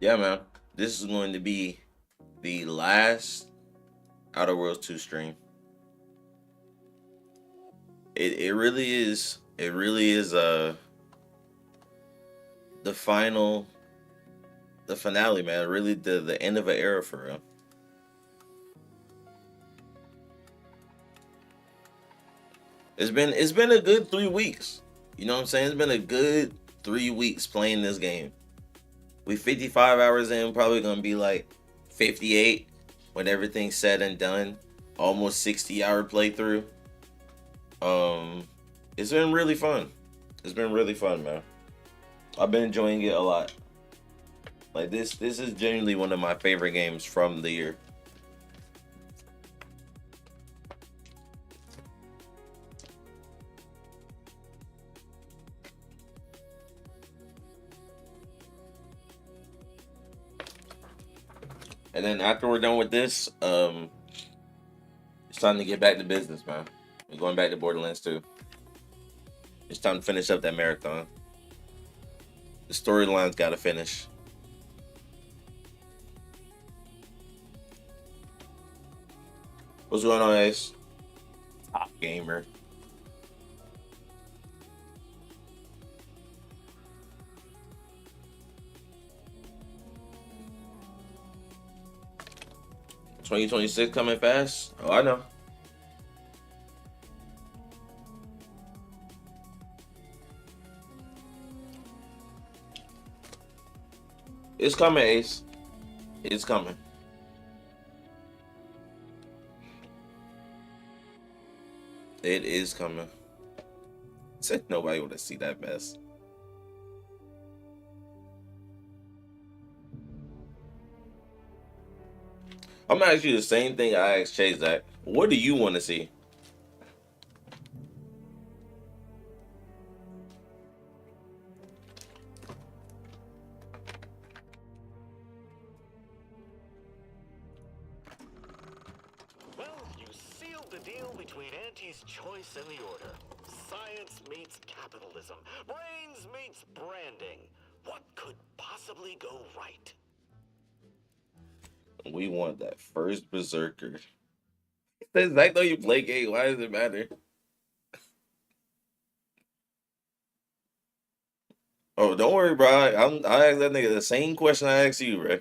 Yeah, man. This is going to be the last Outer Worlds 2 stream. It really is. It really is the final, the finale, man. Really the end of an era for real. It's been a good 3 weeks. You know what I'm saying? It's been a good 3 weeks playing this game. We 55 hours in, probably gonna be like 58 when everything's said and done. Almost 60-hour playthrough. Um, it's been really fun. It's been really fun, man. I've been enjoying it a lot. Like this is genuinely one of my favorite games from the year. And then after we're done with this, it's time to get back to business, man. We're going back to Borderlands 2. It's time to finish up that marathon. The storyline's got to finish. What's going on, Ace? Top gamer. $2026 coming fast? Oh, I know. It's coming, Ace. It's coming. It is coming. Said nobody want to see that mess. I'm gonna ask you the same thing I asked Chase that. What do you want to see? Well, you sealed the deal between Auntie's Choice and the Order. Science meets capitalism. Brains meets branding. What could possibly go right? We want that first Berserker. Says Zach, though you play game, why does it matter? Oh, don't worry, bro. I asked that nigga the same question I asked you, bro.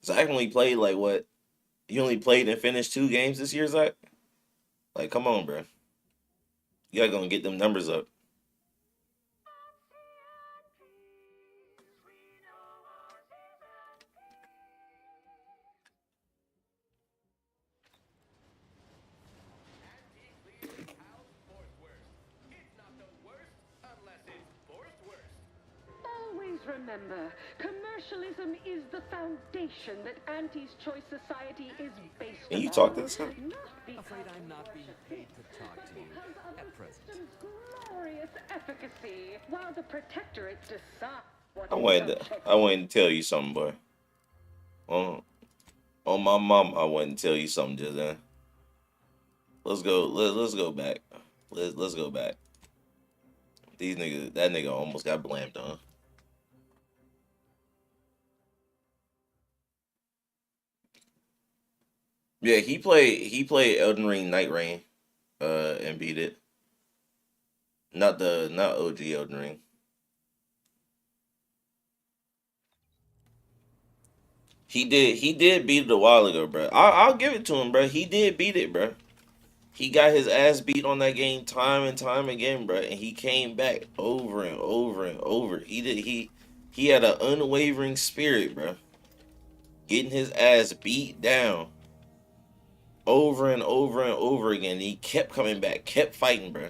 Zach only played like what? You only played and finished 2 games this year, Zach? Like, come on, bro. You gotta go and get them numbers up. Always remember, commercialism is the foundation that Auntie's Choice Society is based Can you upon. talk this time? Not because Afraid I'm not being paid to talk but to you because of at the present. system's glorious efficacy, while the protectorate decides what I is wanted to, subject. I wanted to tell you something, boy. On my mom, I wanted to tell you something just then. Let's go. Let's go back. Let's go back. These niggas, that nigga almost got blamed on. Yeah, he played Elden Ring Night Rain, and beat it. Not OG Elden Ring. He did beat it a while ago, bro. I'll give it to him, bro. He did beat it, bro. He got his ass beat on that game time and time again, bro, and he came back over and over and over. He had an unwavering spirit, bro. Getting his ass beat down over and over and over again. He kept coming back, kept fighting, bro.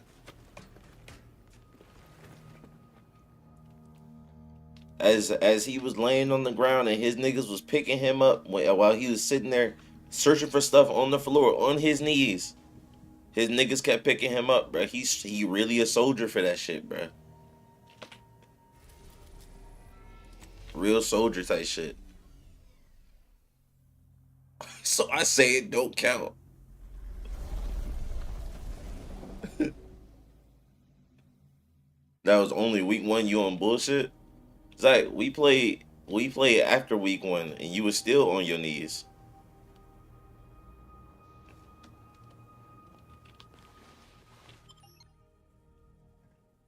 As he was laying on the ground and his niggas was picking him up while he was sitting there searching for stuff on the floor on his knees. His niggas kept picking him up, bro. He really a soldier for that shit, bro. Real soldier type shit. So I say it don't count. That was only week one. You on bullshit? Zach, we played after week one, and you was still on your knees.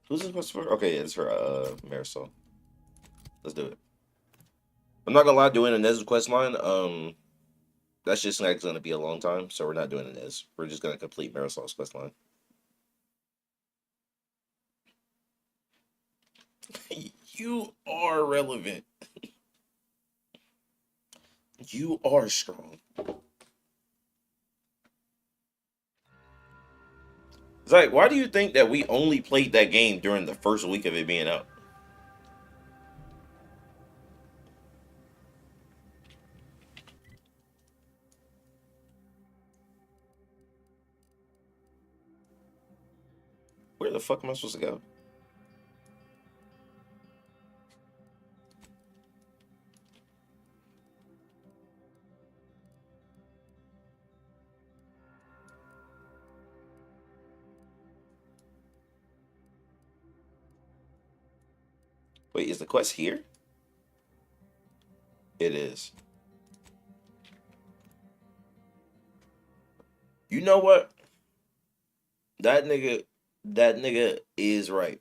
Who's this quest for? Okay, it's for Marisol. Let's do it. I'm not gonna lie, doing a Nez quest line, that's just not gonna be a long time, so we're not doing a Nez. We're just gonna complete Marisol's quest line. You are relevant. You are strong. Zach, why do you think that we only played that game during the first week of it being out? Where the fuck am I supposed to go? Wait, is the quest here? It is. You know what? That nigga is right.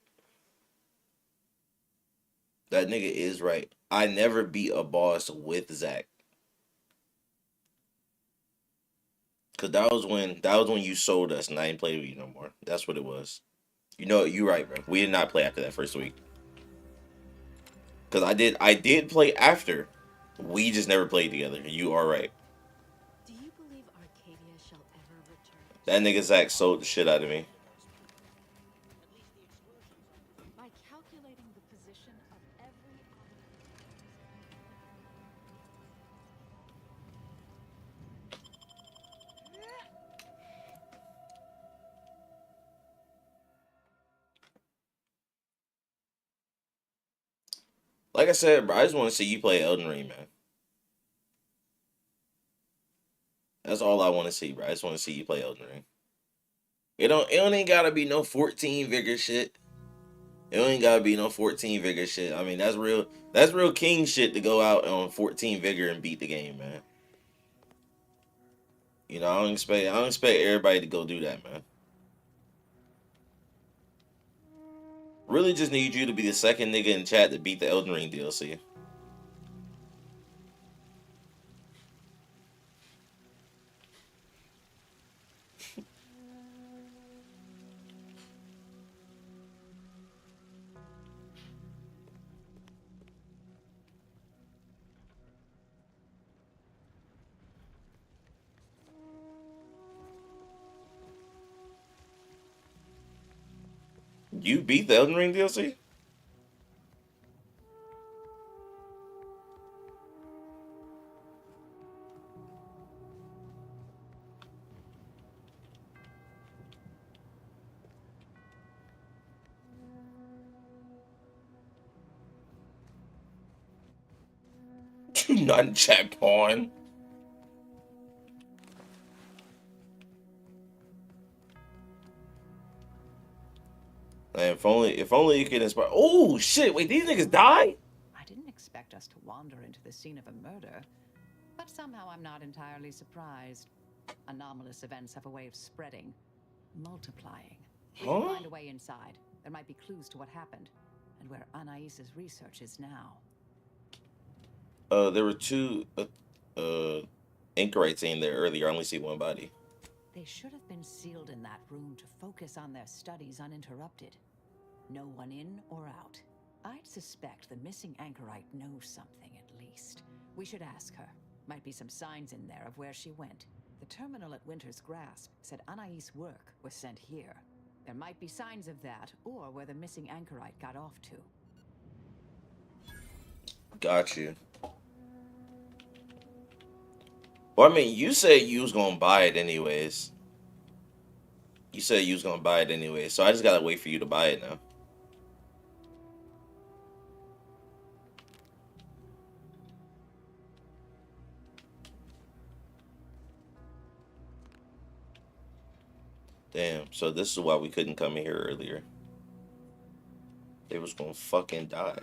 That nigga is right. I never beat a boss with Zach. Cause that was when you sold us and I ain't played with you no more. That's what it was. You know, you right, bro. We did not play after that first week. Cause I did play after. We just never played together. You are right. Do you believe Arcadia shall ever return? That nigga Zach sold the shit out of me. By calculating the position of every Like I said, bro, I just want to see you play Elden Ring, man. That's all I want to see, bro. I just want to see you play Elden Ring. It don't ain't gotta be no 14 vigor shit. It ain't gotta be no 14 vigor shit. I mean, that's real king shit to go out on 14 vigor and beat the game, man. You know, I don't expect everybody to go do that, man. Really just need you to be the second nigga in chat to beat the Elden Ring DLC. You beat the Elden Ring DLC? You not in chat pawn. Man, if only you could inspire. Oh shit! Wait, these niggas die? I didn't expect us to wander into the scene of a murder, but somehow I'm not entirely surprised. Anomalous events have a way of spreading, multiplying. We can find a way inside. There might be clues to what happened, and where Anais's research is now. There were two anchorites in there earlier. I only see one body. They should have been sealed in that room to focus on their studies uninterrupted. No one in or out. I'd suspect the missing anchorite knows something at least. We should ask her. Might be some signs in there of where she went. The terminal at Winter's Grasp said Anais' work was sent here. There might be signs of that, or where the missing anchorite got off to. Got you. Well, I mean, you said you was gonna buy it anyways. You said you was gonna buy it anyway, so I just gotta wait for you to buy it now. Damn, so this is why we couldn't come in here earlier. They was gonna fucking die.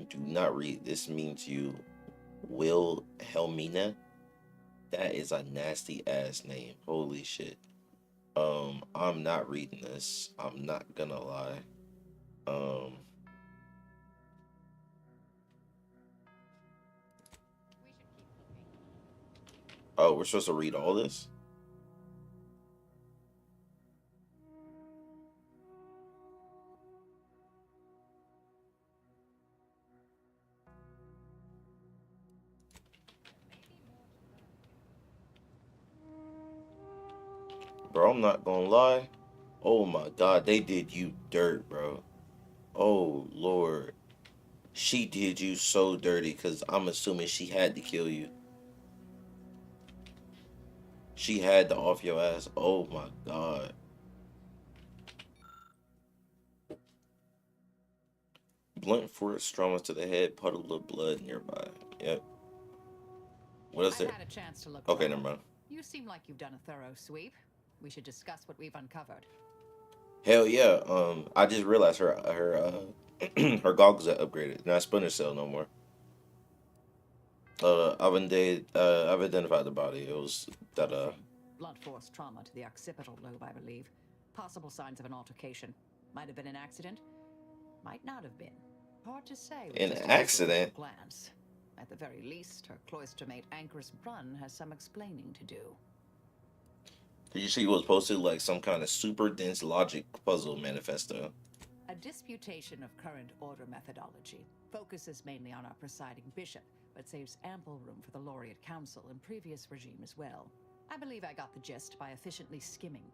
Do not read. This means you will Helmina. That is a nasty ass name. Holy shit. I'm not reading this. I'm not gonna lie. Oh, we're supposed to read all this? Bro, I'm not gonna lie. Oh my god, they did you dirt, bro. Oh lord. She did you so dirty because I'm assuming she had to kill you. She had to off your ass. Oh my god. Blunt force trauma to the head, puddle of blood nearby. Yep. What is I it? had a chance to look Okay, around. never mind. You seem like you've done a thorough sweep. We should discuss what we've uncovered. Hell yeah. I just realized her her goggles are upgraded. Not Splinter Cell no more. I've identified the body. It was that Blunt force trauma to the occipital lobe, I believe. Possible signs of an altercation. Might have been an accident. Might not have been. Hard to say. with An just a accident? superficial glance. At the very least, her cloistermate Anchoress Brunn has some explaining to do. Did you see what was posted like some kind of super dense logic puzzle manifesto? A disputation of current order methodology focuses mainly on our presiding bishop, but saves ample room for the laureate council and previous regime as well. I believe I got the gist by efficiently skimming.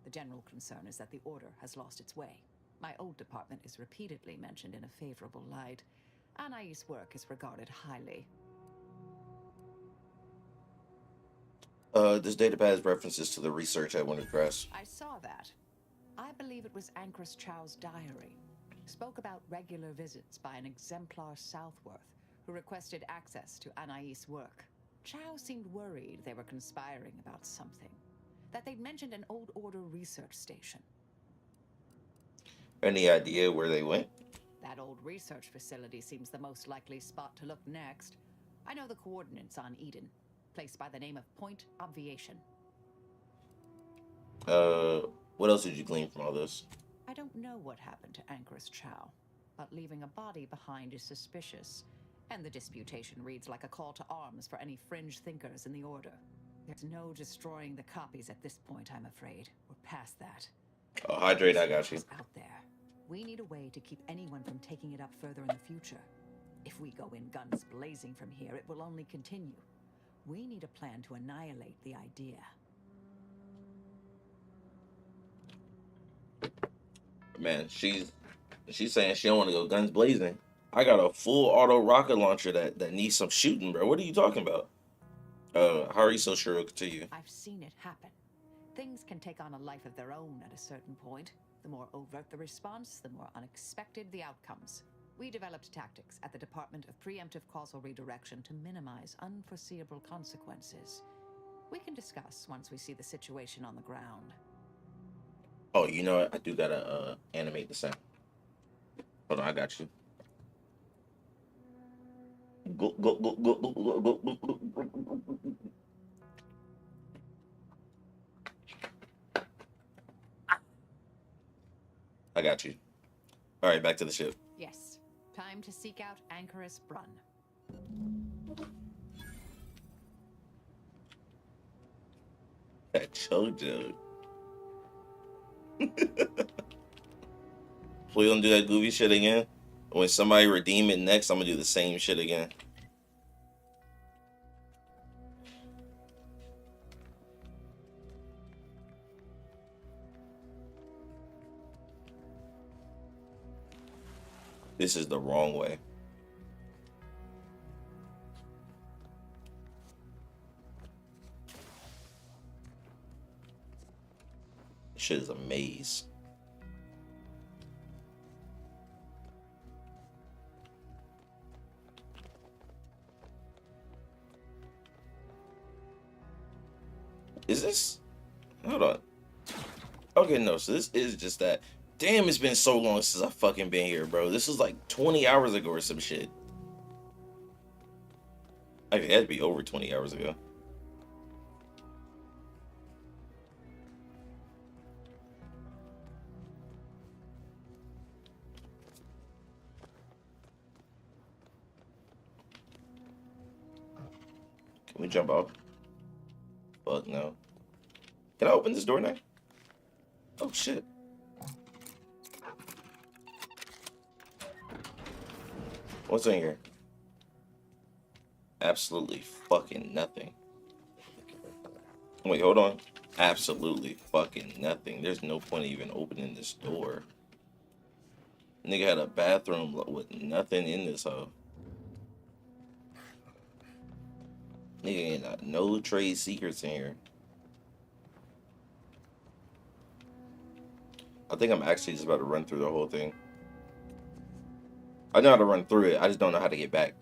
The general concern is that the order has lost its way. My old department is repeatedly mentioned in a favorable light. Anais' work is regarded highly. This datapad has references to the research at Winter's Grasp. I saw that. I believe it was Anchoress Chow's diary. Spoke about regular visits by an exemplar Southworth, who requested access to Anais' work. Chow seemed worried they were conspiring about something. That they'd mentioned an old order research station. Any idea where they went? That old research facility seems the most likely spot to look next. I know the coordinates on Eden. Place by the name of Point Obviation. What else did you glean from all this? I don't know what happened to Anchoress Chow, but leaving a body behind is suspicious, and the disputation reads like a call to arms for any fringe thinkers in the Order. There's no destroying the copies at this point, I'm afraid. We're past that. Oh, hydrate, I got you. Out there. We need a way to keep anyone from taking it up further in the future. If we go in guns blazing from here, it will only continue. We need a plan to annihilate the idea. Man, she's saying she don't want to go guns blazing. I got a full auto rocket launcher that needs some shooting, bro. What are you talking about? How are you so sure it'll continue? I've seen it happen. Things can take on a life of their own at a certain point. The more overt the response, the more unexpected the outcomes. We developed tactics at the Department of Preemptive Causal Redirection to minimize unforeseeable consequences. We can discuss once we see the situation on the ground. Oh, you know what? I do gotta animate the sound. Hold on, I got you. Go, go, go, go, go, go, go, go, go, go. I got you. All right, back to the ship. Yes, time to seek out Anchoress Brunn. choke joke. Please don't do that goofy shit again. When somebody redeem it next, I'm gonna do the same shit again. This is the wrong way. This shit is a maze. Is this? Hold on. Okay, no. So this is just that. Damn, it's been so long since I fucking been here, bro. This was like 20 hours ago or some shit. Actually, it had to be over 20 hours ago. Can we jump off? Fuck no. Can I open this door now? Oh shit. What's in here? Absolutely fucking nothing. Wait, hold on. Absolutely fucking nothing. There's no point even opening this door. Nigga had a bathroom with nothing in this hoe. Nigga ain't got no trade secrets in here. I think I'm actually just about to run through the whole thing. I know how to run through it. I just don't know how to get back.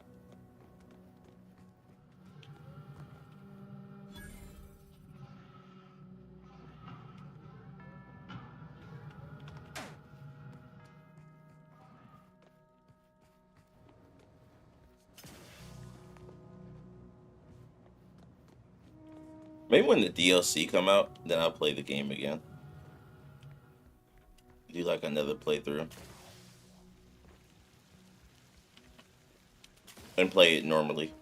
Maybe when the DLC come out, then I'll play the game again. Do like another playthrough. And play it normally.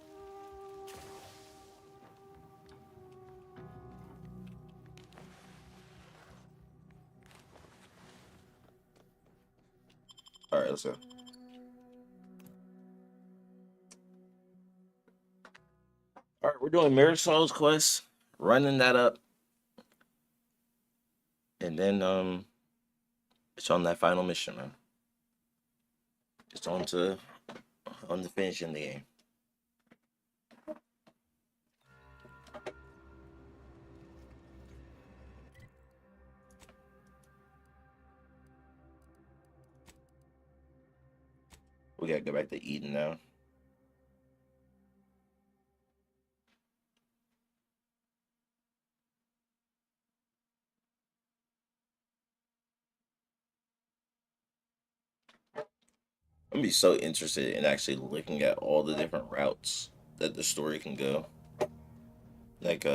Alright, let's go. Alright, we're doing Marisol's quest. Running that up. And then it's on that final mission, man. It's on to finishing the game. We gotta go back to Eden now. I'm gonna be so interested in actually looking at all the different routes that the story can go. Like,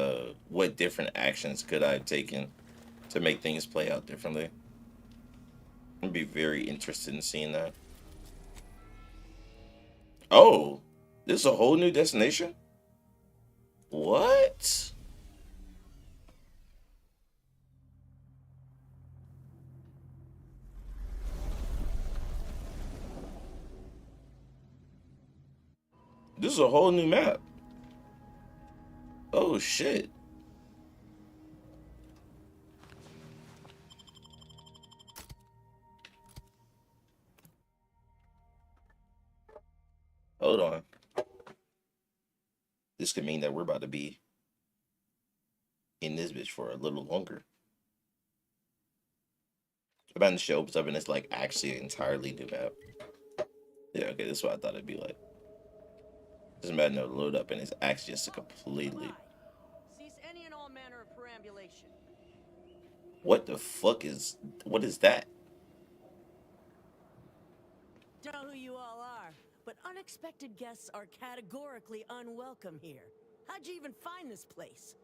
what different actions could I have taken to make things play out differently? I'd be very interested in seeing that. Oh, this is a whole new destination? What? This is a whole new map. Oh, shit. Hold on. This could mean that we're about to be in this bitch for a little longer. About the show opens up and it's like actually an entirely new map. Yeah, okay, this is what I thought it'd be like. Doesn't matter, no load up and it's actually just a completely. Cease any and all manner of perambulation. What the fuck is? What is that? Don't know who you all are, but unexpected guests are categorically unwelcome here. How'd you even find this place?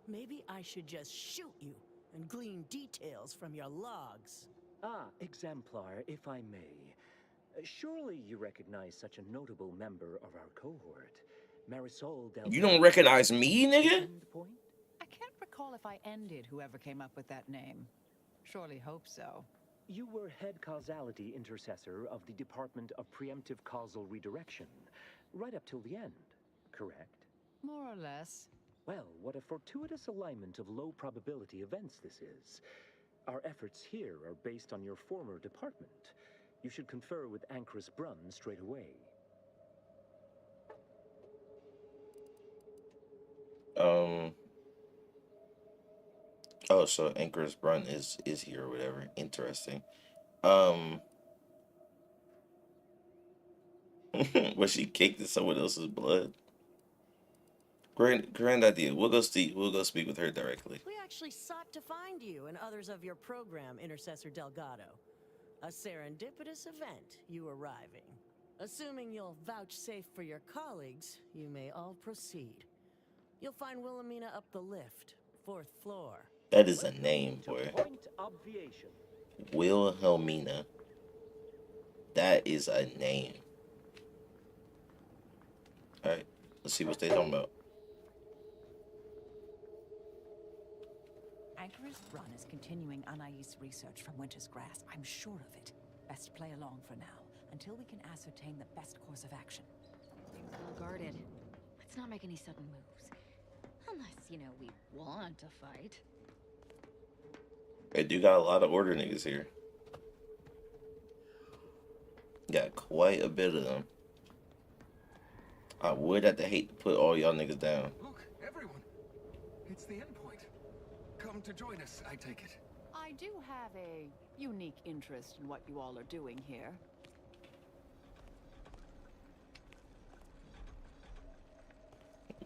Maybe I should just shoot you and glean details from your logs. Ah, Exemplar, if I may. Surely you recognize such a notable member of our cohort, Marisol Del. You don't recognize me, nigga? I can't recall recall if I ended whoever came up with that name. Surely hope so. You were head causality intercessor of the Department of Preemptive Causal Redirection, right up till the end, correct? More or less. Well, what a fortuitous alignment of low probability events this is. Our efforts here are based on your former department. You should confer with Anchoress Brunn straight away. Oh, so Anchor's Brunt is here or whatever. Interesting. Um, was she caked in someone else's blood? Grand idea. We'll go speak. We'll go speak with her directly. We actually sought to find you and others of your program, Intercessor Delgado. A serendipitous event, you arriving. Assuming you'll vouchsafe for your colleagues, you may all proceed. You'll find Wilhelmina up the lift, 4th floor. That is a name, boy. Point obviation. Wilhelmina. That is a name. All right, let's see what they talking about. Anchoress Brunn is continuing Anais' research from Winter's Grass. I'm sure of it. Best play along for now, until we can ascertain the best course of action. Things well guarded. Let's not make any sudden moves. Unless, you know, we want to fight. They do got a lot of order niggas here. Got quite a bit of them. I would have to hate to put all y'all niggas down. Look, everyone. It's the end point. Come to join us, I take it. I do have a unique interest in what you all are doing here.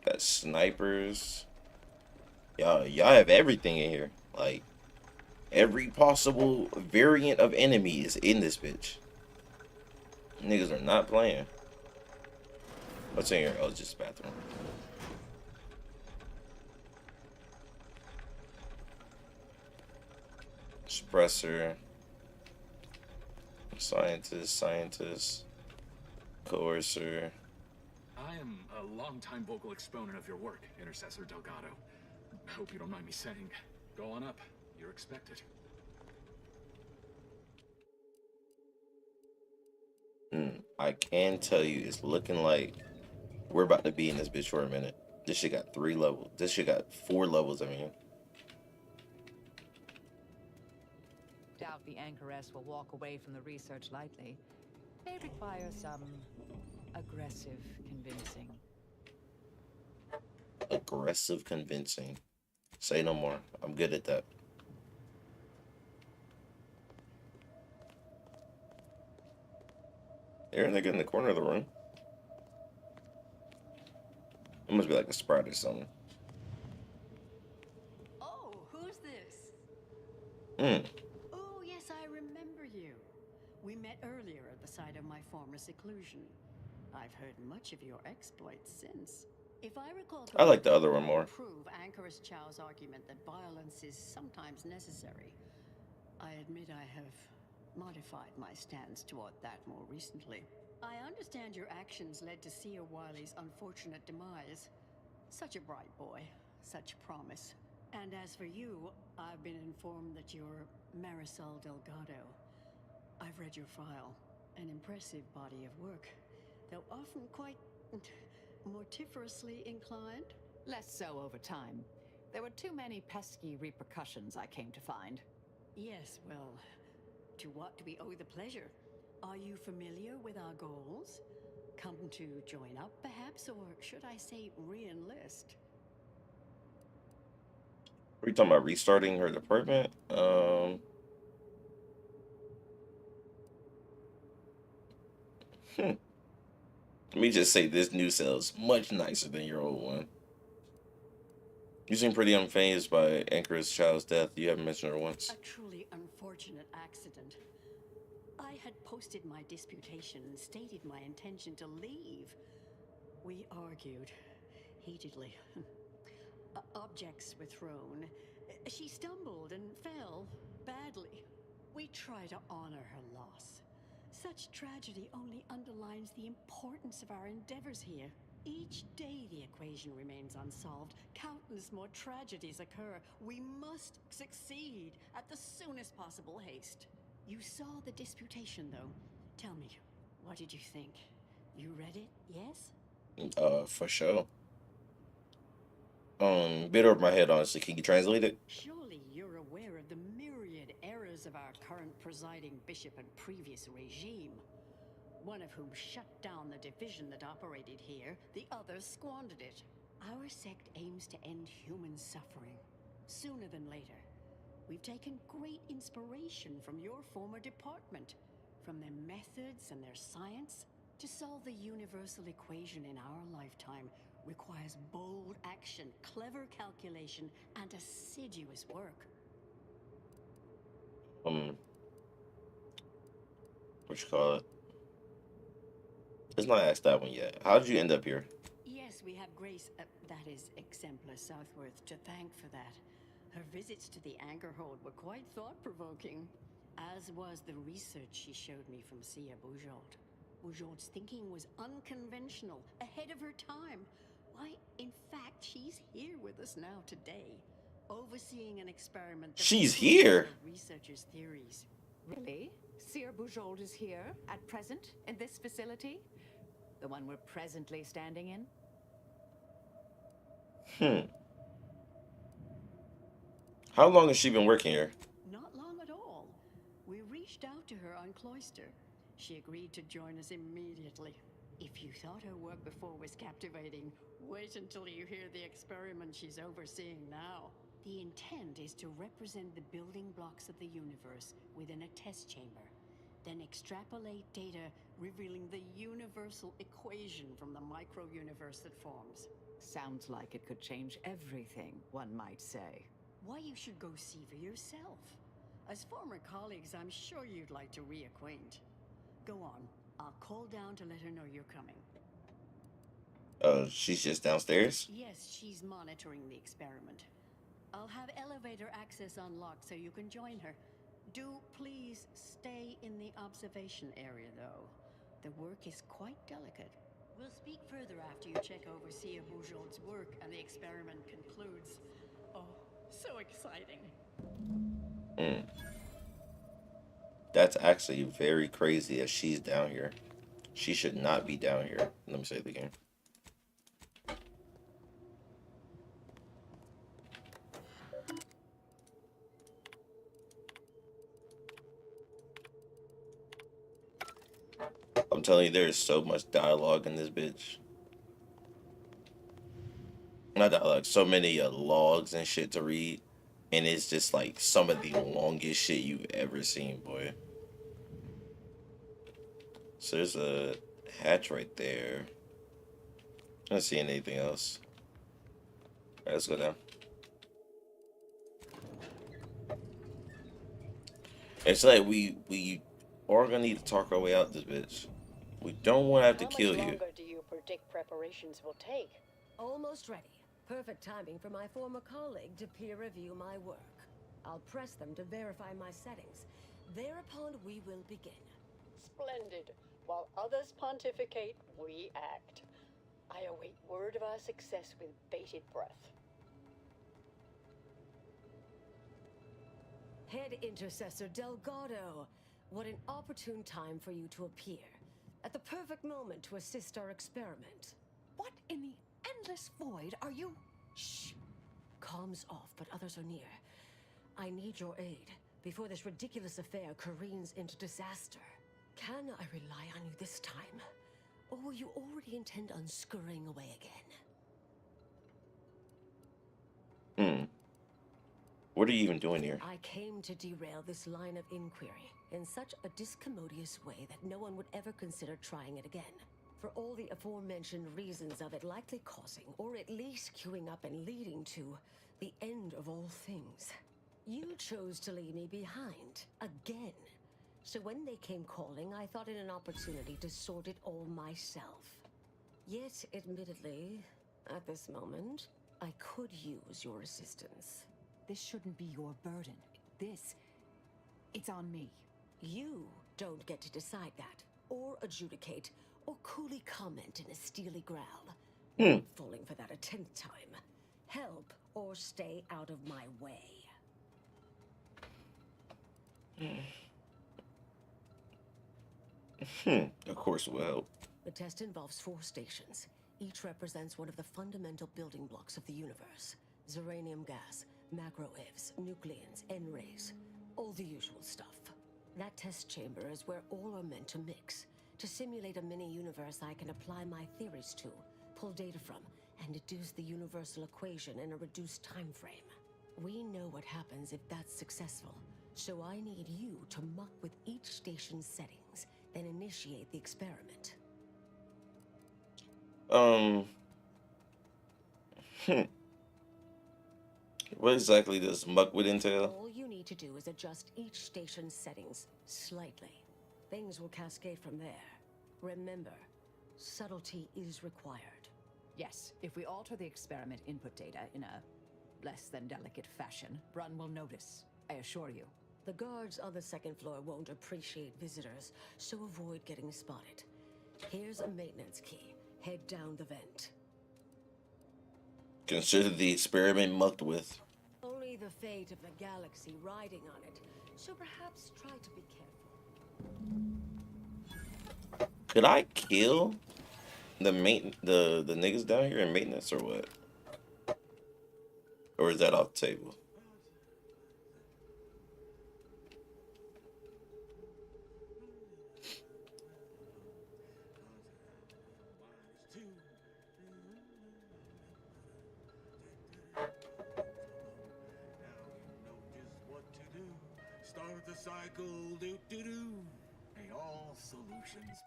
Got snipers. Y'all have everything in here. Like, every possible variant of enemy is in this bitch. Niggas are not playing. What's in here? Oh, it's just a bathroom. Suppressor. Scientist. Coercer. I am a longtime vocal exponent of your work, Intercessor Delgado. Hope you don't mind me saying. Go on up. You're expected. I can tell you, it's looking like we're about to be in this bitch for a minute. This shit got 3 levels. This shit got 4 levels, I mean. Doubt the Anchoress will walk away from the research lightly. May require some aggressive convincing. Aggressive convincing. Say no more. I'm good at that. There, nigga in the corner of the room. It must be like a sprite or something. Oh, who's this? Oh, yes, I remember you. We met earlier at the site of my former seclusion. I've heard much of your exploits since. If I recall, I like the other one more. Prove Anchoress Chow's argument that violence is sometimes necessary. I admit I have modified my stance toward that more recently. I understand your actions led to Seer Wiley's unfortunate demise. Such a bright boy, such promise. And as for you, I've been informed that you're Marisol Delgado. I've read your file. An impressive body of work, though often quite mortiferously inclined. Less so over time. There were too many pesky repercussions, I came to find. Yes, well, to what do we owe the pleasure? Are you familiar with our goals? Come to join up, perhaps, or should I say re-enlist? Are you talking about restarting her department? Let me just say this new cell is much nicer than your old one. You seem pretty unfazed by Anchoress Child's death. You haven't mentioned her once. A truly unfortunate accident. I had posted my disputation and stated my intention to leave. We argued heatedly. Objects were thrown. She stumbled and fell badly. We try to honor her loss. Such tragedy only underlines the importance of our endeavors here. Each day the equation remains unsolved, countless more tragedies occur. We must succeed at the soonest possible haste. You saw the disputation, though. Tell me, what did you think? You read it, yes? For sure. Bit over my head, honestly. Can you translate it? Surely you're aware of the myriad errors of our current presiding bishop and previous regime. One of whom shut down the division that operated here, the other squandered it. Our sect aims to end human suffering, sooner than later. We've taken great inspiration from your former department, from their methods and their science. To solve the universal equation in our lifetime requires bold action, clever calculation, and assiduous work. What you call it? Let's not ask that one yet. How did you end up here? Yes, we have Grace, that is Exemplar Southworth, to thank for that. Her visits to the Angerhold were quite thought-provoking, as was the research she showed me from Sia Bujold. Bujold's thinking was unconventional, ahead of her time. Why, in fact, she's here with us now today, overseeing an experiment that She's here? the researchers' theories. Really? Sir Bujold is here, at present, in this facility? The one we're presently standing in? How long has she been working here? Not long at all. We reached out to her on Cloister. She agreed to join us immediately. If you thought her work before was captivating, wait until you hear the experiment she's overseeing now. The intent is to represent the building blocks of the universe within a test chamber, then extrapolate data revealing the universal equation from the micro-universe that forms. Sounds like it could change everything, one might say. Why, you should go see for yourself. As former colleagues, I'm sure you'd like to reacquaint. Go on. I'll call down to let her know you're coming. She's just downstairs? Yes, she's monitoring the experiment. I'll have elevator access unlocked so you can join her. Do please stay in the observation area, though. The work is quite delicate. We'll speak further after you check over Sia Bujold's work and the experiment concludes. Oh, so exciting. That's actually very crazy that she's down here. She should not be down here. Let me say it again. I'm telling you, there is so much dialogue in this bitch. Not dialogue, so many logs and shit to read. And it's just like some of the longest shit you've ever seen, boy. So there's a hatch right there. I don't see anything else. Alright, let's go down. It's like we are gonna need to talk our way out this bitch. We don't want to have to kill you. How much longer do you predict preparations will take? Almost ready. Perfect timing for my former colleague to peer review my work. I'll press them to verify my settings. Thereupon we will begin. Splendid. While others pontificate, we act. I await word of our success with bated breath. Head Intercessor Delgado. What an opportune time for you to appear. At the perfect moment to assist our experiment. What in the endless void are you? Shh. Comms off, but others are near. I need your aid before this ridiculous affair careens into disaster. Can I rely on you this time? Or will you already intend on scurrying away again? What are you even doing here? I came to derail this line of inquiry in such a discommodious way that no one would ever consider trying it again. For all the aforementioned reasons of it likely causing, or at least queuing up and leading to, the end of all things. You chose to leave me behind, again. So when they came calling, I thought it an opportunity to sort it all myself. Yet, admittedly, at this moment, I could use your assistance. This shouldn't be your burden. It's on me. You don't get to decide that, or adjudicate, or coolly comment in a steely growl. Falling for that a 10th time. Help or stay out of my way. Of course it will help. The test involves 4 stations. Each represents one of the fundamental building blocks of the universe. Zeranium gas, macro-ivs, nucleons, N-rays. All the usual stuff. That test chamber is where all are meant to mix. To simulate a mini-universe I can apply my theories to, pull data from, and deduce the universal equation in a reduced time frame. We know what happens if that's successful, so I need you to muck with each station's settings, then initiate the experiment. What exactly does muck would entail? All you need to do is adjust each station's settings slightly. Things will cascade from there. Remember, subtlety is required. Yes, if we alter the experiment input data in a less than delicate fashion, Brun will notice, I assure you. The guards on the 2nd floor won't appreciate visitors, so avoid getting spotted. Here's a maintenance key. Head down the vent. Consider the experiment mucked with. Only the fate of the galaxy riding on it, so perhaps try to be careful. Could I kill the niggas down here in maintenance or what? Or is that off the table? Start the cycle, do. Hey, all solutions.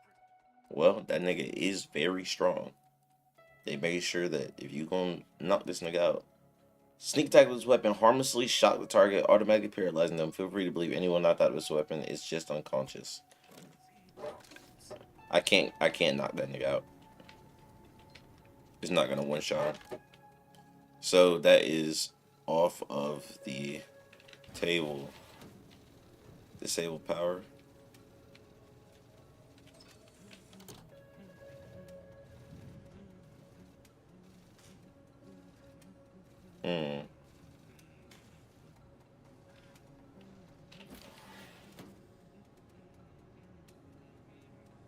Well, that nigga is very strong. They made sure that if you gonna knock this nigga out, sneak attack with this weapon harmlessly shock the target, automatically paralyzing them. Feel free to believe anyone knocked out of this weapon is just unconscious. I can't knock that nigga out. It's not gonna one shot him. So that is off of the table. Disable power.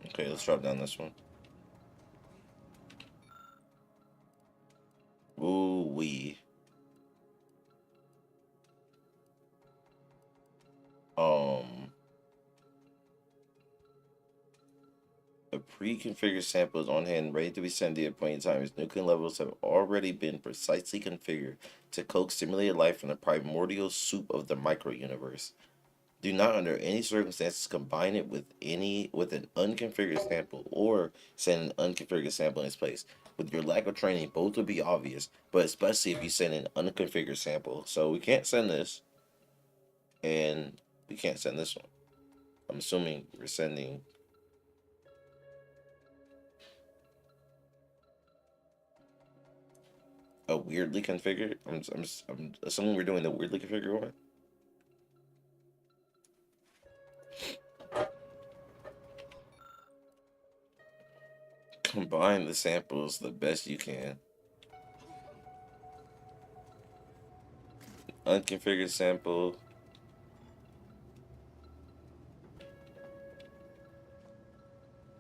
Okay, let's drop down this one. Ooh wee. A pre-configured sample is on hand, ready to be sent at a point in time. Its nuclear levels have already been precisely configured to coax simulated life from the primordial soup of the micro-universe. Do not under any circumstances combine it with an unconfigured sample or send an unconfigured sample in its place. With your lack of training, both would be obvious, but especially if you send an unconfigured sample. So we can't send this, and we can't send this one. I'm assuming we're sending a weirdly configured. I'm assuming we're doing the weirdly configured one. Combine the samples the best you can. Unconfigured sample.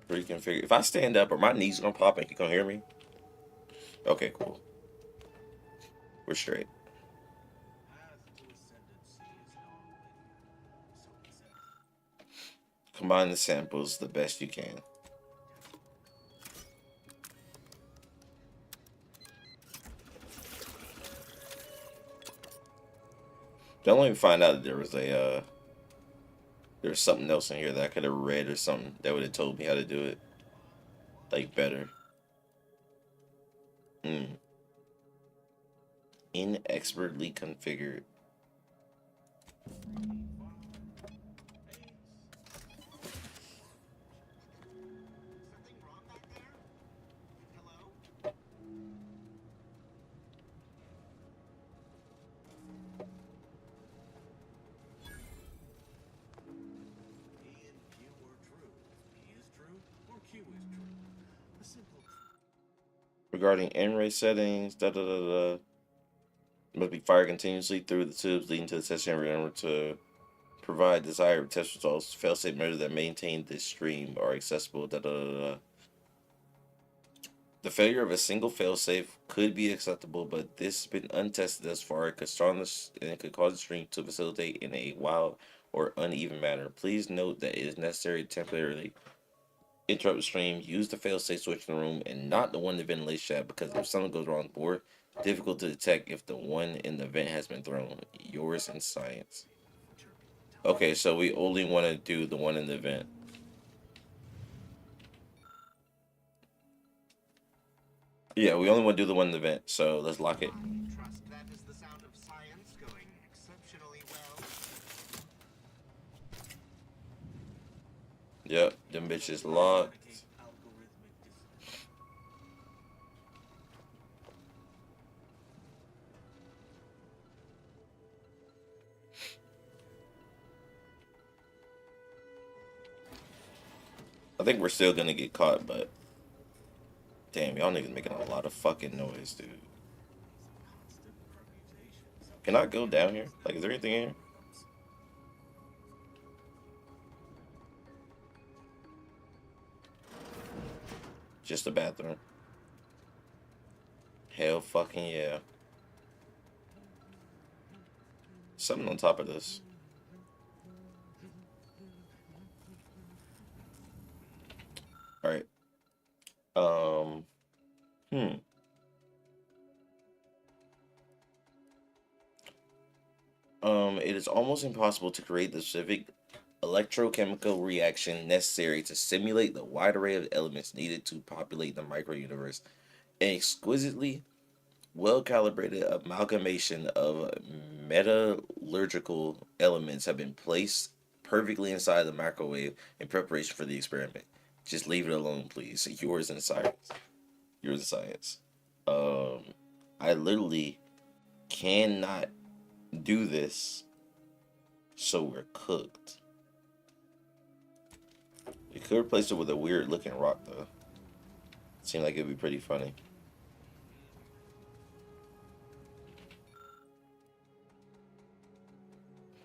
Pre-configured. If I stand up, are my knees gonna pop and you gonna hear me? Okay, cool. We're straight. Combine the samples the best you can. Don't let me find out that there was something else in here that I could have read or something that would have told me how to do it. Like better. Inexpertly configured. We're Regarding N-ray settings, must be fired continuously through the tubes leading to the test chamber in order to provide desired test results. Failsafe measures that maintain this stream are accessible. The failure of a single failsafe could be acceptable, but this has been untested thus far. It could and it could cause the stream to facilitate in a wild or uneven manner. Please note that it is necessary to temporarily interrupt the stream. Use the failsafe switch in the room and not the one in the ventilation shaft, because if something goes wrong on board, difficult to detect if the one in the vent has been thrown. Yours in science. Okay, so we only want to do the one in the vent. Yeah, we only want to do the one in the vent, so let's lock it. Trust that is the sound of science going exceptionally well. Yep, them bitches locked. I think we're still gonna get caught, but damn, y'all niggas making a lot of fucking noise, dude. Can I go down here? Like, is there anything in here? Just a bathroom. Hell fucking yeah. Something on top of this. Alright. It is almost impossible to create the specific electrochemical reaction necessary to simulate the wide array of elements needed to populate the micro-universe. An exquisitely well-calibrated amalgamation of metallurgical elements have been placed perfectly inside the microwave in preparation for the experiment. Just leave it alone, please. Yours in science. Yours in science. I literally cannot do this, so we're cooked. You could replace it with a weird looking rock, though. Seemed like it'd be pretty funny.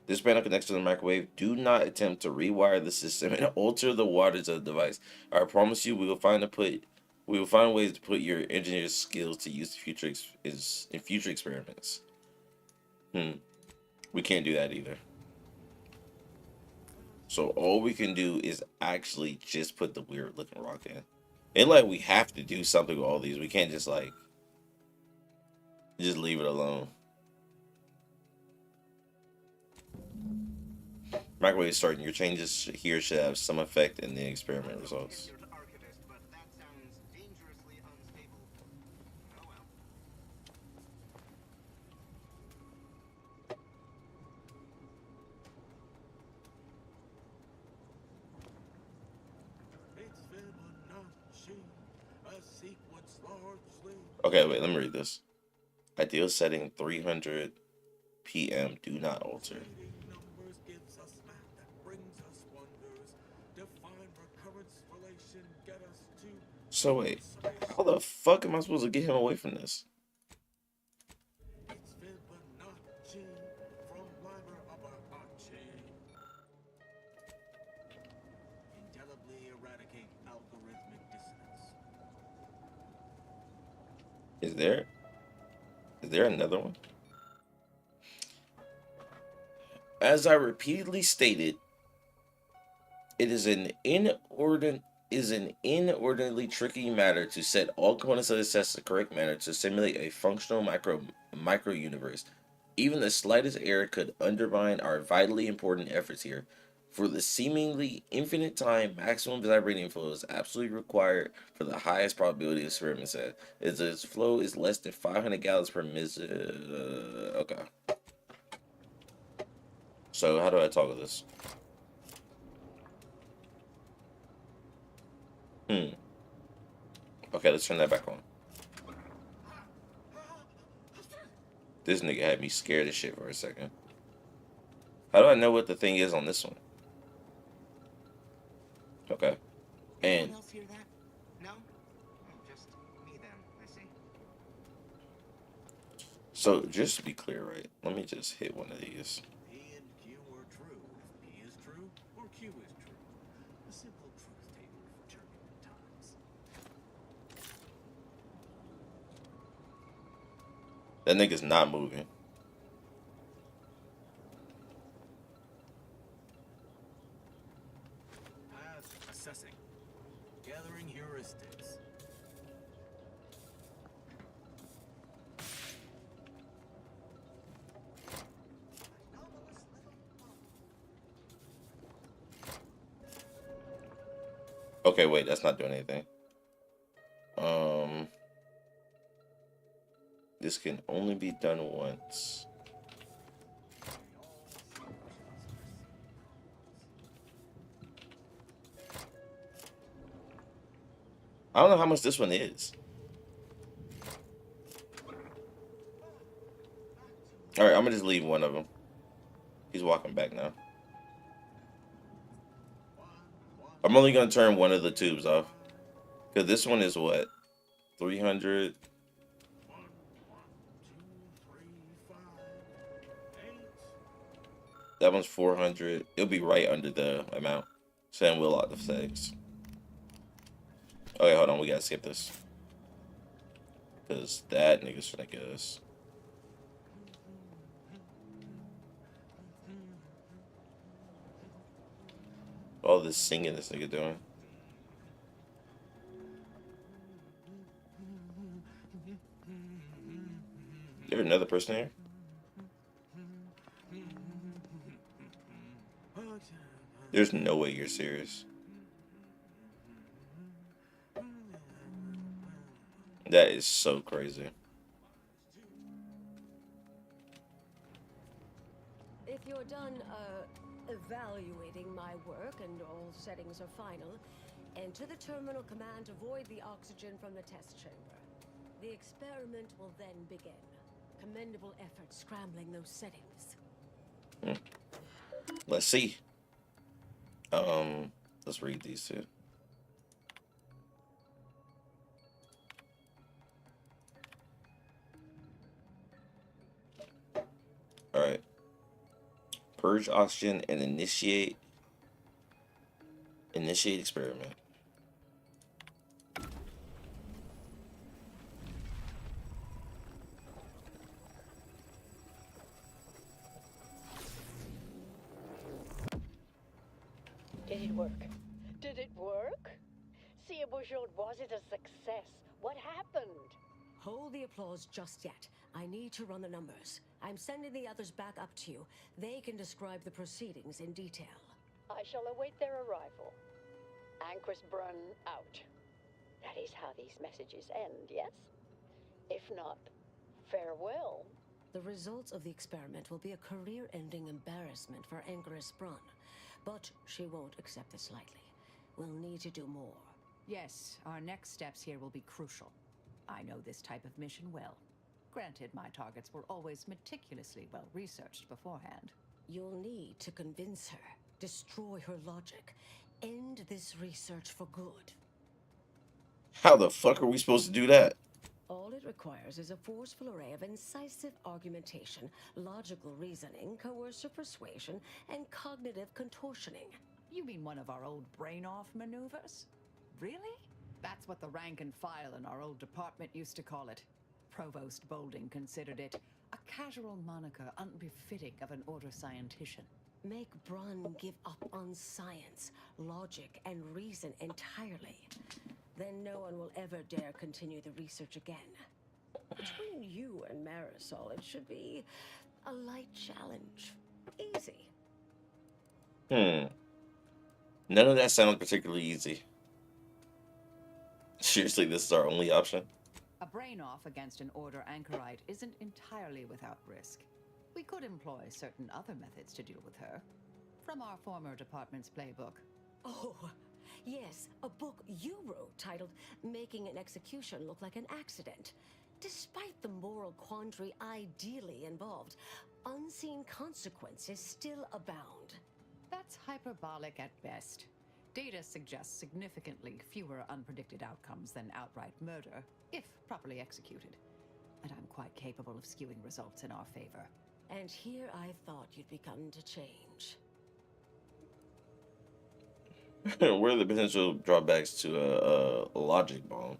This panel connects to the microwave. Do not attempt to rewire the system and alter the wattage of the device. I promise you, we will find ways to put your engineer's skills to use in future experiments. We can't do that either. So all we can do is actually just put the weird looking rock in. And like, we have to do something with all these. We can't just like just leave it alone. Microwave starting. Your changes here should have some effect in the experiment results. Okay, wait, let me read this. Ideal setting 300 p.m. Do not alter. So wait, how the fuck am I supposed to get him away from this? Is there another one? As I repeatedly stated, it is an inordinately tricky matter to set all components of the test in the correct manner to simulate a functional micro universe. Even the slightest error could undermine our vitally important efforts here. For the seemingly infinite time, maximum vibrating flow is absolutely required for the highest probability of experiment set. As its flow is less than 500 gallons per minute. Okay. So how do I toggle this? Okay, let's turn that back on. This nigga had me scared as shit for a second. How do I know what the thing is on this one? Okay. And else hear that? No? Oh, just me then, I see. So just to be clear, right? Let me just hit one of these. P and Q are true if P is true or Q is true. A simple truth table for turbulent times. That nigga's not moving. Path assessing. Gathering heuristics. Okay, wait, that's not doing anything. This can only be done once. I don't know how much this one is. All right, I'm gonna just leave one of them. He's walking back now. I'm only gonna turn one of the tubes off. Because this one is what? 300? That one's 400. It'll be right under the amount. Send Will out the settings. Okay, hold on. We gotta skip this. Because that nigga's finna get us. All this singing this nigga doing. There another person here? There's no way you're serious. That is so crazy. If you're done, evaluating my work and all settings are final, enter the terminal command to void the oxygen from the test chamber. The experiment will then begin. Commendable effort scrambling those settings. Let's see. Let's read these two. All right. Purge oxygen and initiate experiment. Did it work? Did it work? Sir Bourgeois, was it a success? What happened? Hold the applause just yet. I need to run the numbers. I'm sending the others back up to you. They can describe the proceedings in detail. I shall await their arrival. Anchor's Brun out. That is how these messages end, yes? If not, farewell. The results of the experiment will be a career-ending embarrassment for Anchoress Brun. But she won't accept this lightly. We'll need to do more. Yes, our next steps here will be crucial. I know this type of mission well. Granted, my targets were always meticulously well researched beforehand. You'll need to convince her, destroy her logic, end this research for good. How the fuck are we supposed to do that? All it requires is a forceful array of incisive argumentation, logical reasoning, coercive persuasion, and cognitive contortioning. You mean one of our old brain-off maneuvers? Really? That's what the rank and file in our old department used to call it. Provost Bolding considered it a casual moniker unbefitting of an order scientician. Make Brun give up on science, logic, and reason entirely. Then no one will ever dare continue the research again. Between you and Marisol, it should be a light challenge. Easy. None of that sounds particularly easy. Seriously, this is our only option? A brain-off against an Order anchorite isn't entirely without risk. We could employ certain other methods to deal with her. From our former department's playbook. Oh, yes, a book you wrote titled Making an Execution Look Like an Accident. Despite the moral quandary ideally involved, unseen consequences still abound. That's hyperbolic at best. Data suggests significantly fewer unpredicted outcomes than outright murder, if properly executed. and I'm quite capable of skewing results in our favor. And here I thought you'd begun to change. What are the potential drawbacks to a logic bomb?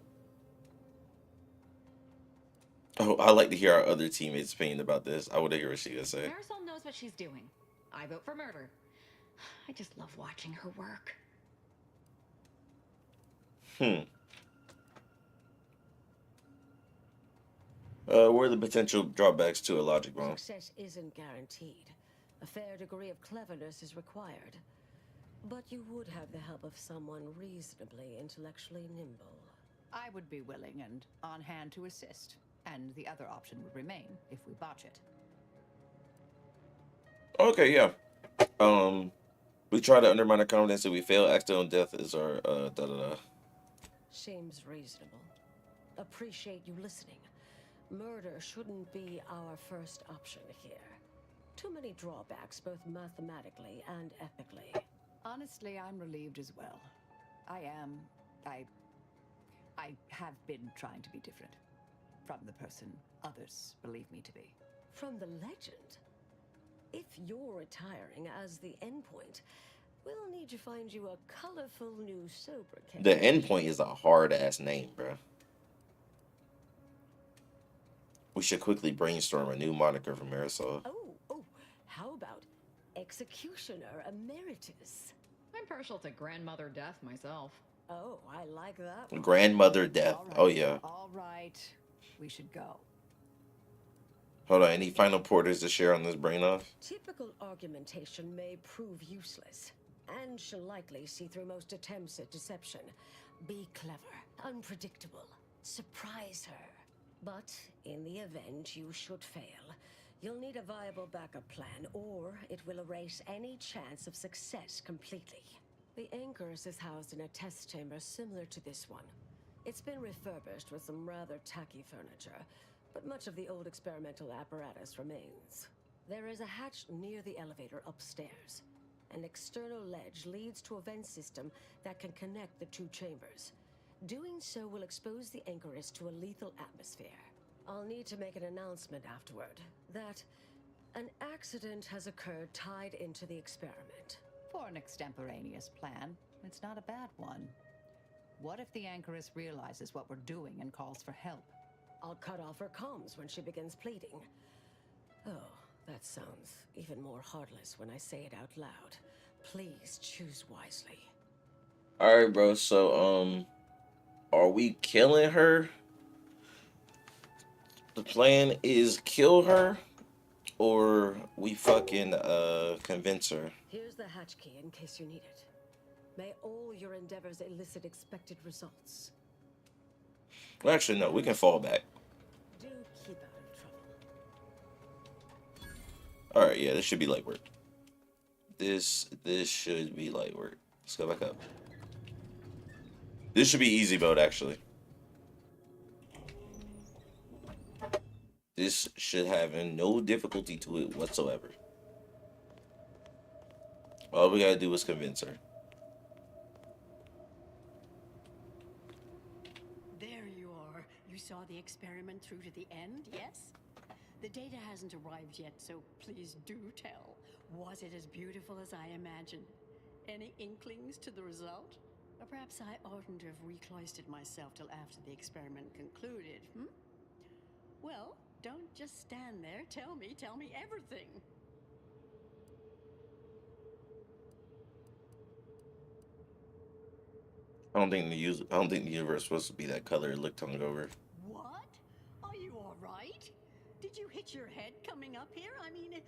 Oh, I'd like to hear our other teammates' opinion about this. I want to hear what she gonna say. Marisol knows what she's doing. I vote for murder. I just love watching her work. What are the potential drawbacks to a logic bomb? Success isn't guaranteed. A fair degree of cleverness is required. But you would have the help of someone reasonably intellectually nimble. I would be willing and on hand to assist, and the other option would remain if we botch it. Okay, yeah. We try to undermine our confidence. If we fail, accidental death is our da-da-da. Seems reasonable. Appreciate you listening. Murder shouldn't be our first option here. Too many drawbacks, both mathematically and ethically. Honestly, I'm relieved as well. I have been trying to be different from the person others believe me to be. From the legend? If you're retiring as the endpoint, we'll need to find you a colorful new sobriquet. The endpoint is a hard-ass name, bro. We should quickly brainstorm a new moniker for Marisol. Oh, how about Executioner Emeritus? I'm partial to Grandmother Death myself. Oh, I like that one. Grandmother Death. All right, Oh, yeah. All right. We should go. Hold on. Any final pointers to share on this brain off? Typical argumentation may prove useless, and she'll likely see through most attempts at deception. Be clever, unpredictable, surprise her. But in the event you should fail, you'll need a viable backup plan, or it will erase any chance of success completely. The Anchorus is housed in a test chamber similar to this one. It's been refurbished with some rather tacky furniture, but much of the old experimental apparatus remains. There is a hatch near the elevator upstairs. An external ledge leads to a vent system that can connect the two chambers. Doing so will expose the Anchorus to a lethal atmosphere. I'll need to make an announcement afterward that an accident has occurred tied into the experiment. For an extemporaneous plan, it's not a bad one. What if the Anchoress realizes what we're doing and calls for help? I'll cut off her comms when she begins pleading. Oh, that sounds even more heartless when I say it out loud. Please choose wisely. Alright, bro. So, are we killing her? The plan is kill her, or we fucking, convince her. Here's the hatch key in case you need it. May all your endeavors elicit expected results. Well, actually, no. We can fall back. Do keep out of trouble. Alright, yeah. This should be light work. This should be light work. Let's go back up. This should be easy mode, actually. This should have no difficulty to it whatsoever. All we gotta do is convince her. There you are. You saw the experiment through to the end, yes? The data hasn't arrived yet, so please do tell. Was it as beautiful as I imagined? Any inklings to the result? Or perhaps I oughtn't to have recloistered myself till after the experiment concluded, Well, don't just stand there. Tell me everything. I don't think the universe is supposed to be that color. It looked hungover. What? Are you all right? Did you hit your head coming up here? I mean,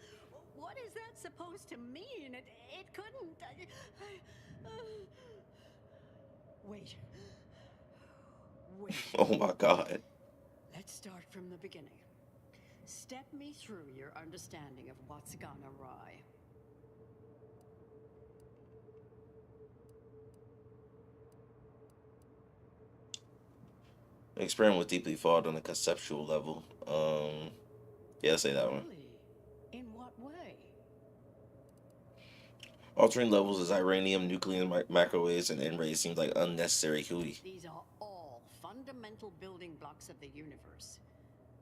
what is that supposed to mean? It couldn't. Wait. Oh my god. Let's start from the beginning. Step me through your understanding of what's gone awry. The experiment was deeply flawed on a conceptual level. Yeah, let's say that one. In what way? Altering levels of uranium, nuclear microwaves, and N-rays seems like unnecessary hooey. These are all fundamental building blocks of the universe.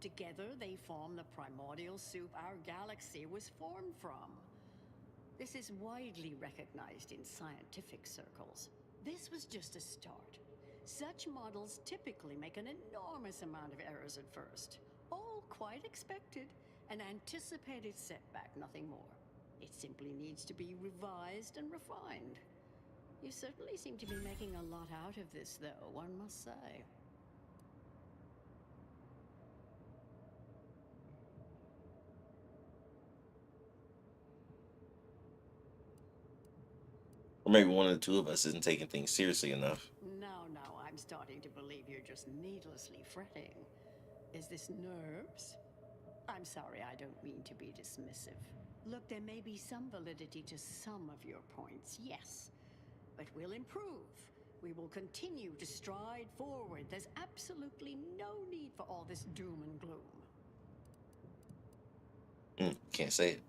Together, they form the primordial soup our galaxy was formed from. This is widely recognized in scientific circles. This was just a start. Such models typically make an enormous amount of errors at first. All quite expected. An anticipated setback, nothing more. It simply needs to be revised and refined. You certainly seem to be making a lot out of this, though, one must say. Or maybe one of the two of us isn't taking things seriously enough. Now, I'm starting to believe you're just needlessly fretting. Is this nerves? I'm sorry, I don't mean to be dismissive. Look, there may be some validity to some of your points, yes. But we'll improve. We will continue to stride forward. There's absolutely no need for all this doom and gloom. Can't say it.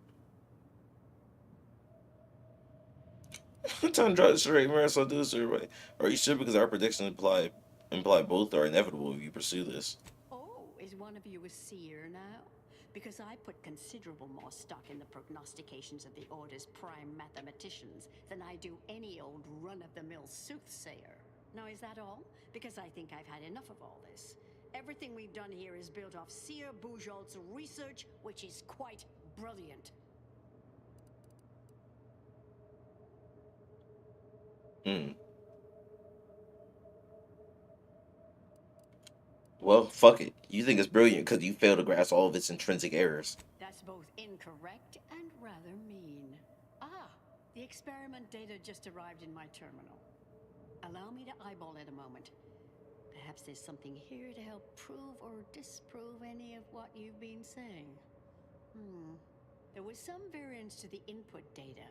Time to draw the straight Marisol do this to everybody. Are you sure? Because our predictions imply both are inevitable if you pursue this. Oh, is one of you a seer now? Because I put considerable more stock in the prognostications of the Order's prime mathematicians than I do any old run-of-the-mill soothsayer. Now, is that all? Because I think I've had enough of all this. Everything we've done here is built off Seer Bujold's research, which is quite brilliant. Well, fuck it. You think it's brilliant because you fail to grasp all of its intrinsic errors. That's both incorrect and rather mean. Ah, the experiment data just arrived in my terminal. Allow me to eyeball it a moment. Perhaps there's something here to help prove or disprove any of what you've been saying. There was some variance to the input data.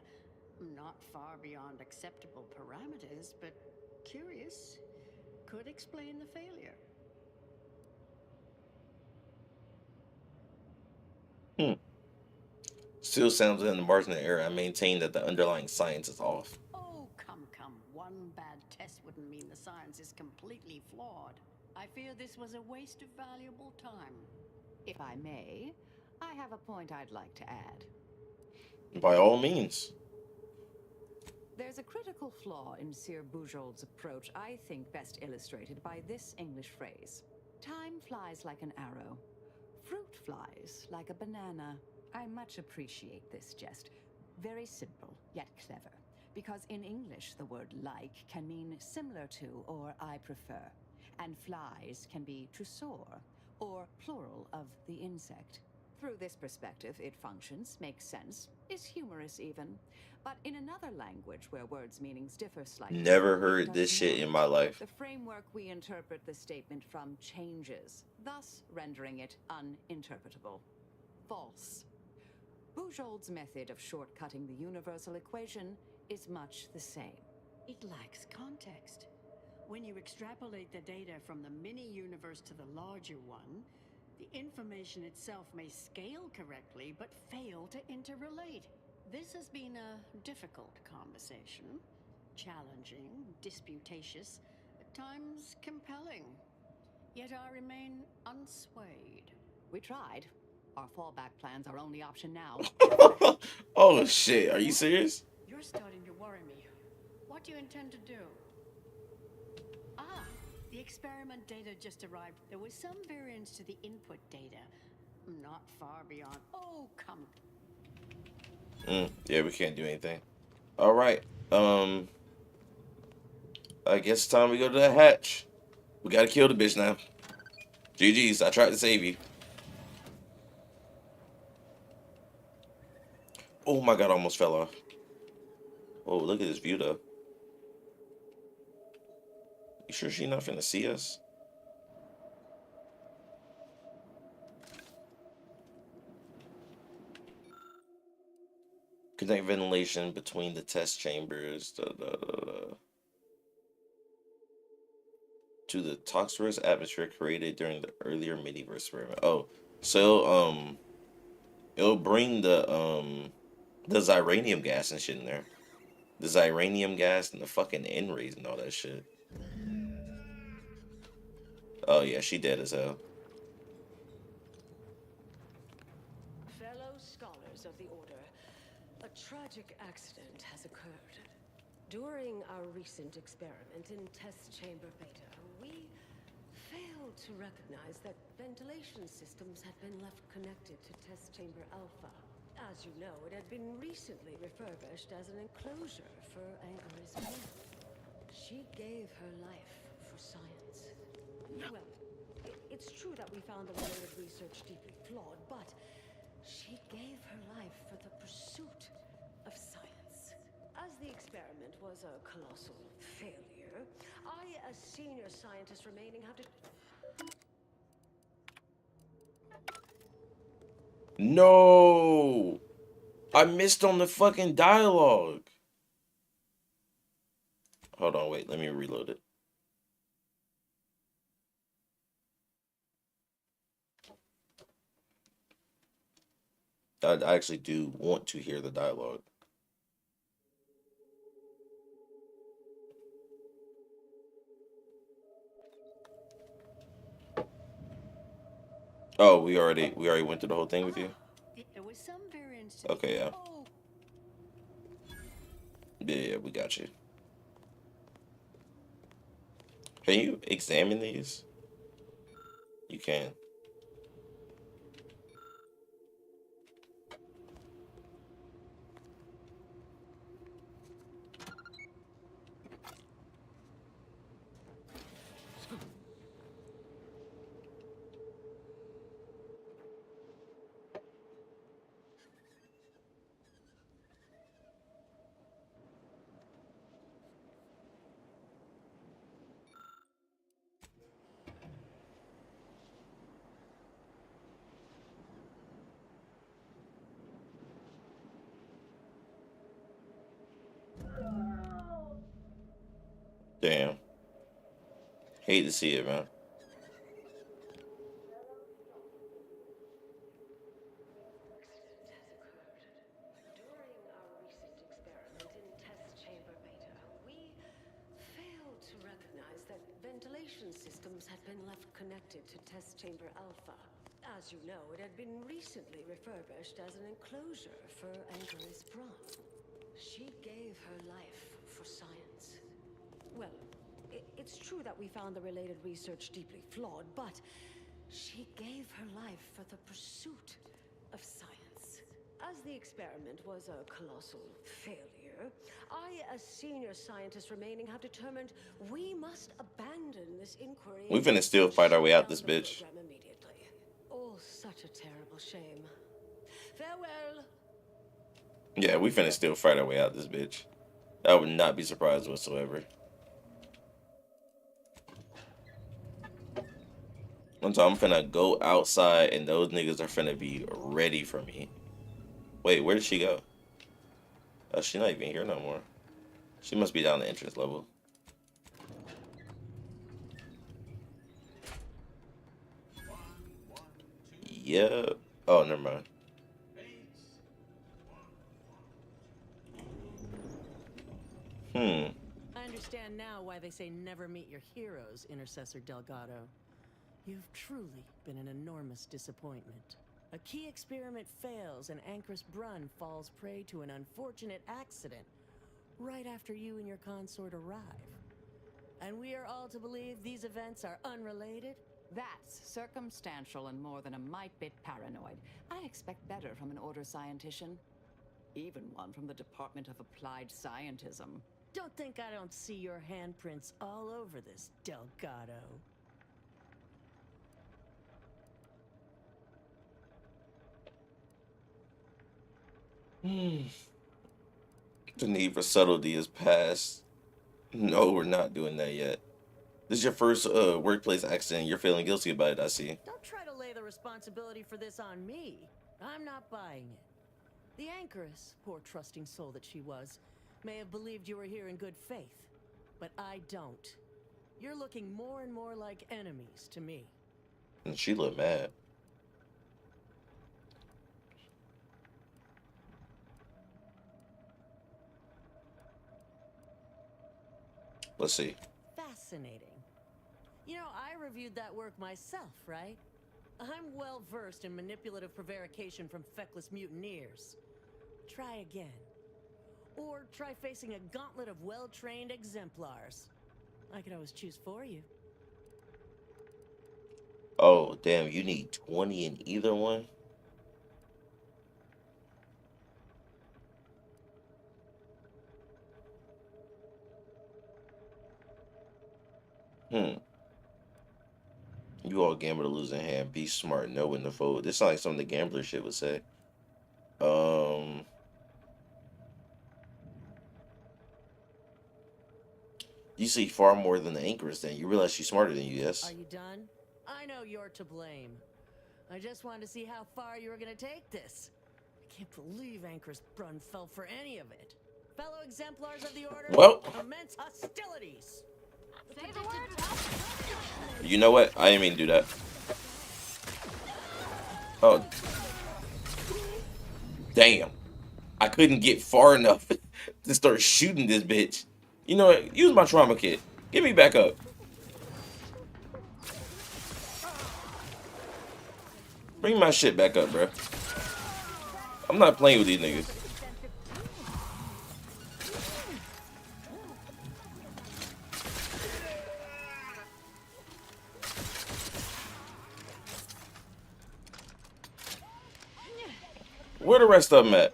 Not far beyond acceptable parameters, but curious. Could explain the failure. Still sounds within the margin of error. I maintain that the underlying science is off. Oh, come. One bad test wouldn't mean the science is completely flawed. I fear this was a waste of valuable time. If I may, I have a point I'd like to add. By all means. There's a critical flaw in Seer Bujold's approach I think best illustrated by this English phrase. Time flies like an arrow. Fruit flies like a banana. I much appreciate this jest. Very simple, yet clever. Because in English, the word like can mean similar to or I prefer. And flies can be to soar, or plural of the insect. Through this perspective, it functions, makes sense, is humorous even. But in another language where words' meanings differ slightly... Never heard this shit in my life. The framework we interpret the statement from changes, thus rendering it uninterpretable. False. Bujold's method of shortcutting the universal equation is much the same. It lacks context. When you extrapolate the data from the mini-universe to the larger one, the information itself may scale correctly, but fail to interrelate. This has been a difficult conversation. Challenging, disputatious, at times compelling. Yet I remain unswayed. We tried. Our fallback plan's our only option now. Oh shit, are you serious? You're starting to worry me. What do you intend to do? Ah, the experiment data just arrived. There was some variance to the input data. Not far beyond... Oh, come. Yeah, we can't do anything. Alright, I guess it's time we go to the hatch. We gotta kill the bitch now. GG's, I tried to save you. Oh my god, I almost fell off. Oh, look at this view though. You sure she's not finna see us? Connect ventilation between the test chambers to the toxiferous atmosphere created during the earlier miniverse experiment. Oh, so it'll bring the xyranium gas and shit in there. The xyranium gas and the fucking N-rays and all that shit. Oh yeah, she dead as hell. tragic accident has occurred. During our recent experiment in Test Chamber Beta, we failed to recognize that ventilation systems had been left connected to Test Chamber Alpha. As you know, it had been recently refurbished as an enclosure for Anchor's mother. She gave her life for science. Well, it's true that we found the related research deeply flawed, but she gave her life for the pursuit of science. As the experiment was a colossal failure, I, as senior scientist remaining, have to... No! I missed on the fucking dialogue. Hold on, wait, let me reload it. I actually do want to hear the dialogue. Oh, we already went through the whole thing with you? There was some variance to Okay, yeah. Oh. Yeah, we got you. Can you examine these? You can. Damn. Hate to see it, man. Ventilation systems had been left connected to Test Chamber Alpha. As you know, it had been recently refurbished as an enclosure for Anchor's Brawn. She gave her life for science. Well, it's true that we found the related research deeply flawed, but she gave her life for the pursuit of science. As the experiment was a colossal failure, I, as senior scientist remaining, have determined we must abandon this inquiry. We finna still fight our way out this bitch. Immediately. Oh, such a terrible shame. Farewell. Yeah, we finna still fight our way out this bitch. I would not be surprised whatsoever. One time I'm finna go outside and those niggas are finna be ready for me. Wait, where did she go? Oh, she's not even here no more. She must be down the entrance level. Yeah. Oh, never mind. I understand now why they say never meet your heroes, Intercessor Delgado. You've truly been an enormous disappointment. A key experiment fails and Anchor's Brun falls prey to an unfortunate accident right after you and your consort arrive. And we are all to believe these events are unrelated? That's circumstantial and more than a mite bit paranoid. I expect better from an Order scientician. Even one from the Department of Applied Scientism. Don't think I don't see your handprints all over this, Delgado. The need for subtlety is past. No, we're not doing that yet. This is your first workplace accident. You're feeling guilty about it, I see. Don't try to lay the responsibility for this on me. I'm not buying it. The Anchoress, poor trusting soul that she was, may have believed you were here in good faith. But I don't. You're looking more and more like enemies to me. And she looked mad. Let's see. Fascinating. You know, I reviewed that work myself, right? I'm well versed in manipulative prevarication from feckless mutineers. Try again. Or try facing a gauntlet of well-trained exemplars. I could always choose for you. Oh, damn, you need 20 in either one? Hmm. You all gamble to lose in hand. Be smart. Know when to fold. This sounds like something the gambler shit would say. Um, you see far more than the anchors. Then you realize she's smarter than you. Are Yes. you done? I know you're to blame. I just wanted to see how far you were gonna take this. I can't believe Anchor's Brun fell for any of it. Fellow exemplars of the Order, Well, commence hostilities. Say the word. you know what? I didn't mean to do that. Oh, damn. I couldn't get far enough to start shooting this bitch. You know what? Use my trauma kit. Get me back up. Bring my shit back up, bro. I'm not playing with these niggas. Where the rest of them at?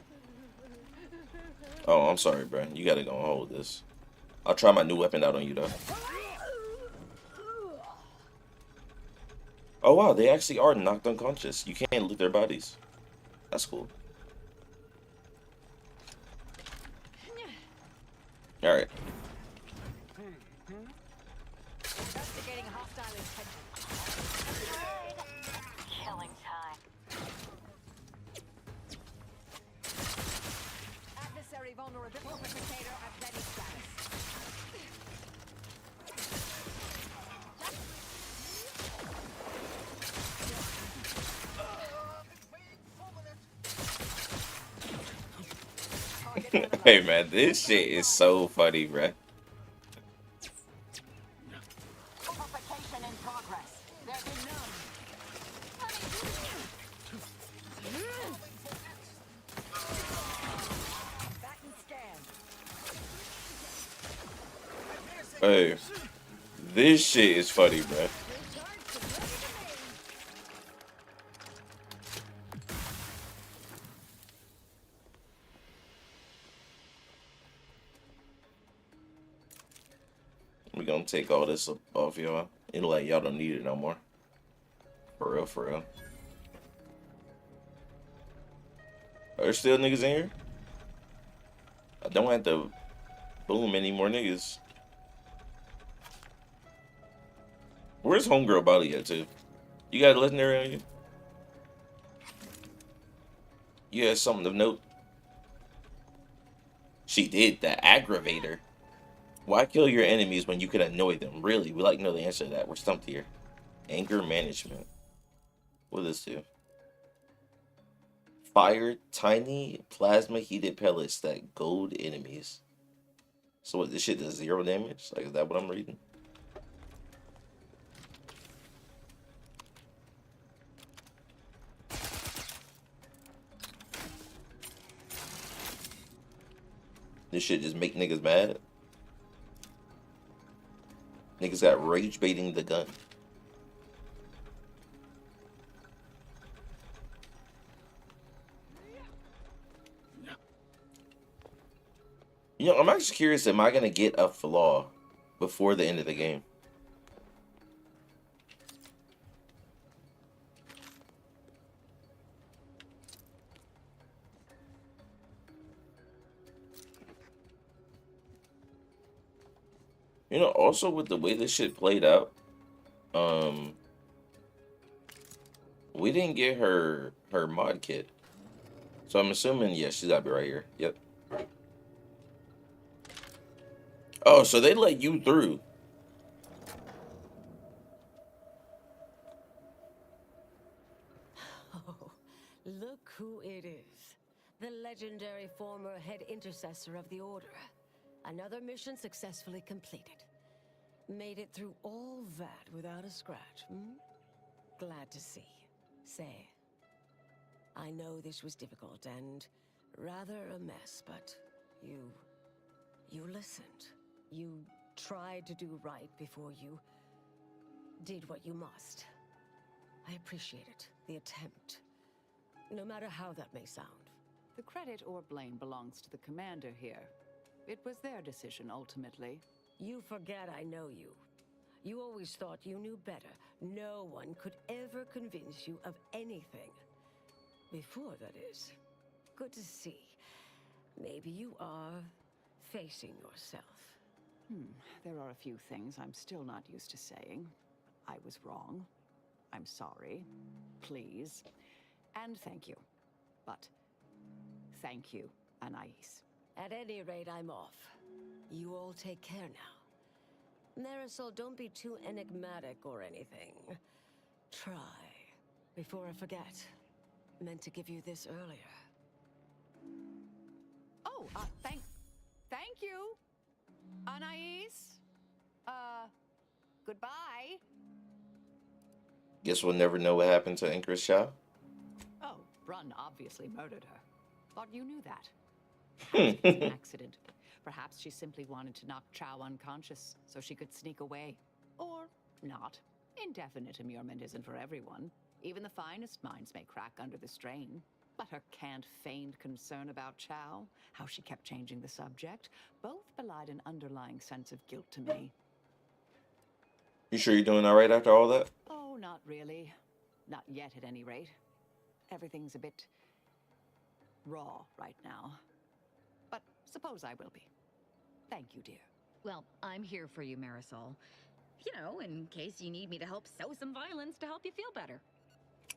Oh, I'm sorry, bro. You gotta go and hold this. I'll try my new weapon out on you, though. Oh, wow. They actually are knocked unconscious. You can't loot their bodies. That's cool. All right. Investigating hostile intentions. Killing time. Adversary vulnerability indicator at ready status. Hey, man. This shit is so funny, bro. Fortification in progress. There be none. Back and scan. Hey. This shit is funny, bro. We're gonna take all this off y'all. It'll like y'all don't need it no more. For real, for real. Are there still niggas in here? I don't have to boom any more niggas. Where's homegirl body at too? You got a legendary on you? You had something of note? She did, the aggravator. Why kill your enemies when you can annoy them? Really, we like to know the answer to that. We're stumped here. Anger management. What does this do? Fire tiny plasma heated pellets that gold enemies. So what, this shit does 0 damage? Like, is that what I'm reading? This shit just make niggas mad. Niggas got rage baiting the gun. You know, I'm actually curious, am I going to get a flaw before the end of the game? You know, also with the way this shit played out, we didn't get her mod kit. So I'm assuming, yeah, she's gotta be right here. Yep. Oh, so they let you through. Oh, look who it is. The legendary former head intercessor of the Order. Another mission successfully completed. Made it through all that without a scratch, hmm? Glad to see. Say, I know this was difficult and rather a mess, but You listened. You tried to do right before you did what you must. I appreciate it, the attempt. No matter how that may sound. The credit or blame belongs to the commander here. It was their decision, ultimately. You forget I know you. You always thought you knew better. No one could ever convince you of anything. Before, that is. Good to see. Maybe you are facing yourself. There are a few things I'm still not used to saying. I was wrong. I'm sorry. Please. And thank you. But thank you, Anais. At any rate, I'm off. You all take care now. Marisol, don't be too enigmatic or anything. Try. Before I forget. Meant to give you this earlier. Oh, thank you, Anais. Goodbye. Guess we'll never know what happened to Anchor's child. Oh, Brunn obviously murdered her. Thought you knew that. Perhaps it was an accident. Perhaps she simply wanted to knock Chow unconscious so she could sneak away. Or not. Indefinite immurement isn't for everyone. Even the finest minds may crack under the strain. But her canned feigned concern about Chow, how she kept changing the subject, both belied an underlying sense of guilt to me. You sure you're doing all right after all that? Oh, not really. Not yet, at any rate. Everything's a bit raw right now. But suppose I will be. Thank you, dear. Well, I'm here for you, Marisol. You know, in case you need me to help sow some violence to help you feel better.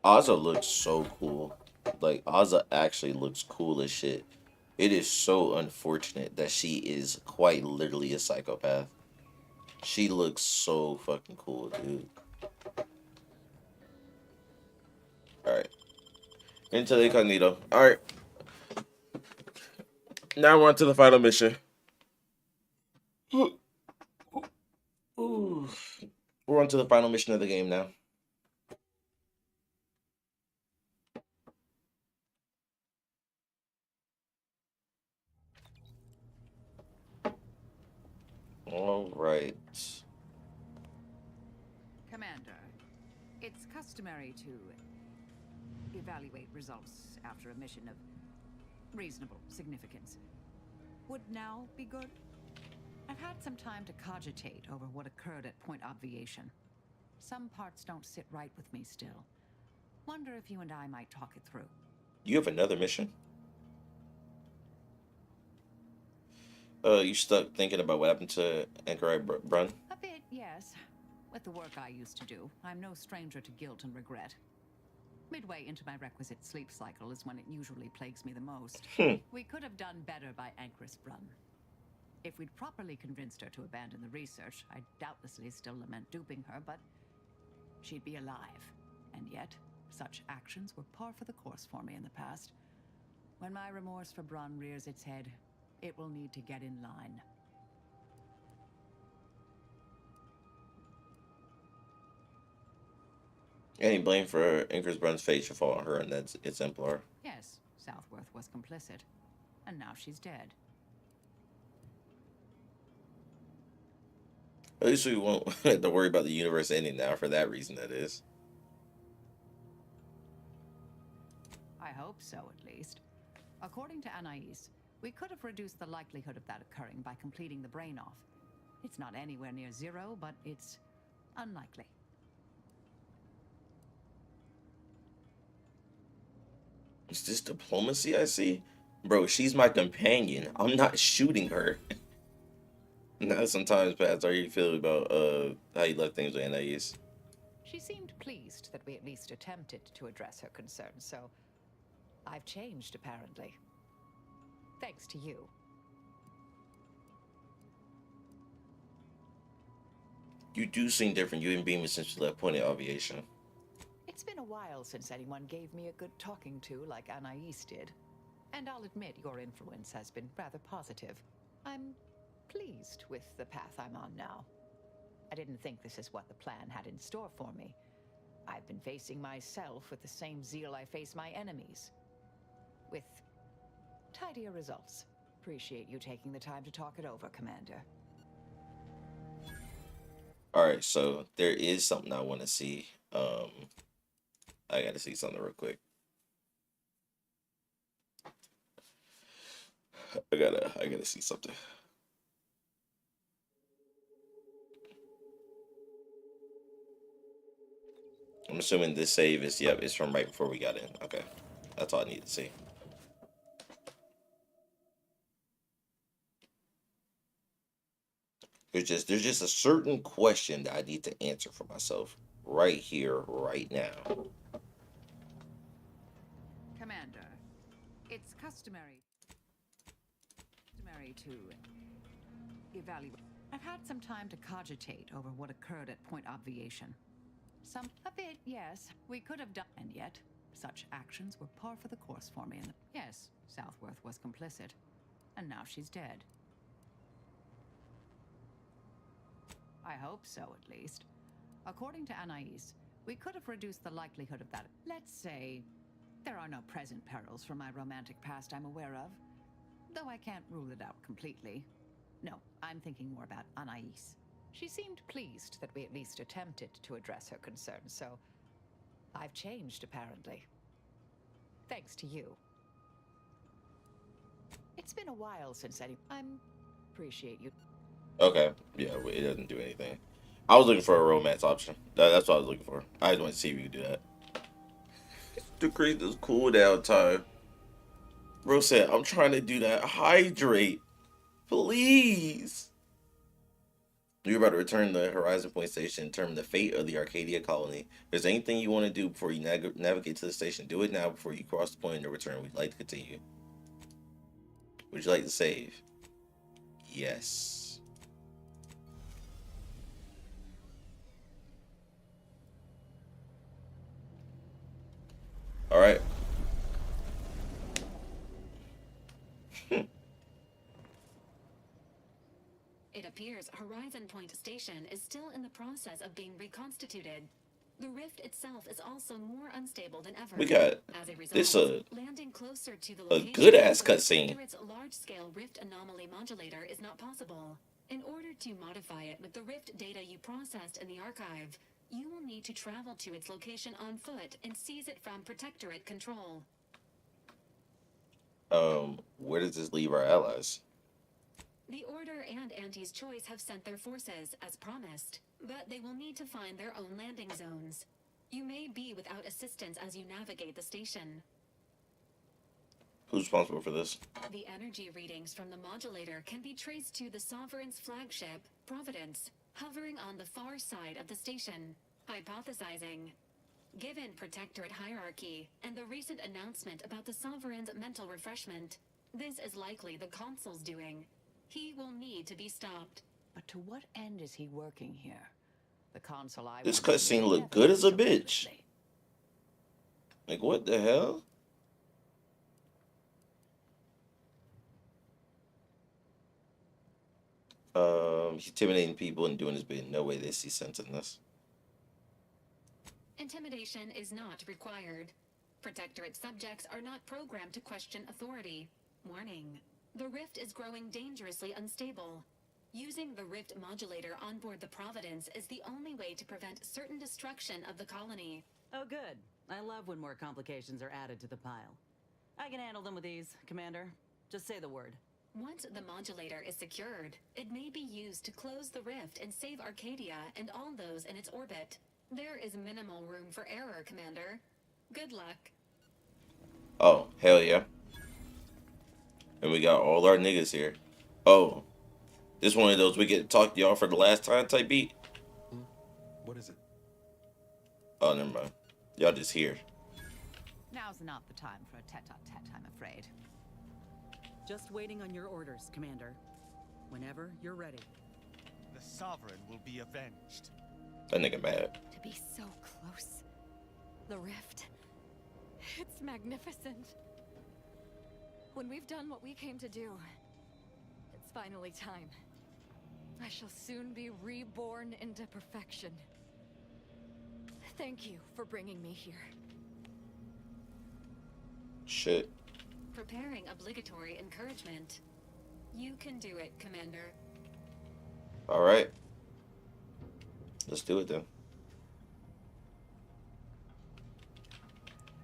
Ozza looks so cool. Like, Ozza actually looks cool as shit. It is so unfortunate that she is quite literally a psychopath. She looks so fucking cool, dude. Alright. Into the incognito. Alright. Now we're on to the final mission. Ooh. We're on to the final mission of the game now. All right. Commander, it's customary to evaluate results after a mission of reasonable significance. Would now be good? I've had some time to cogitate over what occurred at Point Obviation. Some parts don't sit right with me still. Wonder if you and I might talk it through. You have another mission? You stuck thinking about what happened to Anchor Brunn? A bit, yes. With the work I used to do, I'm no stranger to guilt and regret. Midway into my requisite sleep cycle is when it usually plagues me the most. We could have done better by Anchoress Brunn. If we'd properly convinced her to abandon the research, I'd doubtlessly still lament duping her, but she'd be alive. And yet, such actions were par for the course for me in the past. When my remorse for Brunn rears its head, it will need to get in line. Any blame for Anchor's Brunn's fate should fall on her and that's exemplar. Yes, Southworth was complicit. And now she's dead. At least we won't have to worry about the universe ending now for that reason, that is. I hope so, at least. According to Anais, we could have reduced the likelihood of that occurring by completing the brain off. It's not anywhere near zero, but it's unlikely. Is this diplomacy I see? Bro, she's my companion. I'm not shooting her. Now sometimes, Pat, how you feel about how you left things with Anais? She seemed pleased that we at least attempted to address her concerns, so I've changed, apparently. Thanks to you. You do seem different. You haven't been me since you left Point Obviation. It's been a while since anyone gave me a good talking to like Anais did. And I'll admit your influence has been rather positive. I'm pleased with the path I'm on now. I didn't think this is what the plan had in store for me. I've been facing myself with the same zeal I face my enemies. With tidier results, Appreciate you taking the time to talk it over, Commander. Alright, so there is something I want to see. I gotta see something real quick. I gotta see something. I'm assuming this save is, yep, it's from right before we got in. Okay. That's all I need to see. There's just a certain question that I need to answer for myself right here, right now. Commander, it's customary to evaluate. I've had some time to cogitate over what occurred at Point Obviation. A bit, yes. We could have done, and yet, such actions were par for the course for me. Yes, Southworth was complicit, and now she's dead. I hope so, at least. According to Anais, we could have reduced the likelihood of that. Let's say there are no present perils from my romantic past I'm aware of, though I can't rule it out completely. No, I'm thinking more about Anais. She seemed pleased that we at least attempted to address her concerns, so I've changed, apparently. Thanks to you. It's been a while since I appreciate you. Okay, yeah, it doesn't do anything. I was looking for a romance option. That's what I was looking for. I just want to see if you can do that. Decrease this cooldown time. Bro said, I'm trying to do that. Hydrate. Please. You're about to return to the Horizon Point Station and determine the fate of the Arcadia colony. If there's anything you want to do before you navigate to the station, do it now before you cross the point of no return. We'd like to continue. Would you like to save? Yes. Alright. It appears Horizon Point Station is still in the process of being reconstituted. The rift itself is also more unstable than ever. We got As a result, this landing closer to the a location good ass cutscene. its large-scale rift anomaly modulator is not possible. In order to modify it with the rift data you processed in the archive, you will need to travel to its location on foot and seize it from Protectorate control. Where does this leave our allies? The Order and Auntie's Choice have sent their forces, as promised, but they will need to find their own landing zones. You may be without assistance as you navigate the station. Who's responsible for this? The energy readings from the modulator can be traced to the Sovereign's flagship, Providence, hovering on the far side of the station. Hypothesizing. Given Protectorate hierarchy and the recent announcement about the Sovereign's mental refreshment, this is likely the Consul's doing. He will need to be stopped. But to what end is he working here? The Consul I This want to cutscene meet look left good as a so bitch. quickly. Like, what the hell? He's intimidating people and doing his bit. No way they see sense in this. Intimidation is not required. Protectorate subjects are not programmed to question authority. Warning. The rift is growing dangerously unstable. Using the rift modulator on board the Providence is the only way to prevent certain destruction of the colony. Oh, good. I love when more complications are added to the pile. I can handle them with ease, Commander. Just say the word. Once the modulator is secured, it may be used to close the rift and save Arcadia and all those in its orbit. There is minimal room for error, Commander. Good luck. Oh, hell yeah. And we got all our niggas here. Oh. This one of those we get to talk to y'all for the last time type beat? What is it? Oh, never mind. Y'all just here. Now's not the time for a tete-a-tete, I'm afraid. Just waiting on your orders, Commander. Whenever you're ready. The Sovereign will be avenged. That nigga mad. To be so close. The rift. It's magnificent. When we've done what we came to do, it's finally time. I shall soon be reborn into perfection. Thank you for bringing me here. Shit. Preparing obligatory encouragement. You can do it, Commander. All right. Let's do it then.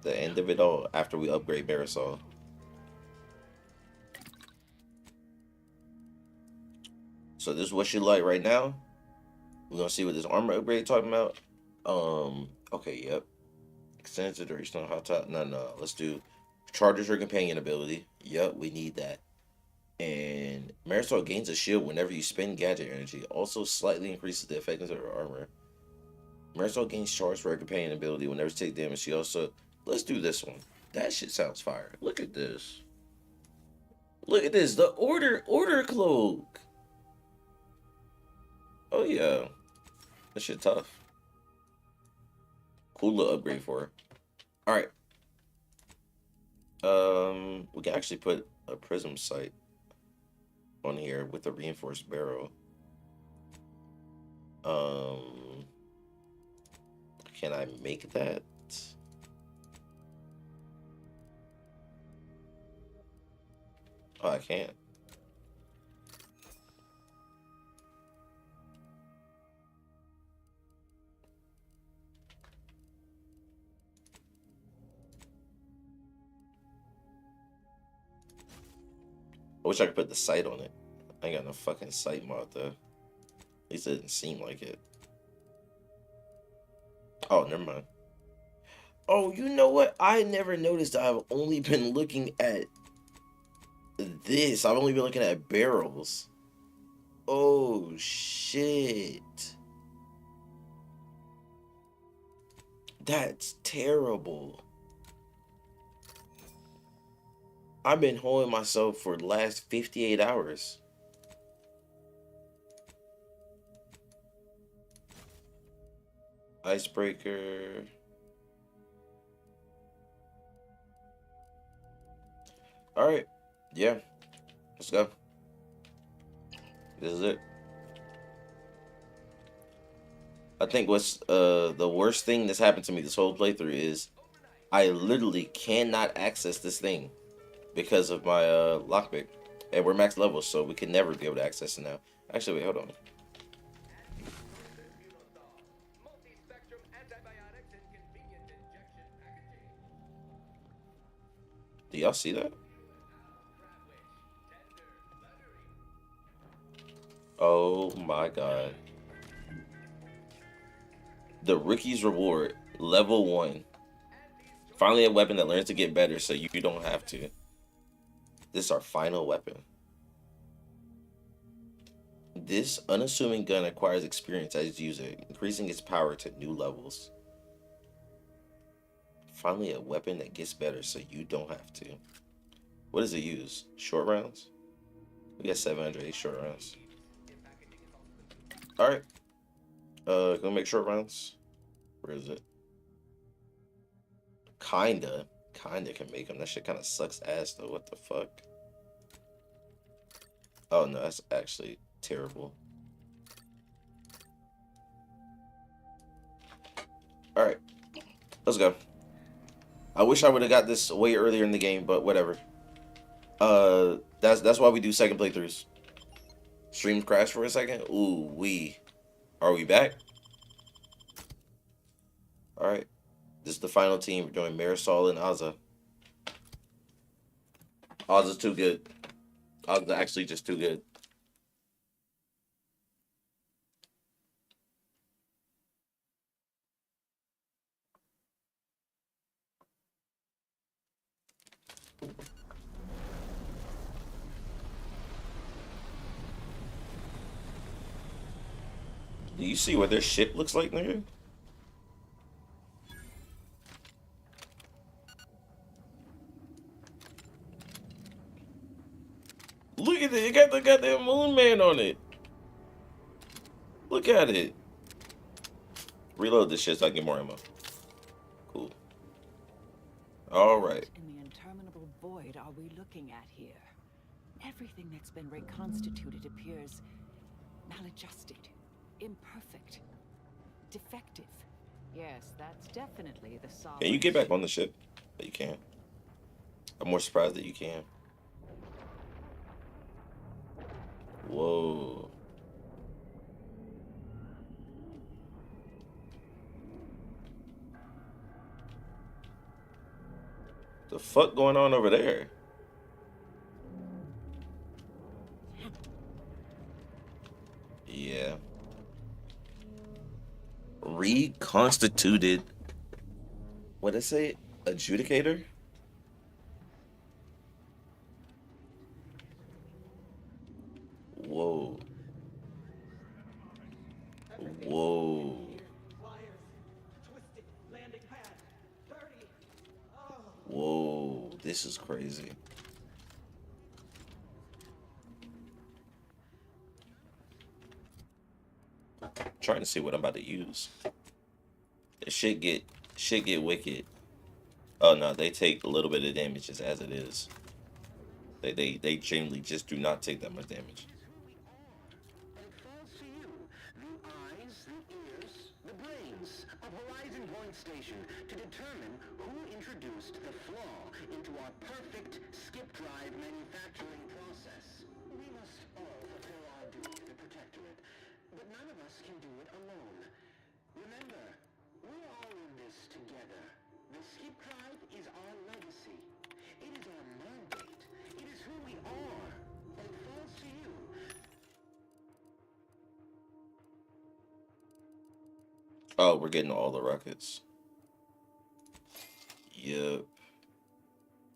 The end of it all after we upgrade Marisol. So this is what she like right now. We're gonna see what this armor upgrade talking about. Okay, yep. Extends the duration on hot top. No. Let's do charges her companion ability. Yep, we need that. And Marisol gains a shield whenever you spend gadget energy. Also slightly increases the effectiveness of her armor. Marisol gains charge for her companion ability whenever she takes damage. She also... Let's do this one. That shit sounds fire. Look at this. Look at this. The order cloak. Oh yeah. That shit tough. Cool little upgrade for her. Alright. We can actually put a prism sight on here with a reinforced barrel. Can I make that? Oh, I can't. I wish I could put the sight on it. I ain't got no fucking sight mod though. At least it didn't seem like it. Oh, never mind. Oh, you know what? I never noticed that I've only been looking at this. I've only been looking at barrels. Oh, shit. That's terrible. I've been holding myself for the last 58 hours. Icebreaker. Alright. Yeah. Let's go. This is it. I think what's the worst thing that's happened to me this whole playthrough is I literally cannot access this thing because of my lockpick. And we're max level, so we can never be able to access it now. Actually, wait, hold on. Do y'all see that? Oh my god. The Rookie's Reward, level 1. Finally a weapon that learns to get better so you don't have to. This is our final weapon. This unassuming gun acquires experience as you use it, increasing its power to new levels. Finally a weapon that gets better so you don't have to. What does it use? Short rounds? We got 708 short rounds. Alright. Gonna make short rounds. Where is it? Kinda can make them. That shit kinda sucks ass though. What the fuck? Oh no, that's actually terrible. Alright. Let's go. I wish I would have got this way earlier in the game, but whatever. That's why we do second playthroughs. Stream crashed for a second. Ooh, are we back? Alright. This is the final team. We're doing Marisol and Azza. Azza's too good. Azza's actually just too good. Do you see what their ship looks like, nigga? Look at it. It got the goddamn moon man on it. Look at it. Reload this shit so I can get more ammo. Cool. Alright. In the interminable void are we looking at here? Everything that's been reconstituted appears maladjusted, imperfect, defective. Yes, that's definitely the solid. Can you get back on the ship? But you can. I'm more surprised that you can. Whoa. The fuck going on over there? Yeah. Reconstituted. What did it say? Adjudicator? Whoa. Whoa. Whoa. This is crazy. Trying to see what I'm about to use. It should get wicked. Oh no, they take a little bit of damage just as it is. They generally just do not take that much damage. Station to determine who introduced the flaw into our perfect skip drive manufacturing process. We must all fulfill our duty to Protectorate, but none of us can do it alone. Remember, we're all in this together. The skip drive is our legacy. It is our mandate. It is who we are. And it falls to you. Oh, we're getting all the rockets. Yep.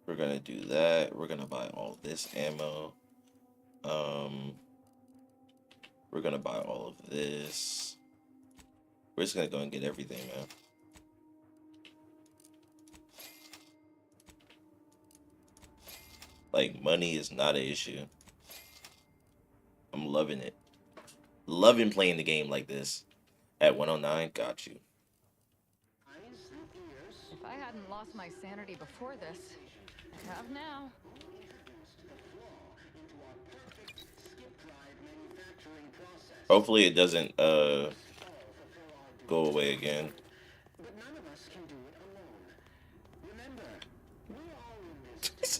We're gonna do that. We're gonna buy all this ammo. We're gonna buy all of this. We're just gonna go and get everything, man. Like, money is not an issue. I'm loving it. Loving playing the game like this. At 109, got you. If I hadn't lost my sanity before this, I have now. Hopefully it doesn't go away again.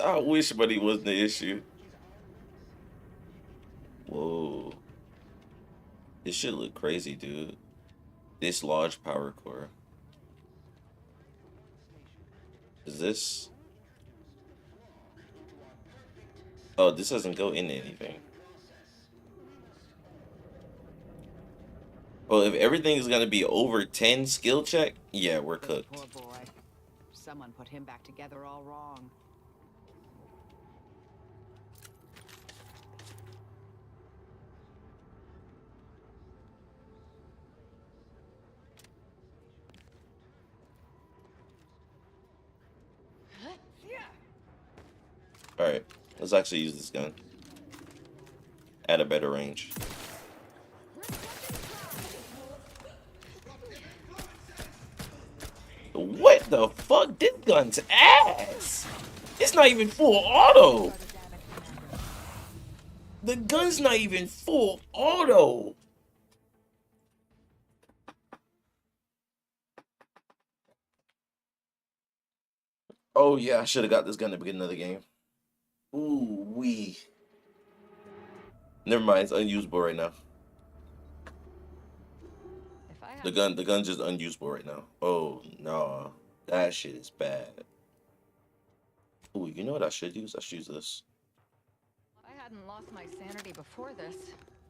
I wish money wasn't the issue. Whoa. This shit look crazy, dude. This large power core. Is this? Oh, this doesn't go into anything. Well, if everything is gonna be over 10 skill check, yeah, we're cooked. Poor boy. Someone put him back together all wrong. Alright, let's actually use this gun. At a better range. What the fuck? This gun's ass! It's not even full auto! The gun's not even full auto! Oh yeah, I should have got this gun to begin another game. Ooh wee. Never mind, it's unusable right now. The gun's just unusable right now. Oh no, that shit is bad. Ooh, you know what I should use? I should use this. If I hadn't lost my sanity before this,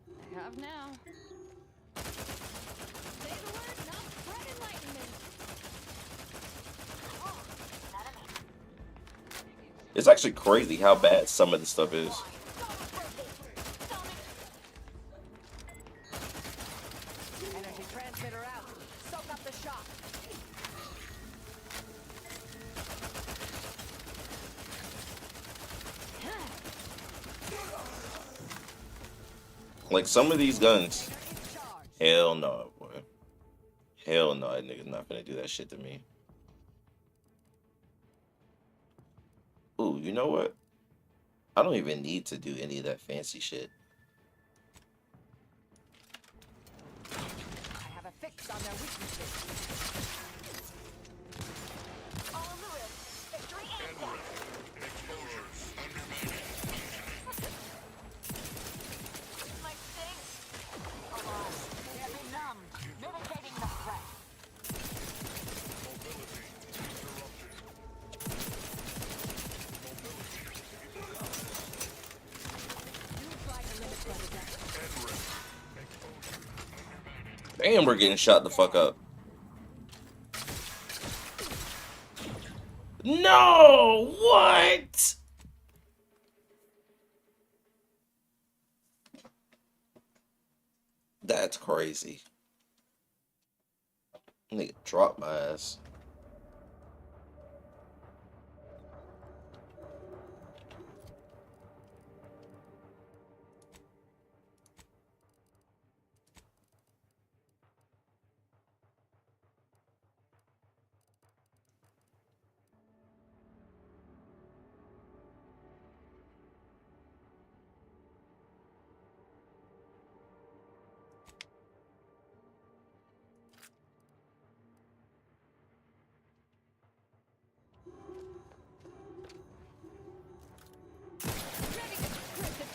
I have now. Say the word, not spread enlightenment. It's actually crazy how bad some of this stuff is. Energy transmitter out. Soak up the shock. Like some of these guns, hell no, boy. Hell no, that nigga's not gonna do that shit to me. Ooh, you know what? I don't even need to do any of that fancy shit. I have a fix on their weaknesses. On the rift. Victory and death. And we're getting shot the fuck up. No! What? That's crazy. Nigga dropped my ass.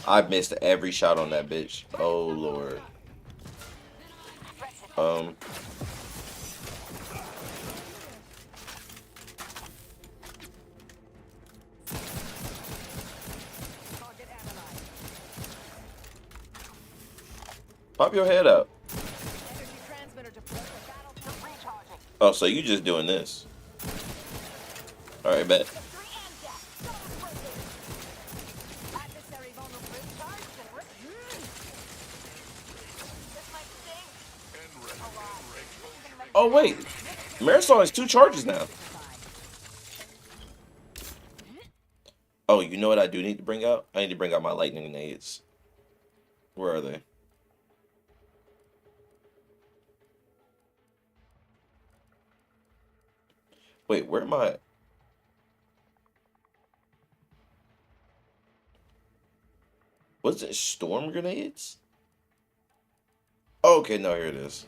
I missed every shot on that bitch. Oh lord. Pop your head up. Oh, so you just doing this. Alright, bet. Oh wait, Marisol has 2 charges now. Oh, you know what I do need to bring out? I need to bring out my lightning nades. Where are they? Wait, where am I? Was it storm grenades? Oh, okay, no, here it is.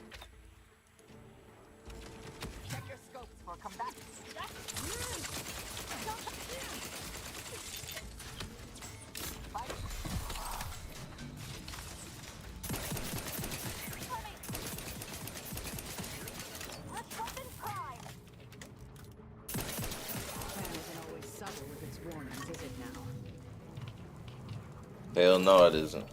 Hell no, it isn't.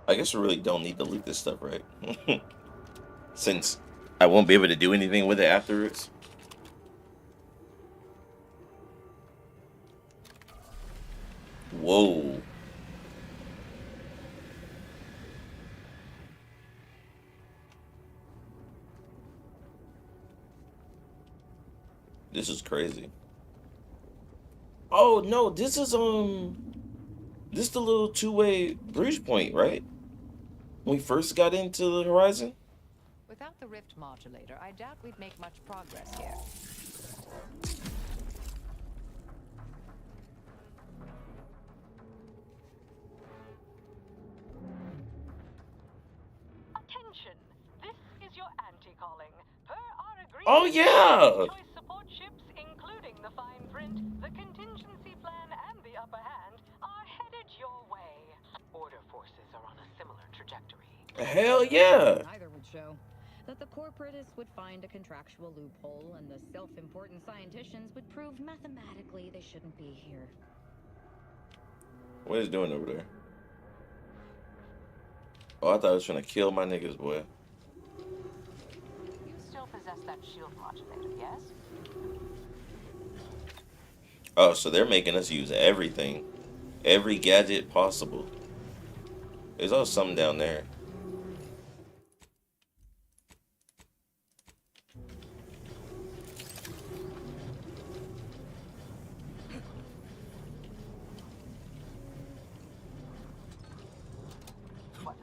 I guess we really don't need to loot this stuff, right? Since I won't be able to do anything with it afterwards. Whoa. This is crazy. Oh no, this is this is the little two-way bridge point, right? When we first got into the horizon? Without the rift modulator, I doubt we'd make much progress here. Attention! This is your anti-calling. Per our agreement, Oh yeah! choice support ships, including the fine print, the contingency plan, and the upper hand, are headed your way. Order forces are on a similar trajectory. Hell yeah! Either would show that the corporatists would find a contractual loophole and the self-important scienticians would prove mathematically they shouldn't be here. What is it doing over there? Oh, I thought I was trying to kill my niggas, boy. You still possess that shield modulator, yes? Oh, so they're making us use everything. Every gadget possible. There's also something down there.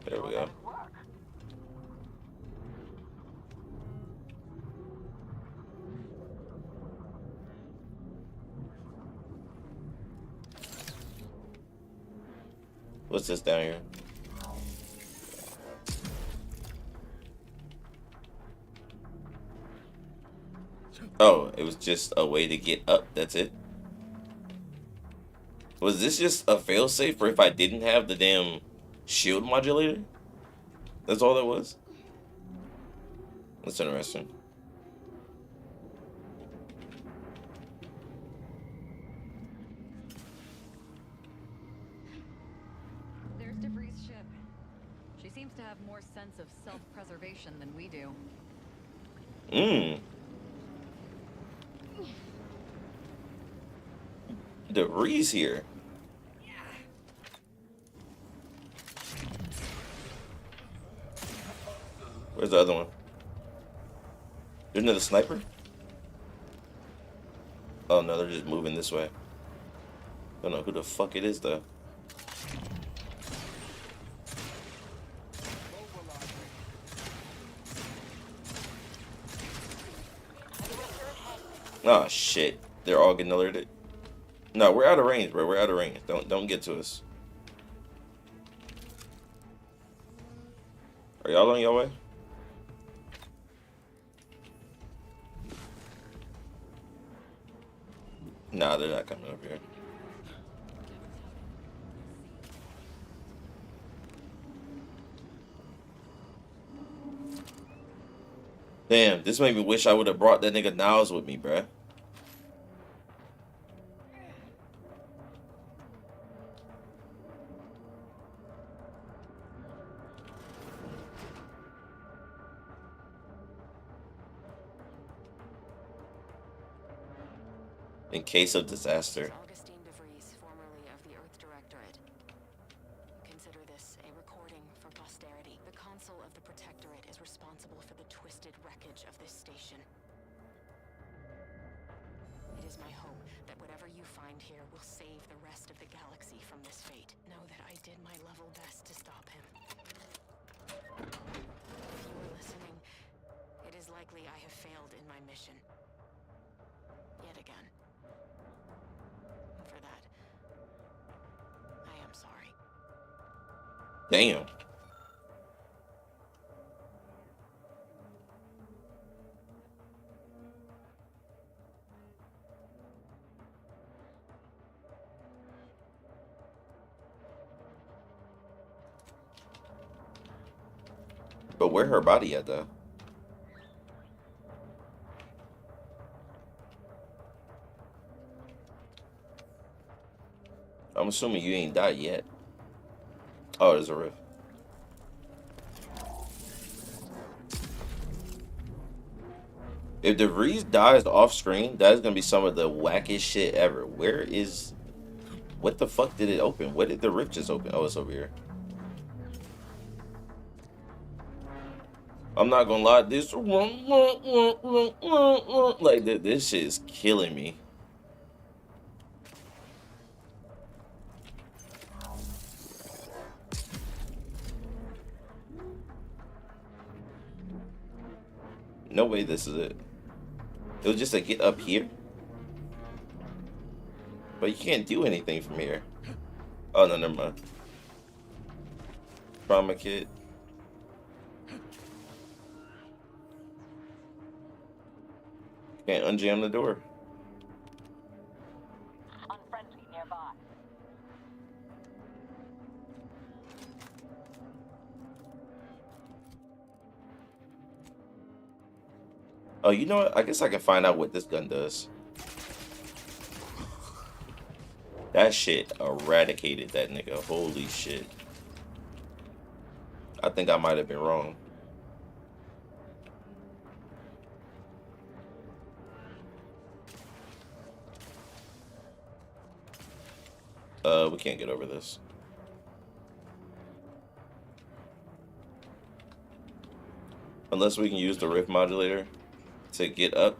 There we go. What's this down here? Oh, it was just a way to get up. That's it. Was this just a failsafe for if I didn't have the damn shield modulator? That's all that was? That's interesting. There's DeVries' ship. She seems to have more sense of self-preservation than we do. DeVries here. Where's the other one? There's another sniper? Oh no, they're just moving this way. Don't know who the fuck it is though. Oh shit. They're all getting alerted. No, we're out of range, bro. We're out of range. Don't get to us. Are y'all on your way? Nah, they're not coming up here. Damn, this made me wish I would have brought that nigga Niles with me, bruh. In case of disaster. Augustine DeVries, formerly of the Earth Directorate. Consider this a recording for posterity. The Consul of the Protectorate is responsible for the twisted wreckage of this station. It is my hope that whatever you find here will save the rest of the galaxy from this fate. Know that I did my level best to stop him. If you were listening, it is likely I have failed in my mission. Yet again. For that, I am sorry. Damn. But where her body at though? I'm assuming you ain't died yet. Oh, there's a rift. If DeVries dies off screen, that is gonna be some of the wackest shit ever. Where is... What the fuck did it open? What did the rift just open? Oh, it's over here. I'm not gonna lie, this... Like, this shit is killing me. No way this is it. It was just a get up here. But you can't do anything from here. Oh, no, never mind. Trauma kit. Can't unjam the door. Unfriendly nearby. Oh, you know what? I guess I can find out what this gun does. That shit eradicated that nigga. Holy shit. I think I might have been wrong. We can't get over this. Unless we can use the rift modulator to get up.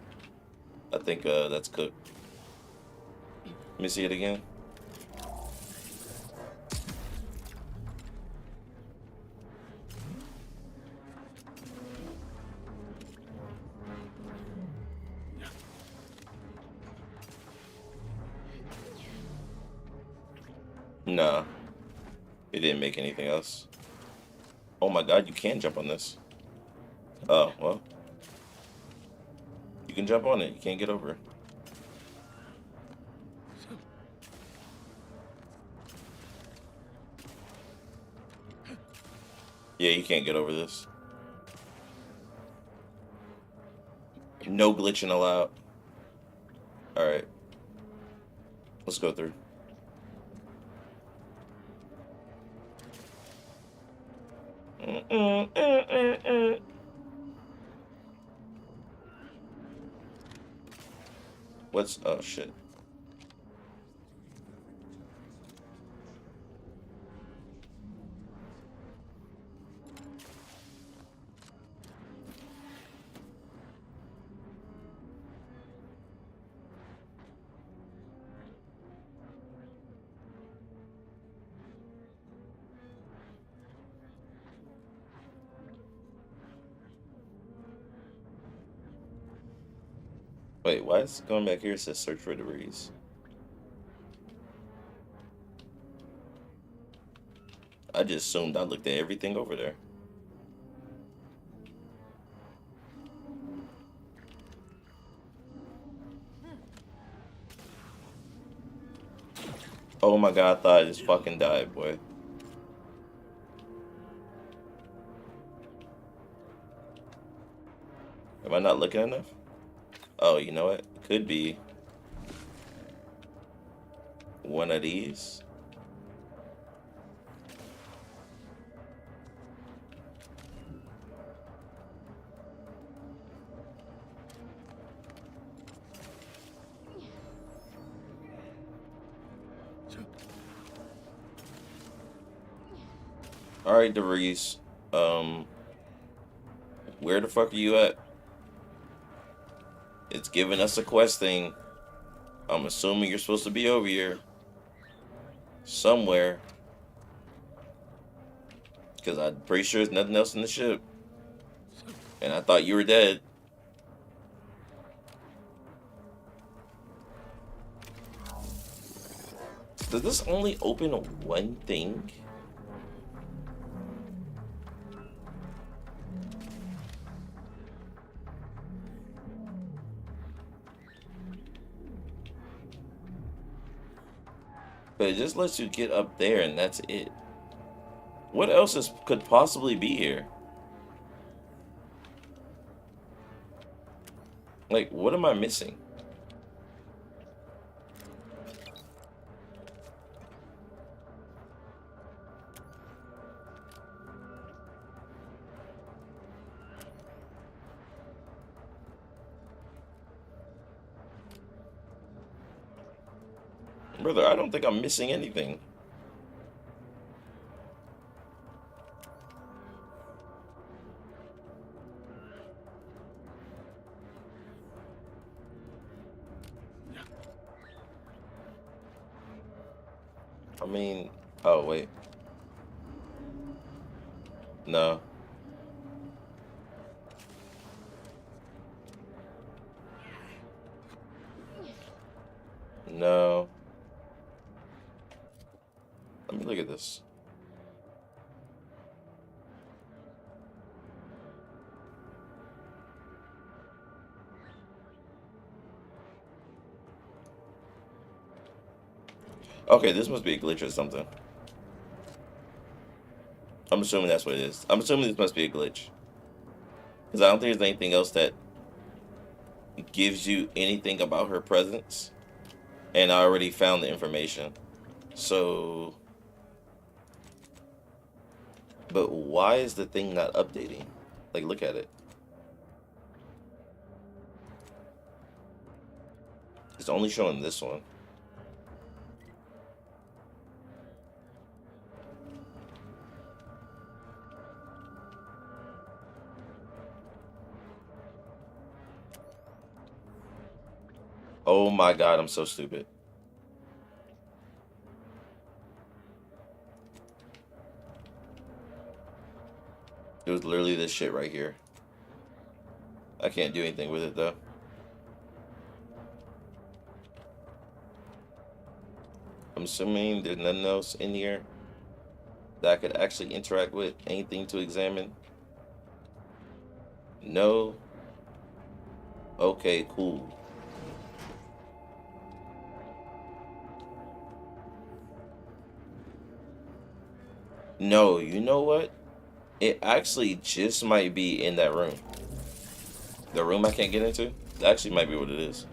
I think that's cooked. Let me see it again. Nah, it didn't make anything else. Oh my god, you can jump on this. Oh, well. You can jump on it, you can't get over it. Yeah, you can't get over this. No glitching allowed. Alright. Let's go through. What's... Oh, shit. Wait, why is it going back here? It says search for debris. I just assumed I looked at everything over there. Oh my god, I thought I just fucking died, boy. Am I not looking enough? Oh, you know what? Could be one of these. Alright, DeVries. Where the fuck are you at? It's giving us a quest thing. I'm assuming you're supposed to be over here. Somewhere. Because I'm pretty sure there's nothing else in the ship. And I thought you were dead. Does this only open one thing? But it just lets you get up there and that's it. What else could possibly be here? Like, what am I missing? Brother, I don't think I'm missing anything. I mean, oh, wait. No. No. Let me look at this. Okay, this must be a glitch or something. I'm assuming that's what it is. I'm assuming this must be a glitch. Because I don't think there's anything else that gives you anything about her presence. And I already found the information. So... But why is the thing not updating? Like, look at it. It's only showing this one. Oh my god, I'm so stupid. It was literally this shit right here. I can't do anything with it though. I'm assuming there's nothing else in here that I could actually interact with. Anything to examine? No. Okay, cool. No, you know what? It actually just might be in that room. The room I can't get into? That actually might be what it is.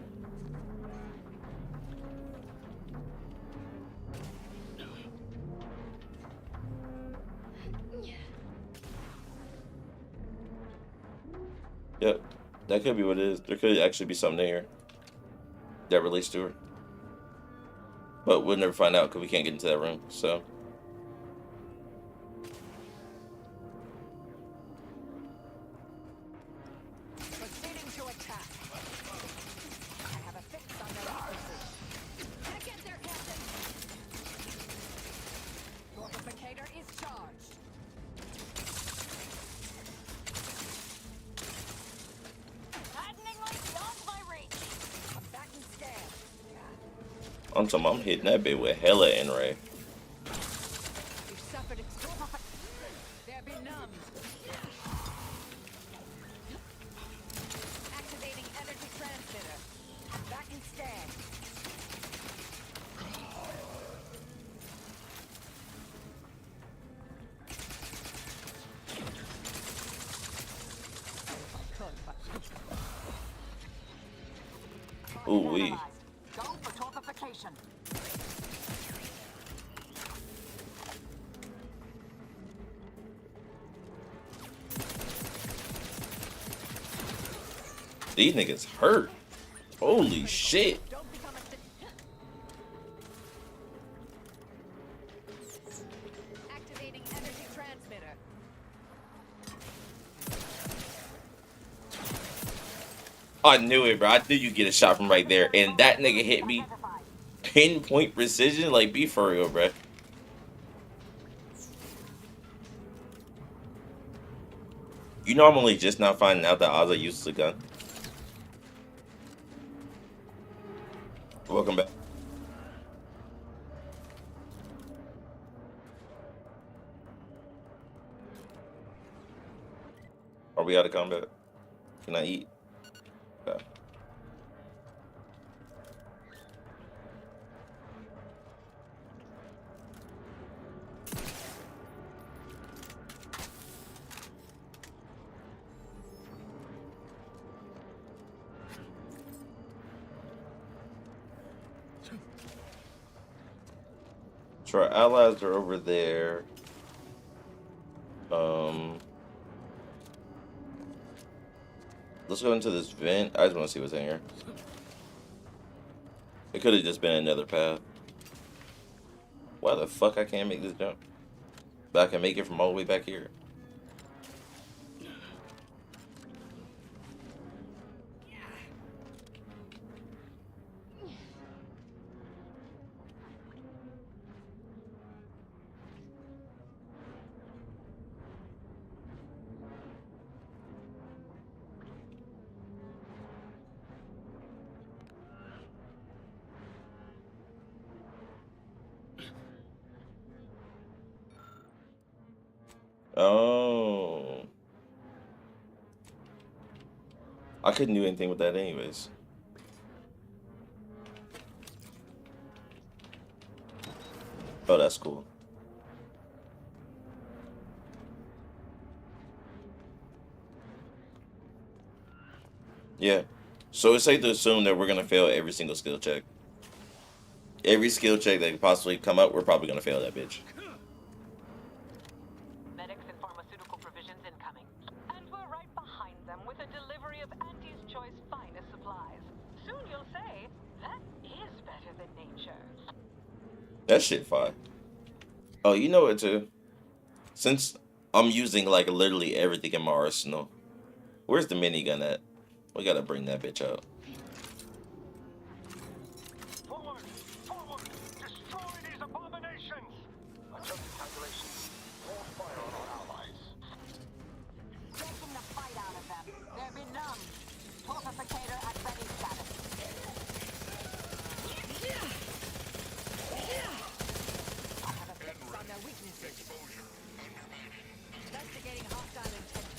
Yep. That could be what it is. There could actually be something in here that relates to her. But we'll never find out because we can't get into that room, so. Proceeding to attack. I have a fix on their weaknesses. Gonna get there, Captain. Fortificator is charged. Maddeningly beyond my reach. I'm back and scared. I'm talking, I'm hitting that bit with hella N-ray. You've suffered extraordinary. There be none. Activating energy transmitter. Back and scan. Ooh wee. Go for torpification. These niggas hurt. Holy shit. Activating energy transmitter. I knew it, bro. I knew you get a shot from right there. And that nigga hit me pinpoint precision. Like, be for real, bro. You know I'm only just now finding out that Ozzy uses a gun. Welcome back. Are we out of combat? Can I eat? Okay. So our allies are over there. Let's go into this vent. I just want to see what's in here. It could have just been another path. Why the fuck I can't make this jump? But I can make it from all the way back here. Oh. I couldn't do anything with that anyways. Oh, that's cool. Yeah. So it's safe to assume that we're going to fail every single skill check. Every skill check that could possibly come up, we're probably going to fail that bitch. Medics and pharmaceutical provisions incoming. And we're right behind them with a delivery of Auntie's Choice finest supplies. Soon you'll say, that is better than nature. That shit fire. Oh, you know what too? Since I'm using like literally everything in my arsenal, where's the minigun at? We gotta bring that bitch out. Forward! Forward! Destroy these abominations! Adjusting calculations. Hold fire on our allies. Taking the fight out of them. There be none. Torpificator at ready status. I have a fix on their weaknesses. Investigating hostile intent.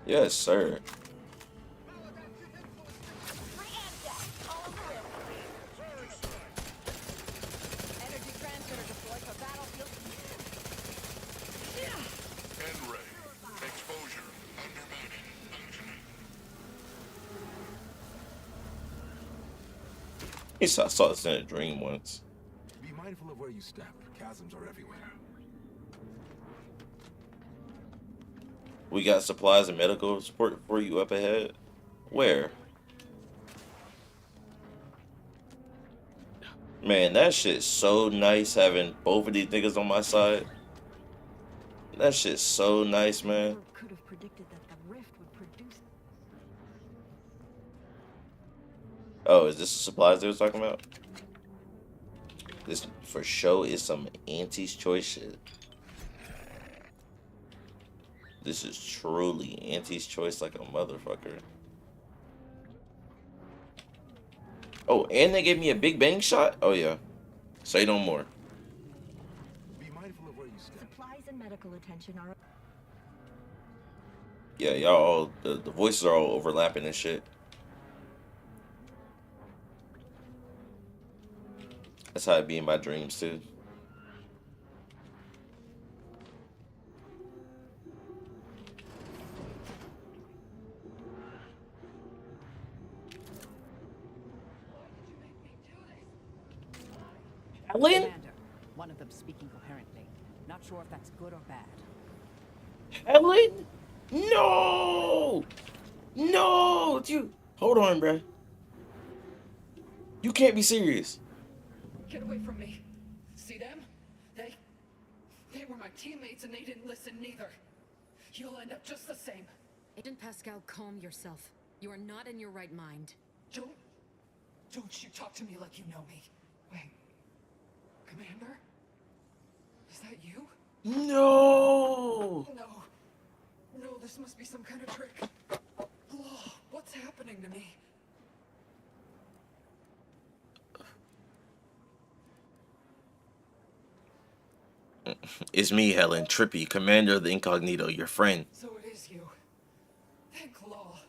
Yes, sir. I saw this in a dream once. Be mindful of where you step. Chasms are everywhere. We got supplies and medical support for you up ahead. Where? Man, that shit's so nice having both of these niggas on my side. That shit's so nice, man. Could have predicted that the rift would produce. Oh, is this the supplies they was talking about? This for sure is some Auntie's Choice shit. This is truly Auntie's Choice like a motherfucker. Oh, and they gave me a Big Bang shot? Oh, yeah. Say no more. Be mindful of where you step. Supplies and medical attention are... Yeah, y'all all, the voices are all overlapping and shit. That's how it be in my dreams, too. Helen? Commander, one of them speaking coherently. Not sure if that's good or bad. Helen? No! No! Dude, hold on, bruh. You can't be serious. Get away from me. See them? They were my teammates and they didn't listen neither. You'll end up just the same. Agent Pascal, calm yourself. You are not in your right mind. Don't you talk to me like you know me. Wait. Commander? Is that you? No! No, this must be some kind of trick. Oh, what's happening to me? It's me, Helen, Trippy, Commander of the Incognito, your friend. So it is you. Thank Law.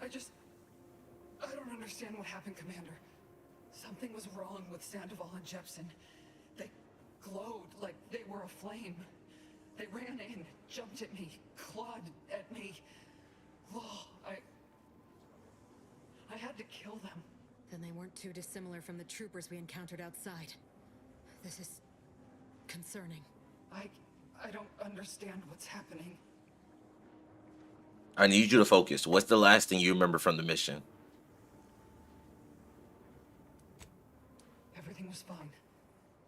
I don't understand what happened, Commander. Something was wrong with Sandoval and Jepson. They glowed like they were aflame. They ran in, jumped at me, clawed at me. Law, I had to kill them. Then they weren't too dissimilar from the troopers we encountered outside. This is concerning. I don't understand what's happening. I need you to focus. What's the last thing you remember from the mission? Everything was fine.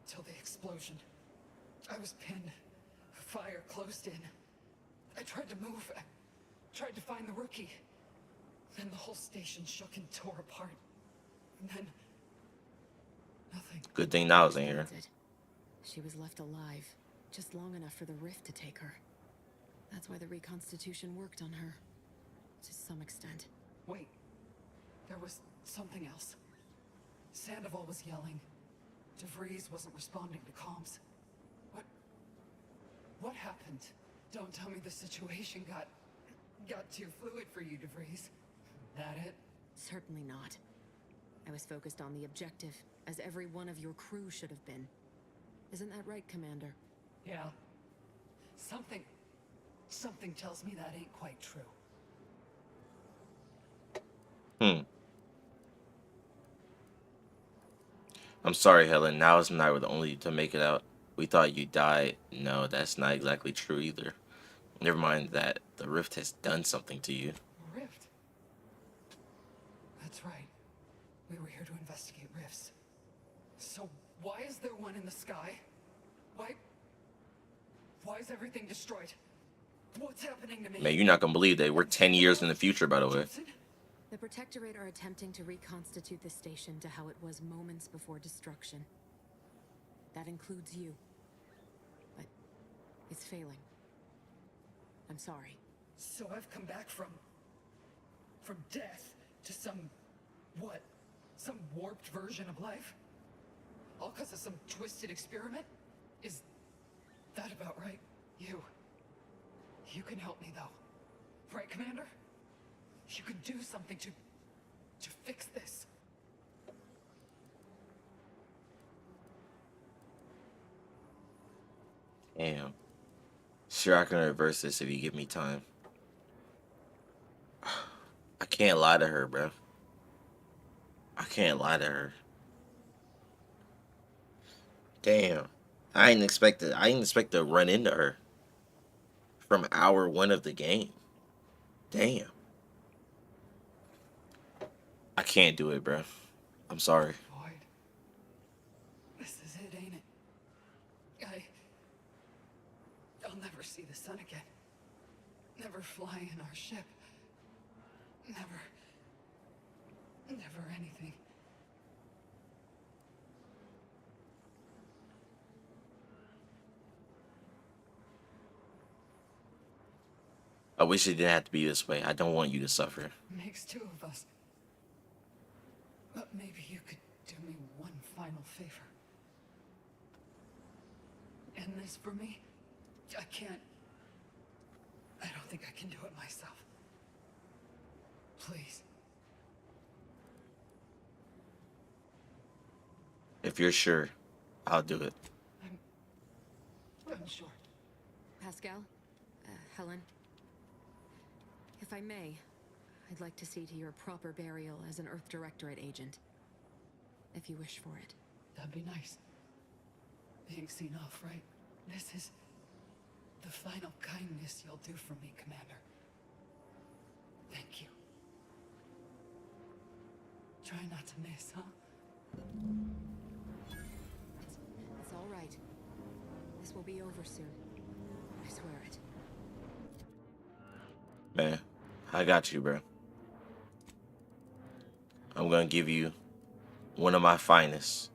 Till the explosion. I was pinned. Fire closed in. I tried to move. I tried to find the rookie. Then the whole station shook and tore apart. And then... nothing. Good thing now is in here. She was left alive, just long enough for the rift to take her. That's why the reconstitution worked on her. To some extent. Wait. There was something else. Sandoval was yelling. DeVries wasn't responding to comms. What happened? Don't tell me the situation got too fluid for you, DeVries. That it? Certainly not. I was focused on the objective, as every one of your crew should have been. Isn't that right, Commander? Yeah. Something tells me that ain't quite true. I'm sorry, Helen. Niles and I were the only to make it out. We thought you died. No, that's not exactly true either. Never mind that. The rift has done something to you. Rift? That's right. We were here to investigate rifts. So why is there one in the sky? Why is everything destroyed? What's happening to me? Man, you're not gonna believe that we're 10 years in the future, by the way. The Protectorate are attempting to reconstitute the station to how it was moments before destruction. That includes you. But it's failing. I'm sorry. So I've come back from death to some warped version of life? All because of some twisted experiment? Is that about right? You can help me though. Right, Commander? You can do something to fix this. Damn. Sure, I can reverse this if you give me time. I can't lie to her, bro. I can't lie to her. Damn. I didn't expect to run into her from hour one of the game. Damn. I can't do it, bro. I'm sorry. Void. This is it, ain't it? I'll never see the sun again. Never fly in our ship. Never anything. I wish it didn't have to be this way. I don't want you to suffer. Makes two of us. But maybe you could do me one final favor. End this for me? I don't think I can do it myself. Please. If you're sure, I'll do it. I'm sure. Pascal? Helen? If I may, I'd like to see to your proper burial as an Earth Directorate agent. If you wish for it. That'd be nice. Being seen off, right? This is the final kindness you'll do for me, Commander. Thank you. Try not to miss, huh? It's all right. This will be over soon. I swear it. Man, I got you, bro. I'm gonna give you one of my finest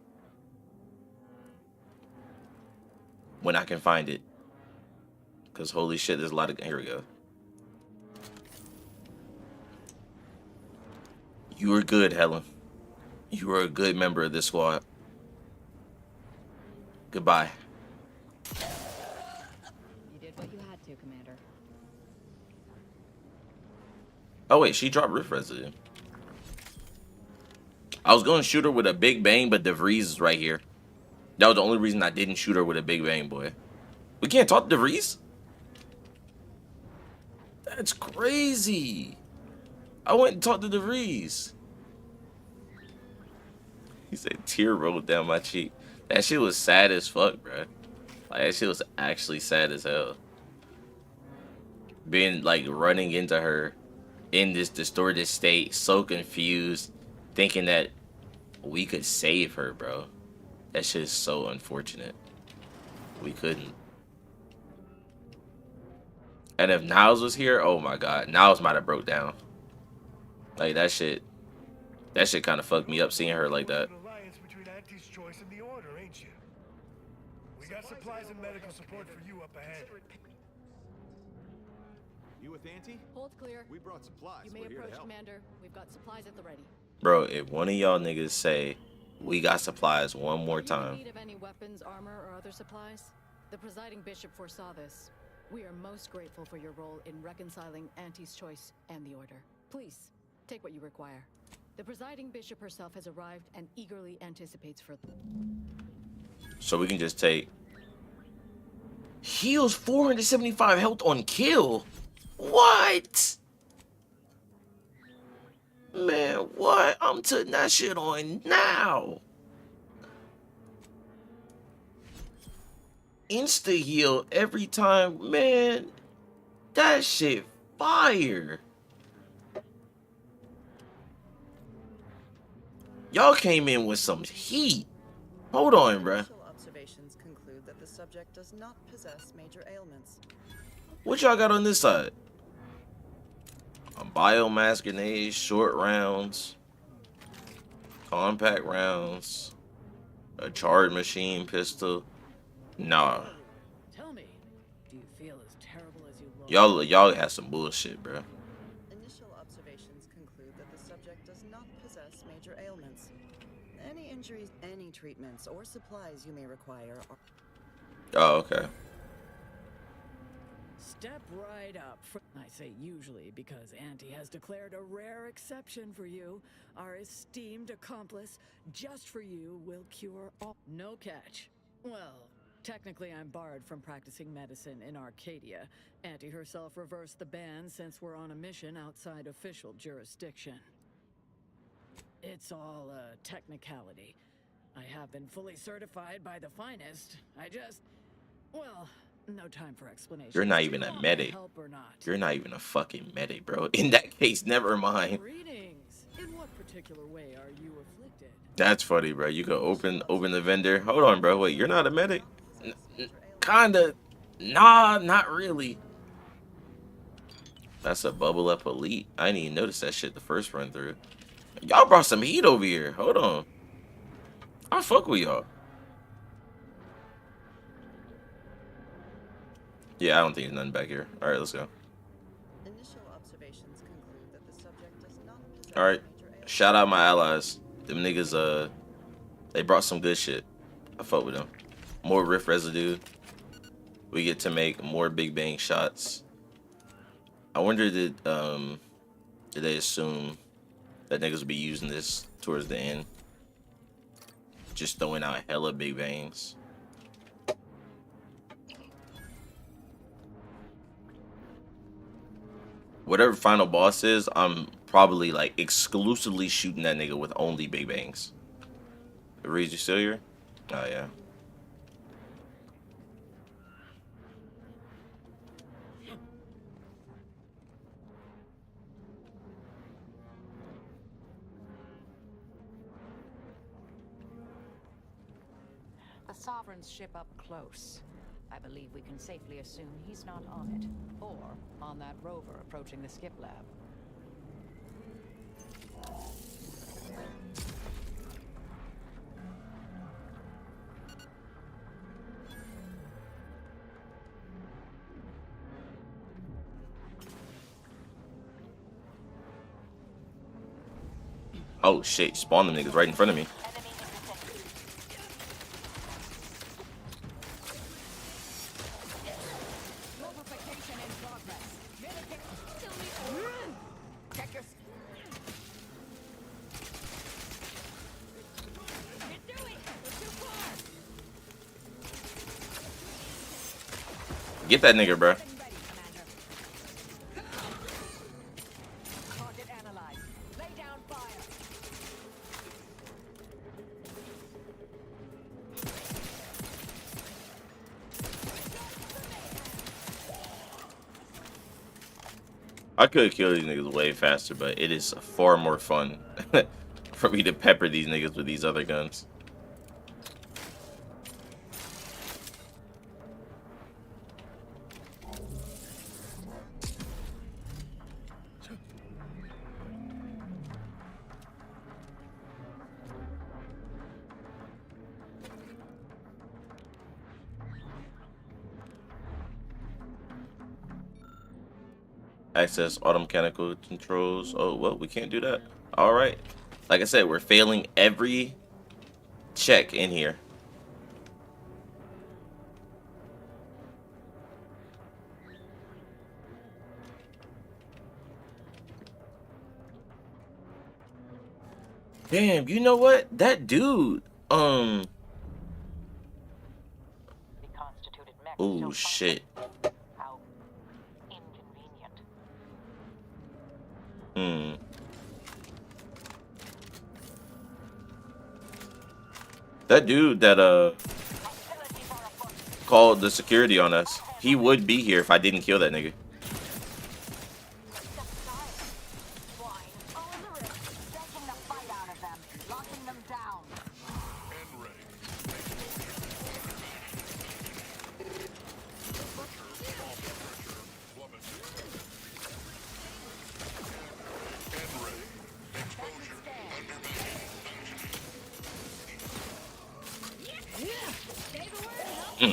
when I can find it. Because holy shit, there's a lot of... Here we go. You were good, Helen. You were a good member of this squad. Goodbye. You did what you had to, Commander. Oh wait, she dropped rift residue. I was going to shoot her with a big bang, but DeVries is right here. That was the only reason I didn't shoot her with a big bang, boy. We can't talk to DeVries? That's crazy. I went and talked to DeVries. He said tear rolled down my cheek. That shit was sad as fuck, bro. Like, that shit was actually sad as hell. Being, like, running into her in this distorted state, so confused, thinking that we could save her, bro. That shit is so unfortunate. We couldn't. And if Niles was here, oh my god, Niles might have broke down. Like, that shit kind of fucked me up seeing her like that. Alliance between Auntie's Choice and the Order, ain't you? We got supplies and medical support for you up ahead. You with Auntie? Hold clear. We brought supplies. You may We're here to approach, help. Commander. We've got supplies at the ready. Bro, if one of y'all niggas say, we got supplies one more Are you time. in need of any weapons, armor, or other supplies? The presiding bishop foresaw this. We are most grateful for your role in reconciling Auntie's Choice and the Order. Please, take what you require. The presiding bishop herself has arrived and eagerly anticipates for... So we can just take... Heals 475 health on kill? What? Man, what? I'm putting that shit on now. Insta heal every time, man. That shit fire. Y'all came in with some heat. Hold on, bruh. Initial observations conclude that the subject does not possess major ailments. What y'all got on this side? A biomass grenade, short rounds, compact rounds, a charged machine pistol. Nah. Tell me, do you feel as terrible as you look? Y'all have some bullshit, bro. Initial observations conclude that the subject does not possess major ailments. Any injuries, any treatments, or supplies you may require are... Oh, okay. Step right up. I say usually because Auntie has declared a rare exception for you. Our esteemed accomplice, just for you, will cure all. No catch. Well, technically I'm barred from practicing medicine in Arcadia. Auntie herself reversed the ban since we're on a mission outside official jurisdiction. It's all a technicality. I have been fully certified by the finest. I just... Well, no time for explanation. You're not even a medic. You're not even a fucking medic, bro. In that case, never mind. Greetings. In what particular way are you afflicted? That's funny, bro. You can open the vendor. Hold on, bro. Wait, you're not a medic? Kinda. Nah, not really. That's a bubble up elite. I didn't even notice that shit the first run through. Y'all brought some heat over here. Hold on. I fuck with y'all. Yeah, I don't think there's nothing back here. All right, let's go. Initial observations conclude that the subject does not possess All right. Shout out my allies. Them niggas, they brought some good shit. I fuck with them. More rift residue. We get to make more big bang shots. I wonder did they assume that niggas would be using this towards the end? Just throwing out hella big bangs. Whatever final boss is, I'm probably like exclusively shooting that nigga with only big bangs. Reed, you still here? Oh yeah. The Sovereign's ship up close. I believe we can safely assume he's not on it, or on that rover approaching the skip lab. Oh shit, spawn them niggas right in front of me. Get that nigga, bro. I could kill these niggas way faster, but it is far more fun for me to pepper these niggas with these other guns. Access auto mechanical controls. Oh, well, we can't do that. All right. Like I said, we're failing every check in here. Damn, you know what? That dude, oh shit. That dude that called the security on us, he would be here if I didn't kill that nigga.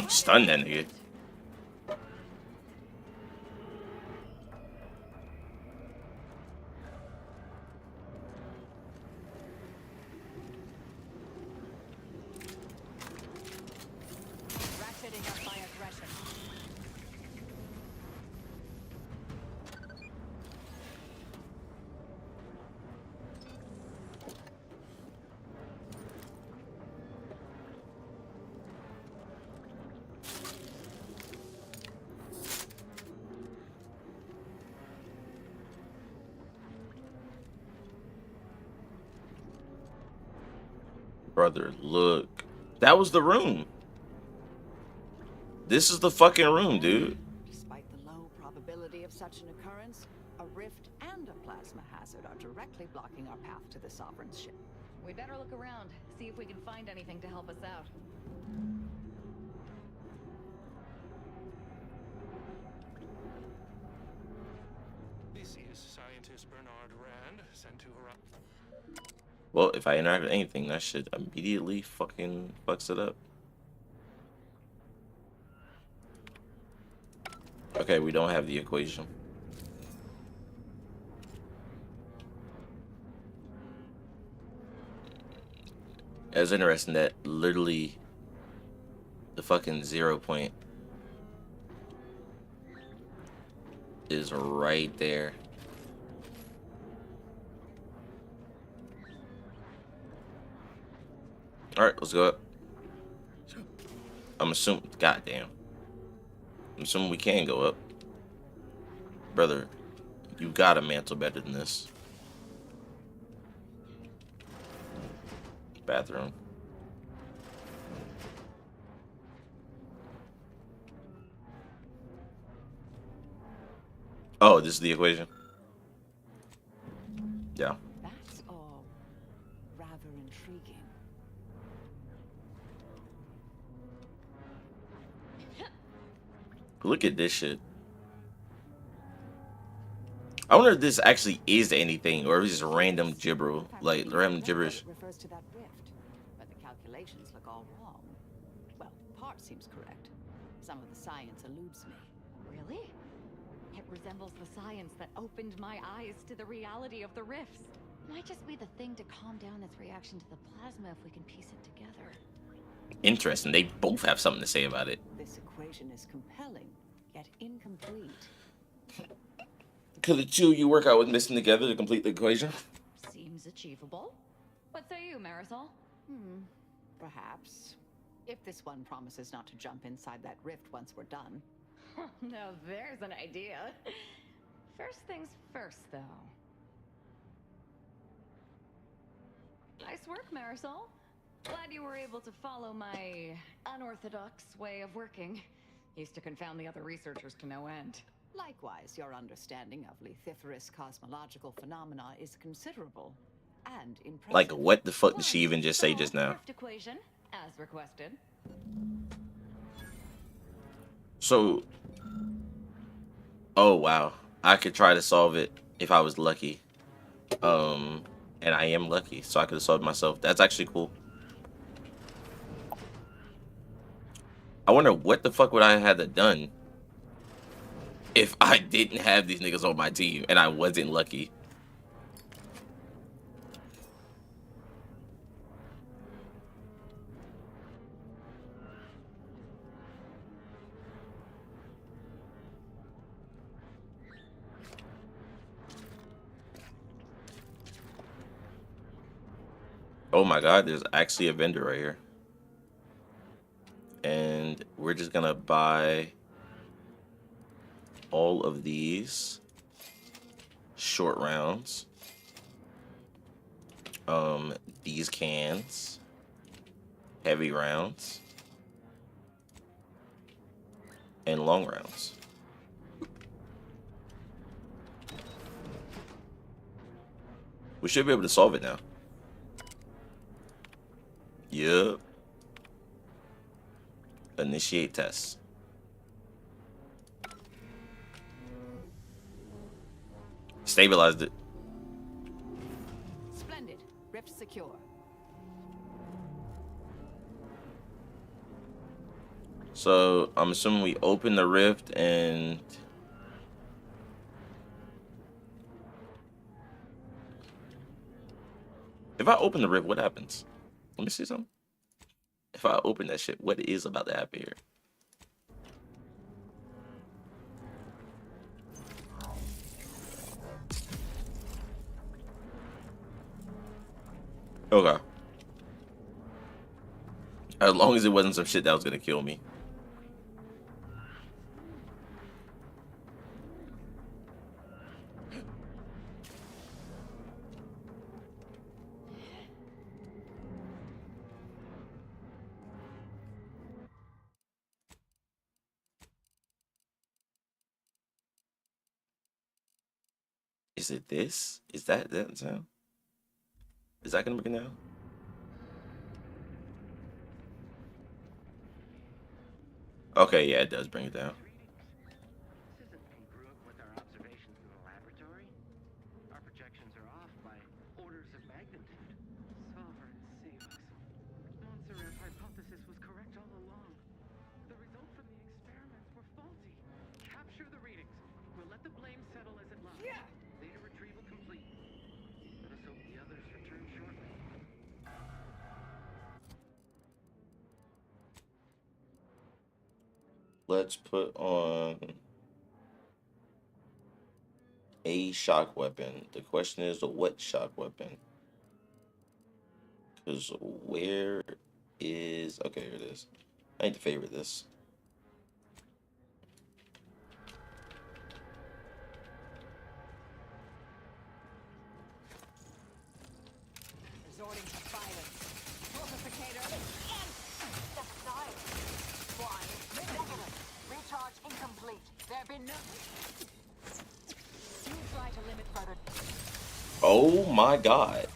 Stun that nigga. Brother, look. That was the room. This is the fucking room, dude. Despite the low probability of such an occurrence, a rift and a plasma hazard are directly blocking our path to the Sovereign's ship. We'd better look around, see if we can find anything to help us out. This is scientist Bernard Rand, sent to her. Well, if I interact with anything, that shit immediately fucking fucks it up. Okay, we don't have the equation. It's interesting that literally the fucking 0 point is right there. All right, let's go up. I'm assuming, goddamn. I'm assuming we can go up. Brother, you got a mantle better than this. Bathroom. Oh, this is the equation? Yeah. That's all rather intriguing. Look at this shit. I wonder if this actually is anything, or if it's just random gibber, like random gibberish. Refers to that rift, but the calculations look all wrong. Well, part seems correct. Some of the science eludes me. Really? It resembles the science that opened my eyes to the reality of the rifts. Might just be the thing to calm down its reaction to the plasma if we can piece it together. Interesting. They both have something to say about it. This equation is compelling, yet incomplete. Could the two of you work out with missing together to complete the equation? Seems achievable. What say you, Marisol? Perhaps. If this one promises not to jump inside that rift once we're done. Now there's an idea. First things first, though. Nice work, Marisol. Glad you were able to follow my unorthodox way of working. Used to confound the other researchers to no end. Likewise, your understanding of lethiferous cosmological phenomena is considerable and impressive. Like, what the fuck did she even just say just now? Rift equation, as requested. So, oh wow, I could try to solve it if I was lucky. And I am lucky, so I could have solved it myself. That's actually cool. I wonder what the fuck would I have had that done if I didn't have these niggas on my team and I wasn't lucky. Oh my god, there's actually a vendor right here. And we're just gonna buy all of these short rounds. These cans, heavy rounds, and long rounds. We should be able to solve it now. Yup. Initiate test. Stabilized it. Splendid. Rift secure. So I'm assuming we open the rift and if I open the rift, what happens? Let me see something. If I open that shit, what is about to happen here? Okay. As long as it wasn't some shit that was gonna kill me. Is it this? Is that sound? Is that gonna bring it down? Okay, yeah, it does bring it down. This isn't congruent with our observations in the laboratory. Our projections are off by orders of magnitude. Sovereign save us. Montserrat's hypothesis was correct all along. The results from the experiments were faulty. Capture the readings. We'll let the blame settle as it lies. Yeah. Data retrieval complete. Let us hope the others return shortly. Let's put on a shock weapon. The question is, what shock weapon? Because where is... Okay, here it is. I need to favorite this. Resorting to violence. Multiplicator and subside. One, negative. Recharge incomplete. There have been no... You try to limit further... Oh my god.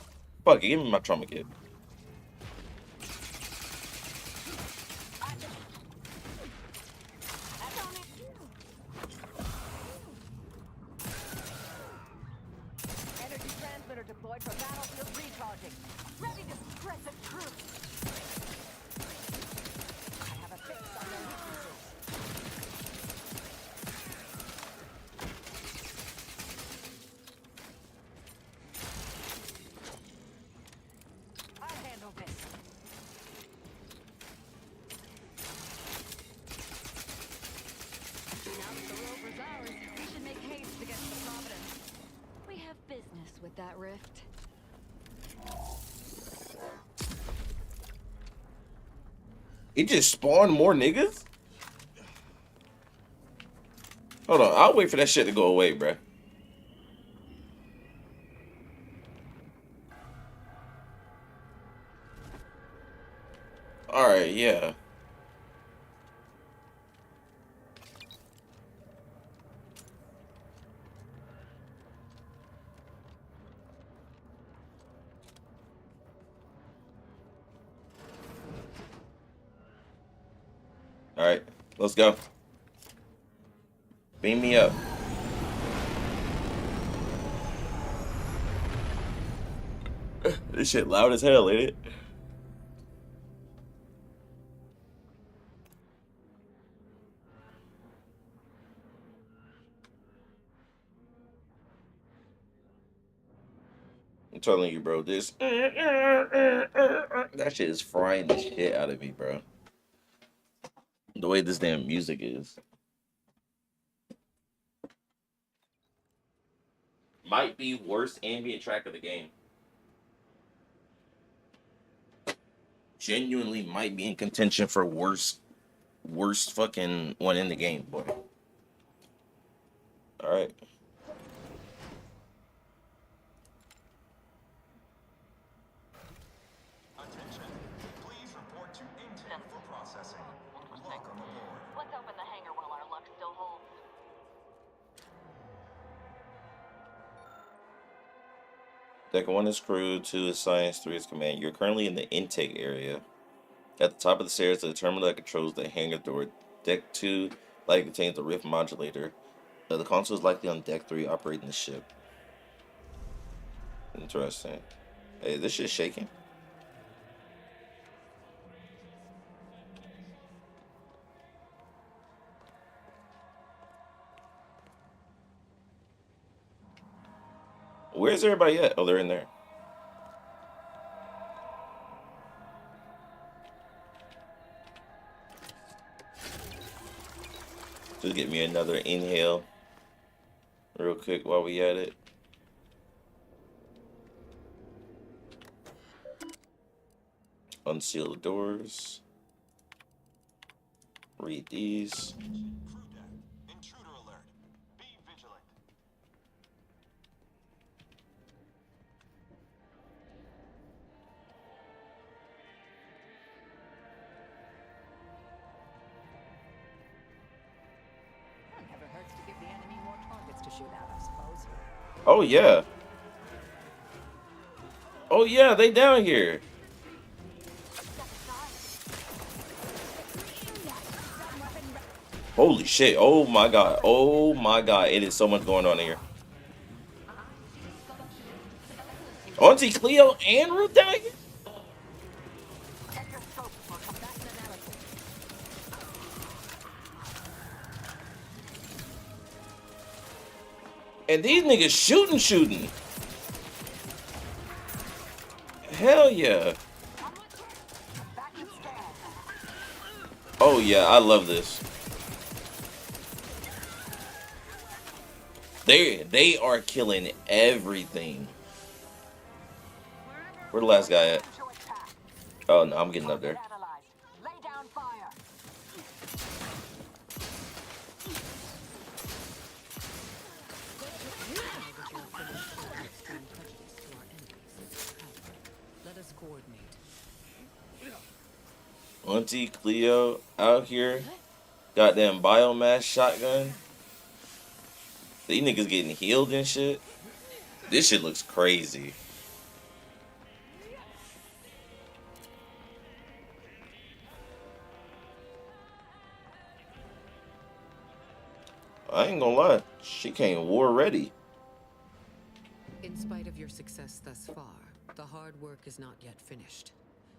Fuck it, give me my trauma kit. Energy transmitter deployed for battlefield recharging. Ready to spread the truth. I have a fix on their weaknesses. I'll handle this. Now that the rover's ours, we should make haste to get to the Providence. We have business with that rift. It just spawned more niggas? Hold on, I'll wait for that shit to go away, bruh. Alright, yeah. Alright, let's go. Beam me up. This shit loud as hell, ain't it? I'm telling you, bro, this that shit is frying the shit out of me, bro. The way this damn music is. Might be worst ambient track of the game. Genuinely might be in contention for worst fucking one in the game, boy. Alright. Attention. Please report to intake for processing. Welcome aboard. Let's open the hangar while our luck still holds. Deck 1 is crew, 2 is science, 3 is command. You're currently in the intake area. At the top of the stairs, the terminal that controls the hangar door. Deck 2 likely contains the rift modulator. The console is likely on Deck 3 operating the ship. Interesting. Hey, this shit's shaking. Where's everybody at? Oh, they're in there. Just get me another inhale real quick while we at it. Unseal the doors. Read these. Crew deck. Intruder alert. Be vigilant. It never hurts to give the enemy more targets to shoot at, I suppose. Oh yeah. Oh yeah, they down here. Holy shit. Oh my god. Oh my god. It is so much going on here. Auntie Cleo and Ruth down here? And these niggas shooting. Hell yeah. Oh yeah, I love this. They are killing everything. Where the last guy at? Oh no, I'm getting up there. Let us coordinate. Auntie Cleo out here. Goddamn biomass shotgun. These niggas getting healed and shit. This shit looks crazy. I ain't gonna lie. She came war ready. In spite of your success thus far, the hard work is not yet finished.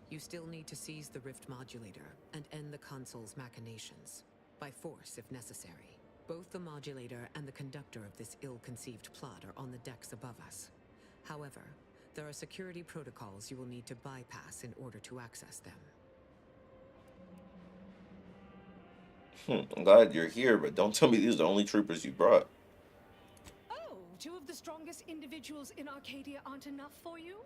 You still need to seize the rift modulator and end the console's machinations. By force, if necessary. Both the modulator and the conductor of this ill-conceived plot are on the decks above us. However, there are security protocols you will need to bypass in order to access them. I'm glad you're here, but don't tell me these are the only troopers you brought. Oh, two of the strongest individuals in Arcadia aren't enough for you?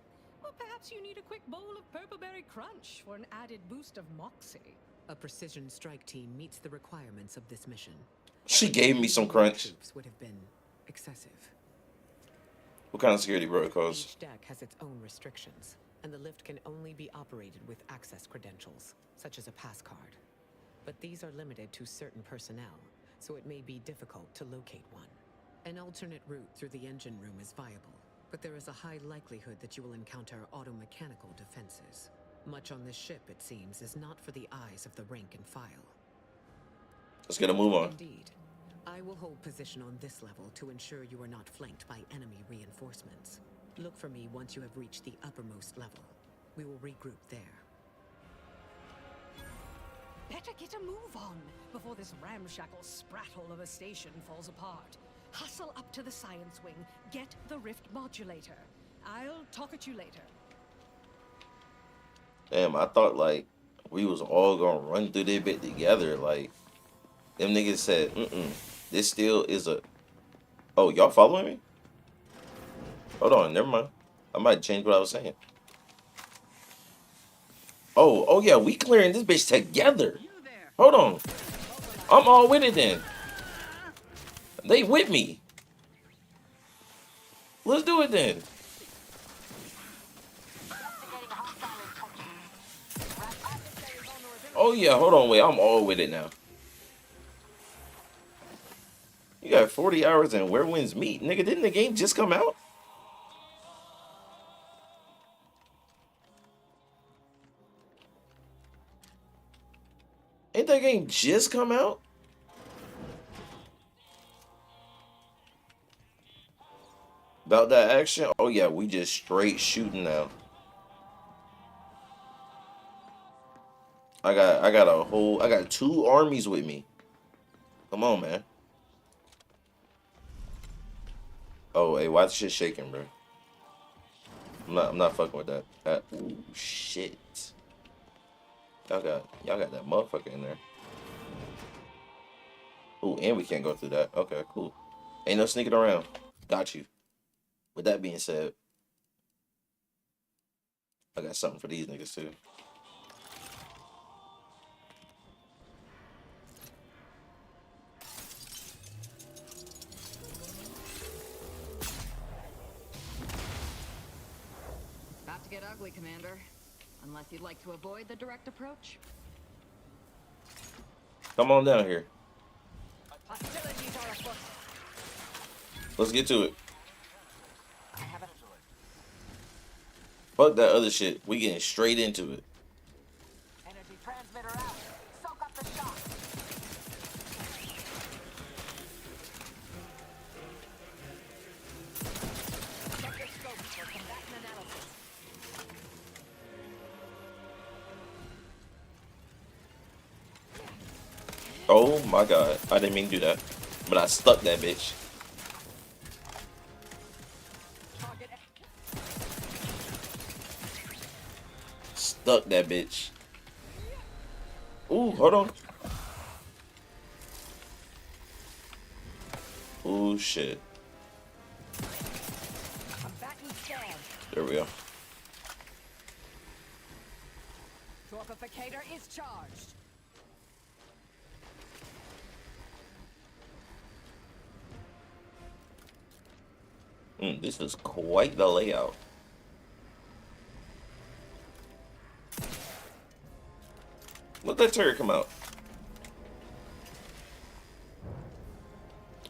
Or perhaps you need a quick bowl of purpleberry crunch for an added boost of moxie. A precision strike team meets the requirements of this mission. She gave me some crunch. Troops would have been excessive. What kind of security protocols? Each deck has its own restrictions, and the lift can only be operated with access credentials, such as a pass card. But these are limited to certain personnel, so it may be difficult to locate one. An alternate route through the engine room is viable, but there is a high likelihood that you will encounter automechanical defenses. Much on this ship, it seems, is not for the eyes of the rank and file. Let's get a move on. Indeed. I will hold position on this level to ensure you are not flanked by enemy reinforcements. Look for me once you have reached the uppermost level. We will regroup there. Better get a move on before this ramshackle sprattle of a station falls apart. Hustle up to the science wing, get the rift modulator. I'll talk at you later. Damn, I thought like we was all gonna run through this bit together. Like them niggas said, this still is a. Oh, y'all following me? Hold on, never mind. I might change what I was saying. Oh yeah, we clearing this bitch together. Hold on. I'm all with it then. They with me. Let's do it then. Oh yeah, hold on, wait. I'm all with it now. You got 40 hours and where winds meet. Nigga, didn't the game just come out? Ain't that game just come out? About that action? Oh yeah, we just straight shooting now. I got 2 armies with me. Come on, man. Oh, hey, why the shit shaking, bro? I'm not fucking with that. Ooh, shit. Y'all got that motherfucker in there. Ooh, and we can't go through that. Okay, cool. Ain't no sneaking around. Got you. With that being said, I got something for these niggas too. About to get ugly, Commander. Unless you'd like to avoid the direct approach. Come on down here. Hostilities are afoot. Let's get to it. Fuck that other shit. We getting straight into it. Energy transmitter out. Soak up the shock. Check your scopes for combatant analysis. Oh my god. I didn't mean to do that. But I stuck that bitch. Stuck that bitch. Ooh, hold on. Ooh, shit. There we go. Torpificator is charged. This is quite the layout. Let that turret come out.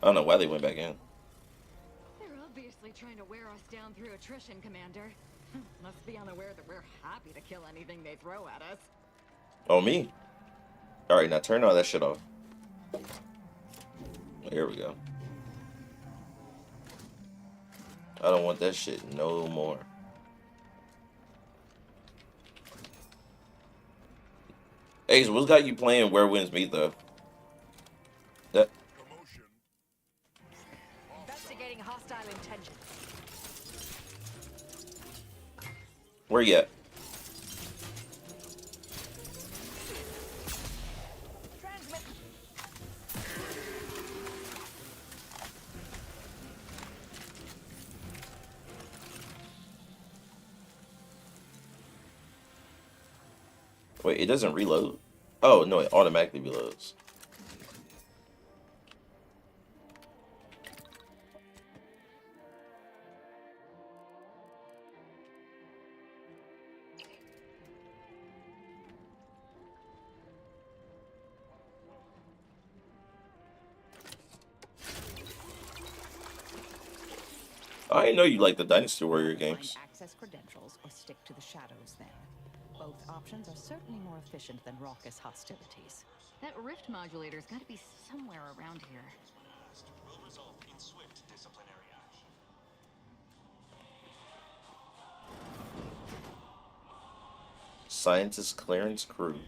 I don't know why they went back in. They're obviously trying to wear us down through attrition, Commander. Must be unaware that we're happy to kill anything they throw at us. Oh, me? Alright, now turn all that shit off. Here we go. I don't want that shit no more. Ace, what's got you playing Where Winds Meet, though? That... Investigating hostile intentions. Where you at? Wait, it doesn't reload? Oh, no, it automatically reloads. I didn't know you like the Dynasty Warrior games. Find access credentials or stick to the shadows then. Both options are certainly more efficient than raucous hostilities. That rift modulator's got to be somewhere around here. Will result in swift disciplinary action. Scientist clearance crew.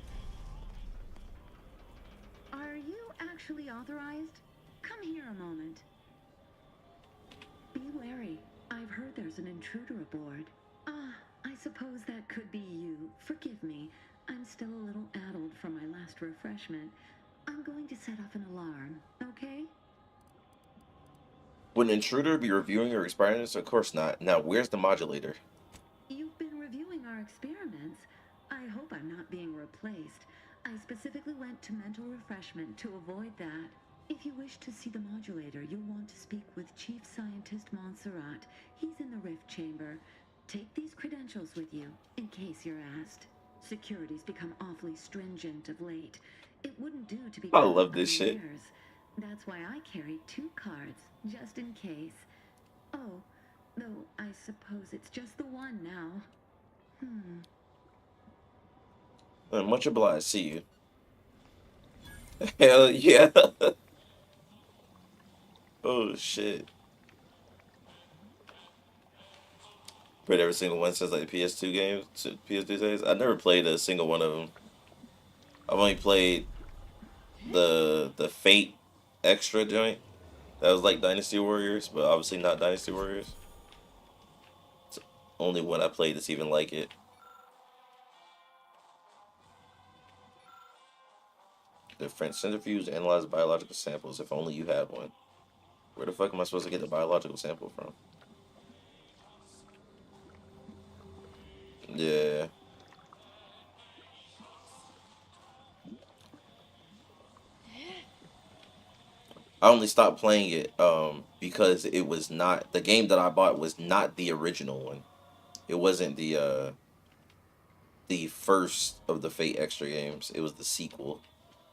Are you actually authorized? Come here a moment. Be wary. I've heard there's an intruder aboard. Ah, I suppose that could be you. Forgive me. I'm still a little addled from my last refreshment. I'm going to set off an alarm, okay? Would an intruder be reviewing your experiments? Of course not. Now, where's the modulator? You've been reviewing our experiments. I hope I'm not being replaced. I specifically went to mental refreshment to avoid that. If you wish to see the modulator, you'll want to speak with Chief Scientist Montserrat. He's in the rift chamber. Take these credentials with you, in case you're asked. Security's become awfully stringent of late. It wouldn't do to be I love this shit. unawares. That's why I carry 2 cards, just in case. Oh, though I suppose it's just the one now. Much obliged. See you. Hell yeah. Oh shit. Played every single one since like the PS2 games, PS2 days. I never played a single one of them. I've only played the Fate extra joint. That was like Dynasty Warriors, but obviously not Dynasty Warriors. It's the only one I played that's even like it. The French centrifuge analyzed biological samples. If only you had one. Where the fuck am I supposed to get the biological sample from? Yeah. I only stopped playing it because it was not the game that I bought was not the original one. It wasn't the first of the Fate extra games. It was the sequel.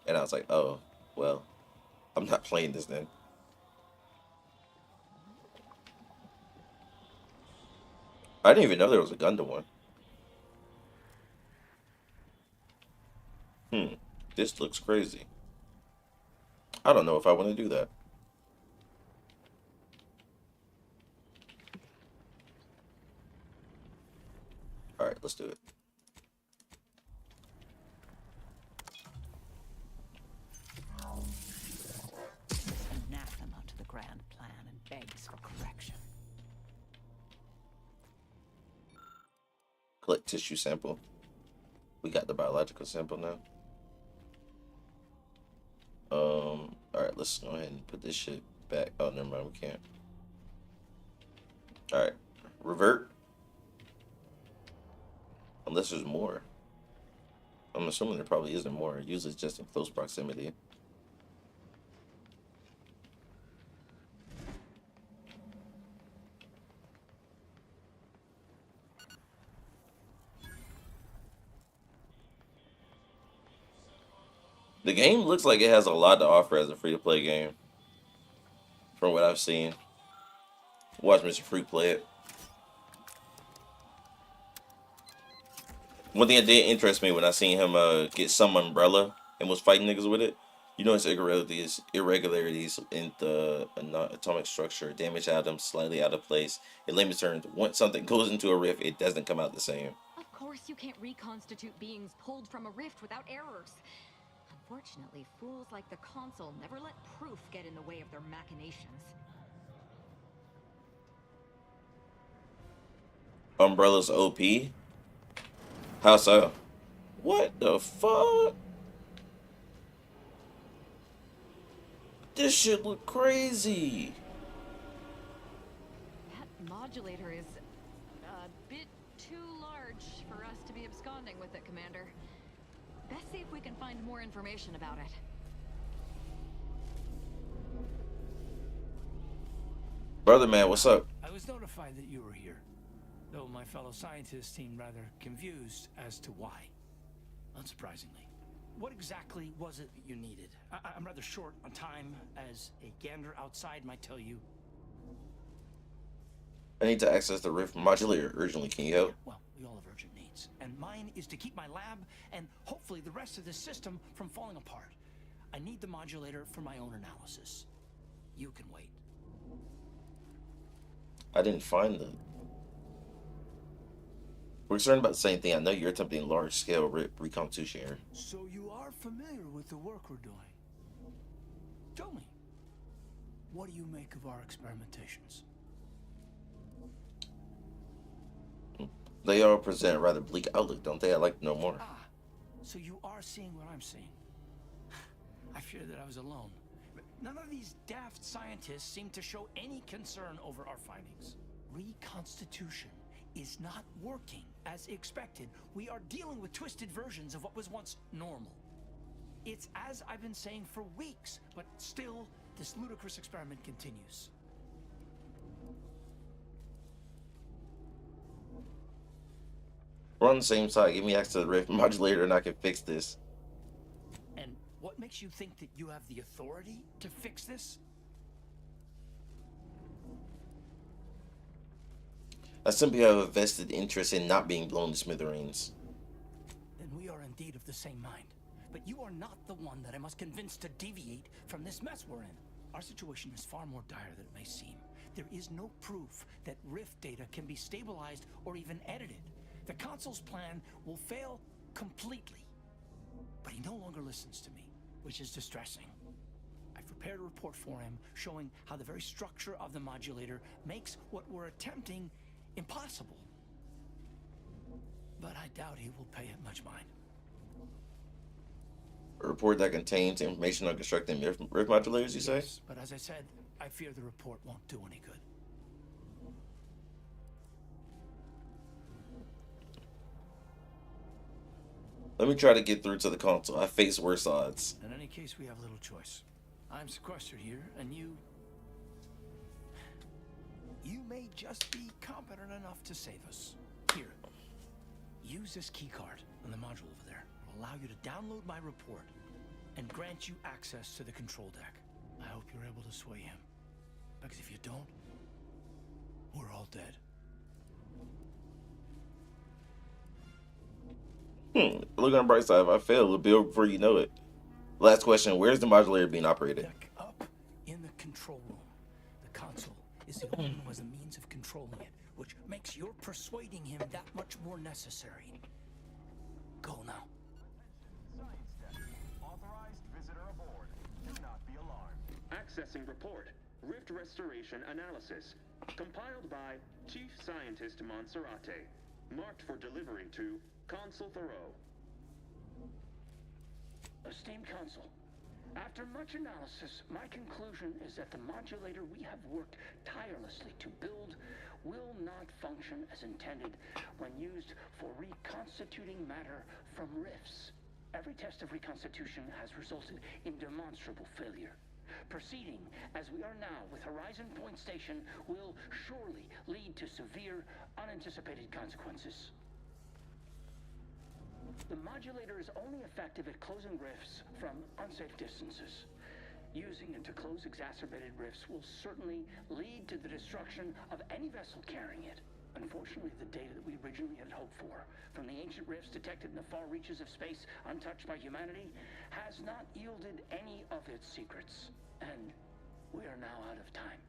And I was like, "Oh, well, I'm not playing this then." I didn't even know there was a Gundam one. This looks crazy. I don't know if I want to do that. All right, let's do it. Anathema to the grand plan and begs for correction. Collect tissue sample. We got the biological sample now. All right, let's go ahead and put this shit back. Oh, never mind, we can't. All right, revert. Unless there's more. I'm assuming there probably isn't more. Usually it's just in close proximity. The game looks like it has a lot to offer as a free-to-play game. From what I've seen. Watch Mr. Freak play it. One thing that did interest me when I seen him get some umbrella and was fighting niggas with it. You notice irregularities in the atomic structure, damage atoms slightly out of place. In layman's terms, once something goes into a rift, it doesn't come out the same. Of course you can't reconstitute beings pulled from a rift without errors. Unfortunately, fools like the console never let proof get in the way of their machinations. Umbrella's OP? How so? What the fuck? This shit look crazy. That modulator is a bit too large for us to be absconding with it, Commander. Best see if we can find more information about it. Brother man, what's up? I was notified that you were here, though my fellow scientists seemed rather confused as to why. Unsurprisingly. What exactly was it that you needed? I'm rather short on time, as a gander outside might tell you. I need to access the rift modulator urgently. Can you help? Well, we all have urgent needs, and mine is to keep my lab and hopefully the rest of this system from falling apart. I need the modulator for my own analysis. You can wait. I didn't find the... We're concerned about the same thing. I know you're attempting large-scale reconstitution here. So you are familiar with the work we're doing. Tell me, what do you make of our experimentations? They all present a rather bleak outlook, don't they? I'd like to know more. Ah, so you are seeing what I'm seeing. I feared that I was alone. But none of these daft scientists seem to show any concern over our findings. Reconstitution is not working as expected. We are dealing with twisted versions of what was once normal. It's as I've been saying for weeks, but still, this ludicrous experiment continues. We're on the same side. Give me access to the rift modulator and I can fix this. And what makes you think that you have the authority to fix this? I simply have a vested interest in not being blown to smithereens. Then we are indeed of the same mind. But you are not the one that I must convince to deviate from this mess we're in. Our situation is far more dire than it may seem. There is no proof that Rift data can be stabilized or even edited. The console's plan will fail completely. But he no longer listens to me, which is distressing. I've prepared a report for him showing how the very structure of the modulator makes what we're attempting impossible. But I doubt he will pay it much mind. A report that contains information on constructing rift modulators, you say? Yes, but as I said, I fear the report won't do any good. Let me try to get through to the console. I face worse odds. In any case, we have little choice. I'm sequestered here, and you may just be competent enough to save us. Here, use this key card on the module over there. It'll allow you to download my report and grant you access to the control deck. I hope you're able to sway him, because if you don't, we're all dead. Look on the bright side. If I fail, it'll build before you know it. Last question. Where's the modulator being operated? Up in the control room. The console is the only one who has a means of controlling it, which makes your persuading him that much more necessary. Go now. Science Tech. Authorized visitor aboard. Do not be alarmed. Accessing report. Rift restoration analysis. Compiled by Chief Scientist Monserrate. Marked for delivery to Consul Thoreau. Esteemed Consul, after much analysis, my conclusion is that the modulator we have worked tirelessly to build will not function as intended when used for reconstituting matter from rifts. Every test of reconstitution has resulted in demonstrable failure. Proceeding as we are now with Horizon Point Station will surely lead to severe, unanticipated consequences. The modulator is only effective at closing rifts from unsafe distances. Using it to close exacerbated rifts will certainly lead to the destruction of any vessel carrying it. Unfortunately, the data that we originally had hoped for from the ancient rifts detected in the far reaches of space untouched by humanity has not yielded any of its secrets. And we are now out of time.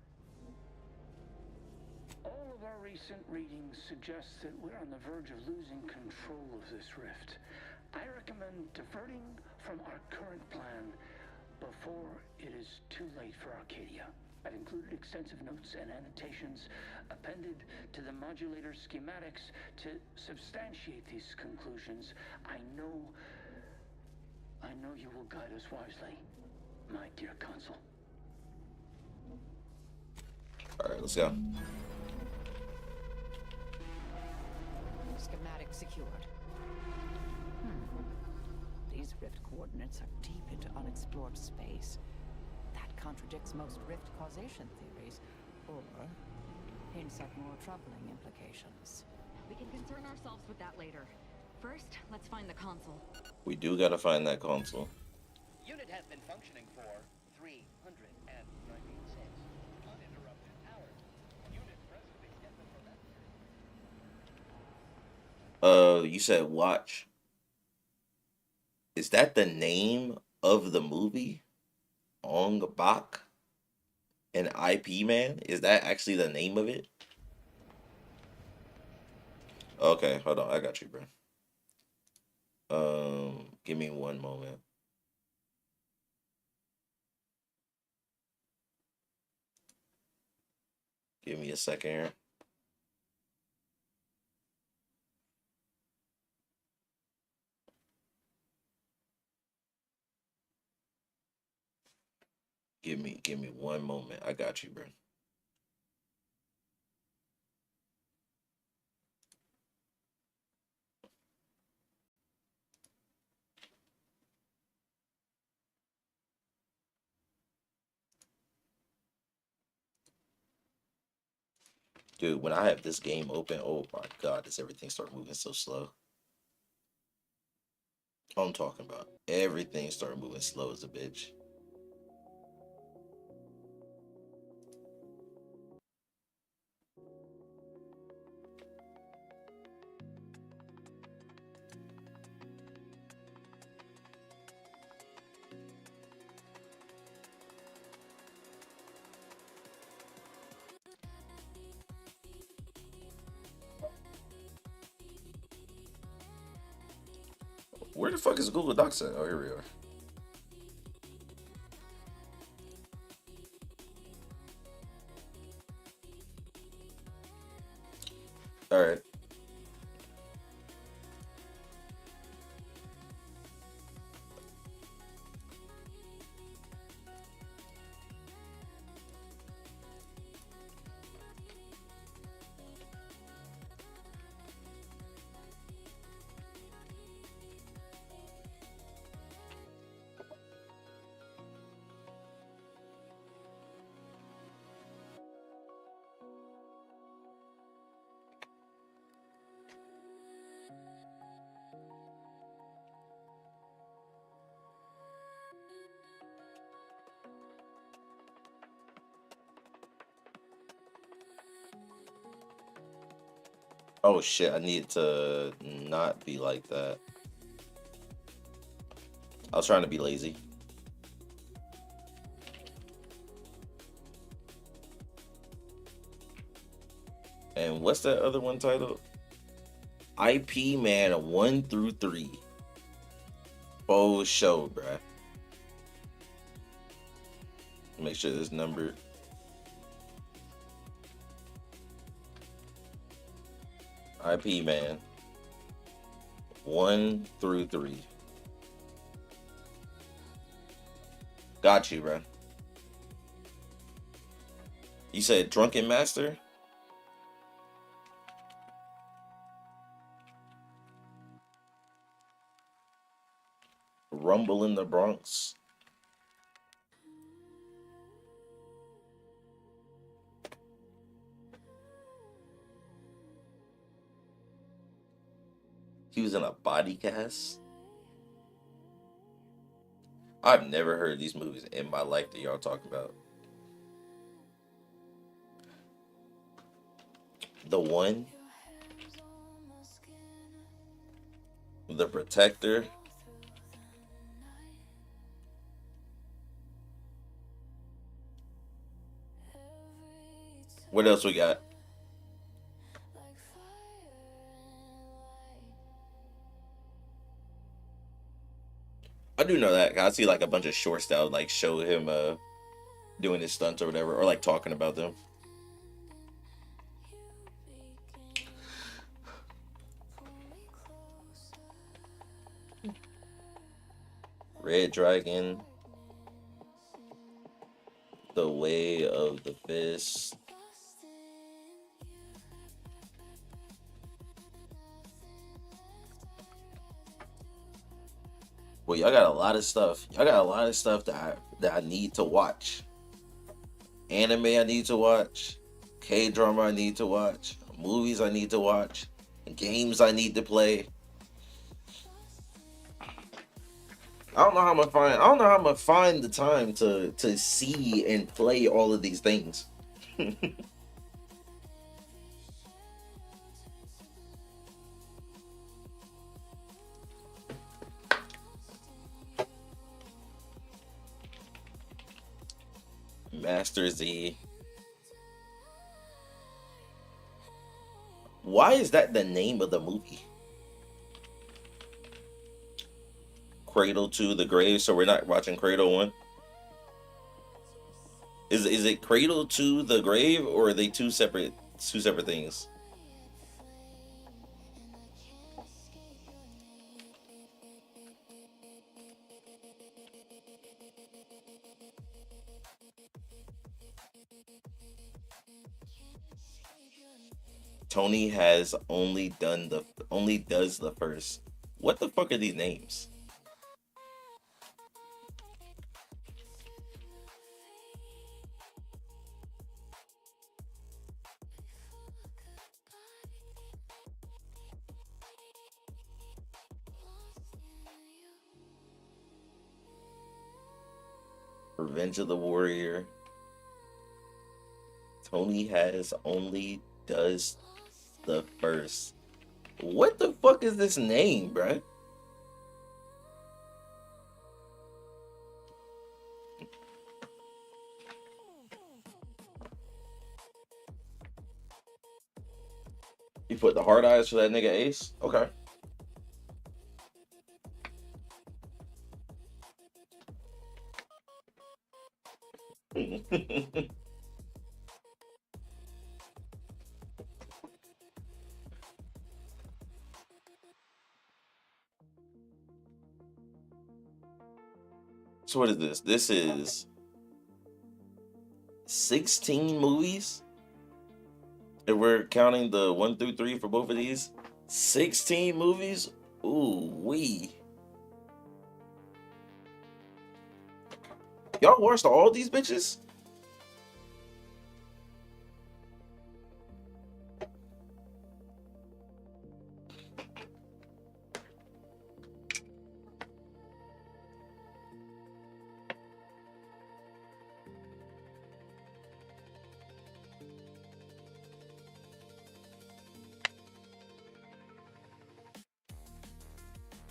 All of our recent readings suggest that we're on the verge of losing control of this rift. I recommend diverting from our current plan before it is too late for Arcadia. I've included extensive notes and annotations appended to the modulator schematics to substantiate these conclusions. I know you will guide us wisely, my dear Consul. All right, let's go. Schematic secured. These rift coordinates are deep into unexplored space. That contradicts most rift causation theories, or hints at more troubling implications. We can concern ourselves with that later. First, let's find the console. We do gotta find that console. Unit has been functioning for 396 uninterrupted hours. Unit presently scheduled for that. You said watch. Is that the name of the movie? Ong Bak? An IP Man? Is that actually the name of it? Okay, hold on. I got you, bro. Give me one moment. Give me a second here. Give me one moment. I got you, bro. Dude, when I have this game open, oh my god, does everything start moving so slow? I'm talking about everything start moving slow as a bitch. Where the fuck is Google Docs at? Oh, here we are. All right. Oh shit, I need to not be like that. I was trying to be lazy. And what's that other one titled? IP Man 1 through 3. Full show, bruh. Make sure this numbered. IP Man 1 through 3. Got you, bruh. You said Drunken Master? Rumble in the Bronx. He was in a body cast. I've never heard these movies in my life that y'all talk about. The One. The Protector. What else we got? I do know that. I see like a bunch of shorts that would like show him doing his stunts or whatever, or like talking about them. Red Dragon. The Way of the Fist. Well, y'all got a lot of stuff. Y'all got a lot of stuff that I need to watch. Anime I need to watch. K-drama I need to watch. Movies I need to watch. Games I need to play. I don't know how I'm gonna find the time to see and play all of these things. Master Z. Why is that the name of the movie? Cradle to the Grave, so we're not watching Cradle 1? Is it Cradle to the Grave, or are they two separate things? Tony has only does the first. What the fuck are these names? Revenge of the Warrior. Tony has only does the first. What the fuck is this name, bruh? You put the hard eyes for that nigga Ace? Okay. So what is this? This is 16 movies? If we're counting the 1 through 3 for both of these? 16 movies? Ooh, wee. Y'all watched all these bitches?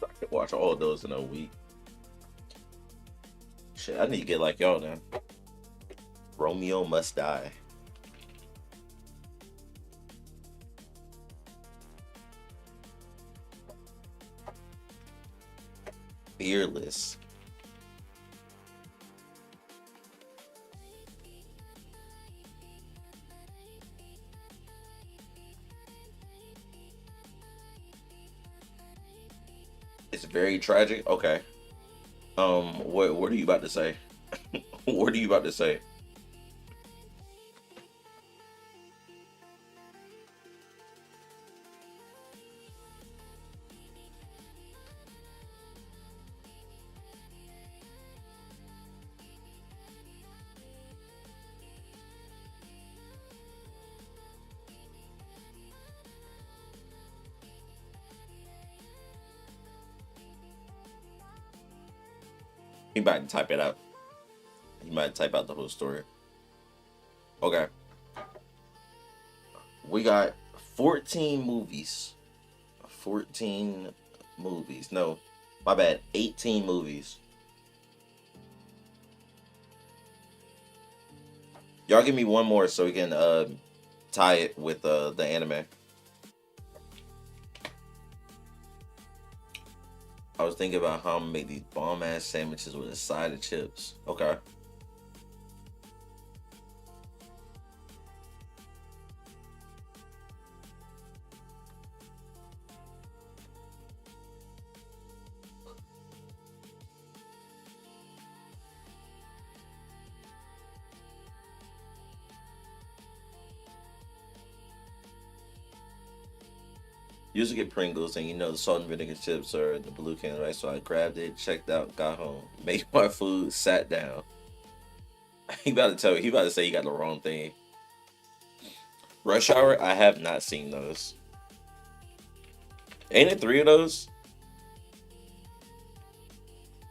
I could watch all of those in a week. Shit, I need to get like y'all now. Romeo Must Die. Fearless. It's very tragic. Okay. What are you about to say? What are you about to say? He might type it out. He might type out the whole story. Okay. We got 14 movies. 14 movies. No, my bad. 18 movies. Y'all give me one more so we can tie it with the anime. I was thinking about how I'm gonna make these bomb ass sandwiches with a side of chips. Okay. Usually get Pringles, and you know the salt and vinegar chips are in the blue can, right? So I grabbed it, checked out, got home, made my food, sat down. He about to say he got the wrong thing. Rush Hour, I have not seen those. Ain't it 3 of those?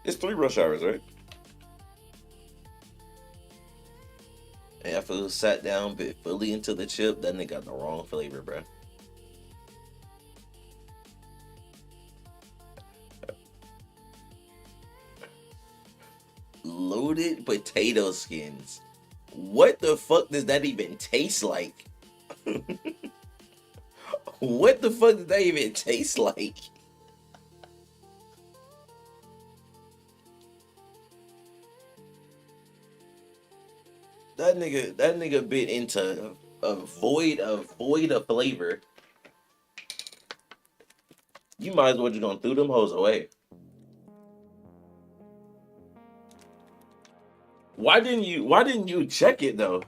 It's 3 Rush Hours, right? And after it sat down, bit fully into the chip, that nigga got the wrong flavor, bro. Loaded potato skins. What the fuck does that even taste like? What the fuck does that even taste like? That nigga bit into a void of flavor. You might as well just gonna throw them hoes away. Why didn't you check it though?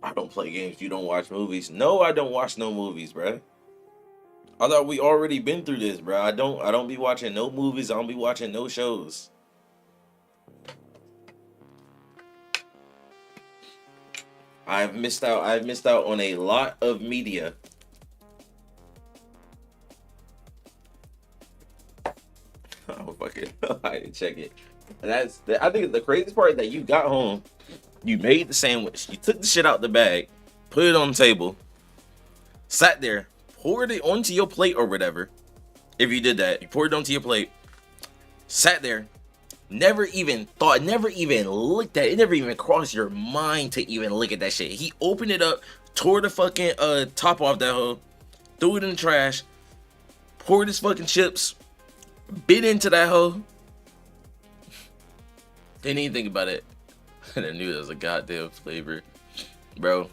I don't play games. You don't watch movies. No, I don't watch no movies, bruh. I thought we already been through this, bruh. I don't be watching no movies. I don't be watching no shows. I've missed out on a lot of media. Oh fucking I didn't check it. And I think the craziest part is that you got home, you made the sandwich, you took the shit out the bag, put it on the table, sat there, poured it onto your plate or whatever. If you did that, you poured it onto your plate, sat there, never even looked at it, never even crossed your mind to even look at that shit. He opened it up, tore the fucking top off that hoe, threw it in the trash, poured his fucking chips, bit into that hoe. Didn't even think about it. And I knew it was a goddamn flavor. Bro.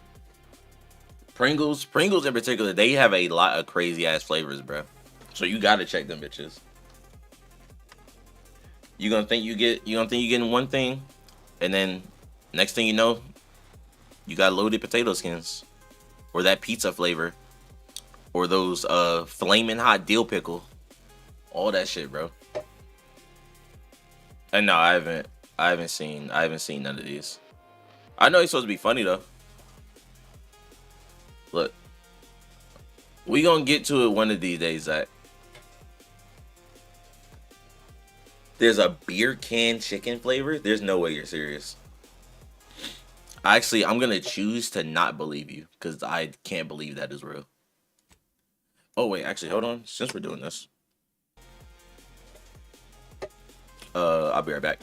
Pringles in particular, they have a lot of crazy ass flavors, bro. So you gotta check them bitches. You gonna think you getting one thing, and then next thing you know, you got loaded potato skins. Or that pizza flavor. Or those flaming hot dill pickle. All that shit, bro. And no, I haven't seen none of these. I know he's supposed to be funny though. Look, we gonna get to it one of these days, Zach. There's a beer can chicken flavor. There's no way you're serious. Actually, I'm gonna choose to not believe you because I can't believe that is real. Oh wait, actually, hold on. Since we're doing this, I'll be right back.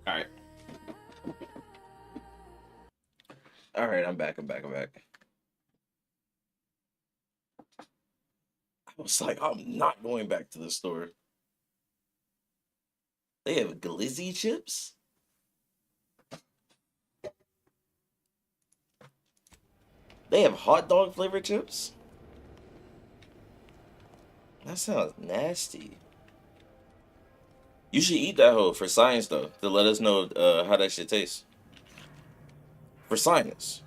All right. All right, I'm back. I was like, I'm not going back to the store. They have glizzy chips? They have hot dog flavored chips? That sounds nasty. You should eat that hoe for science, though, to let us know how that shit tastes. For science.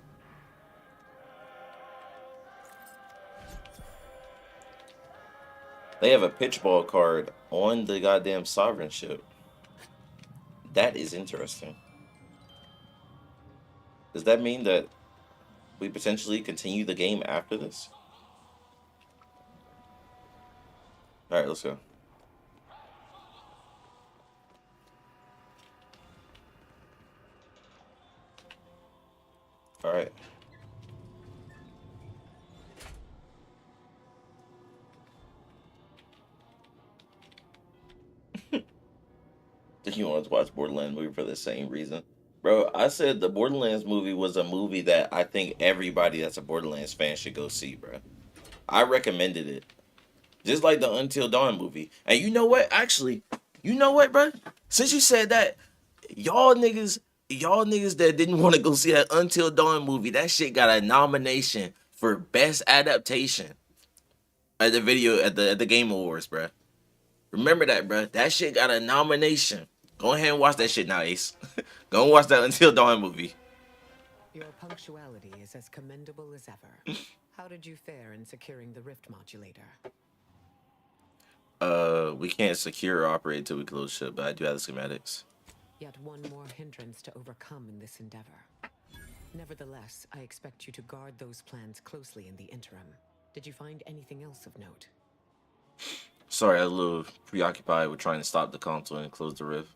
They have a pitchball card on the goddamn sovereign ship. That is interesting. Does that mean that we potentially continue the game after this? Alright, let's go. Alright. You want to watch Borderlands movie for the same reason? Bro, I said the Borderlands movie was a movie that I think everybody that's a Borderlands fan should go see, bro. I recommended it. Just like the Until Dawn movie. And you know what? Actually, you know what, bro? Since you said that, y'all niggas that didn't want to go see that Until Dawn movie, that shit got a nomination for best adaptation at the Game Awards, bro. Remember that, bro. That shit got a nomination. Go ahead and watch that shit now, Ace. Go and watch that Until Dawn movie. Your punctuality is as commendable as ever. How did you fare in securing the rift modulator? We can't secure or operate till we close ship, but I do have the schematics. Yet one more hindrance to overcome in this endeavor. Nevertheless, I expect you to guard those plans closely in the interim. Did you find anything else of note? Sorry, I was a little preoccupied with trying to stop the console and close the rift.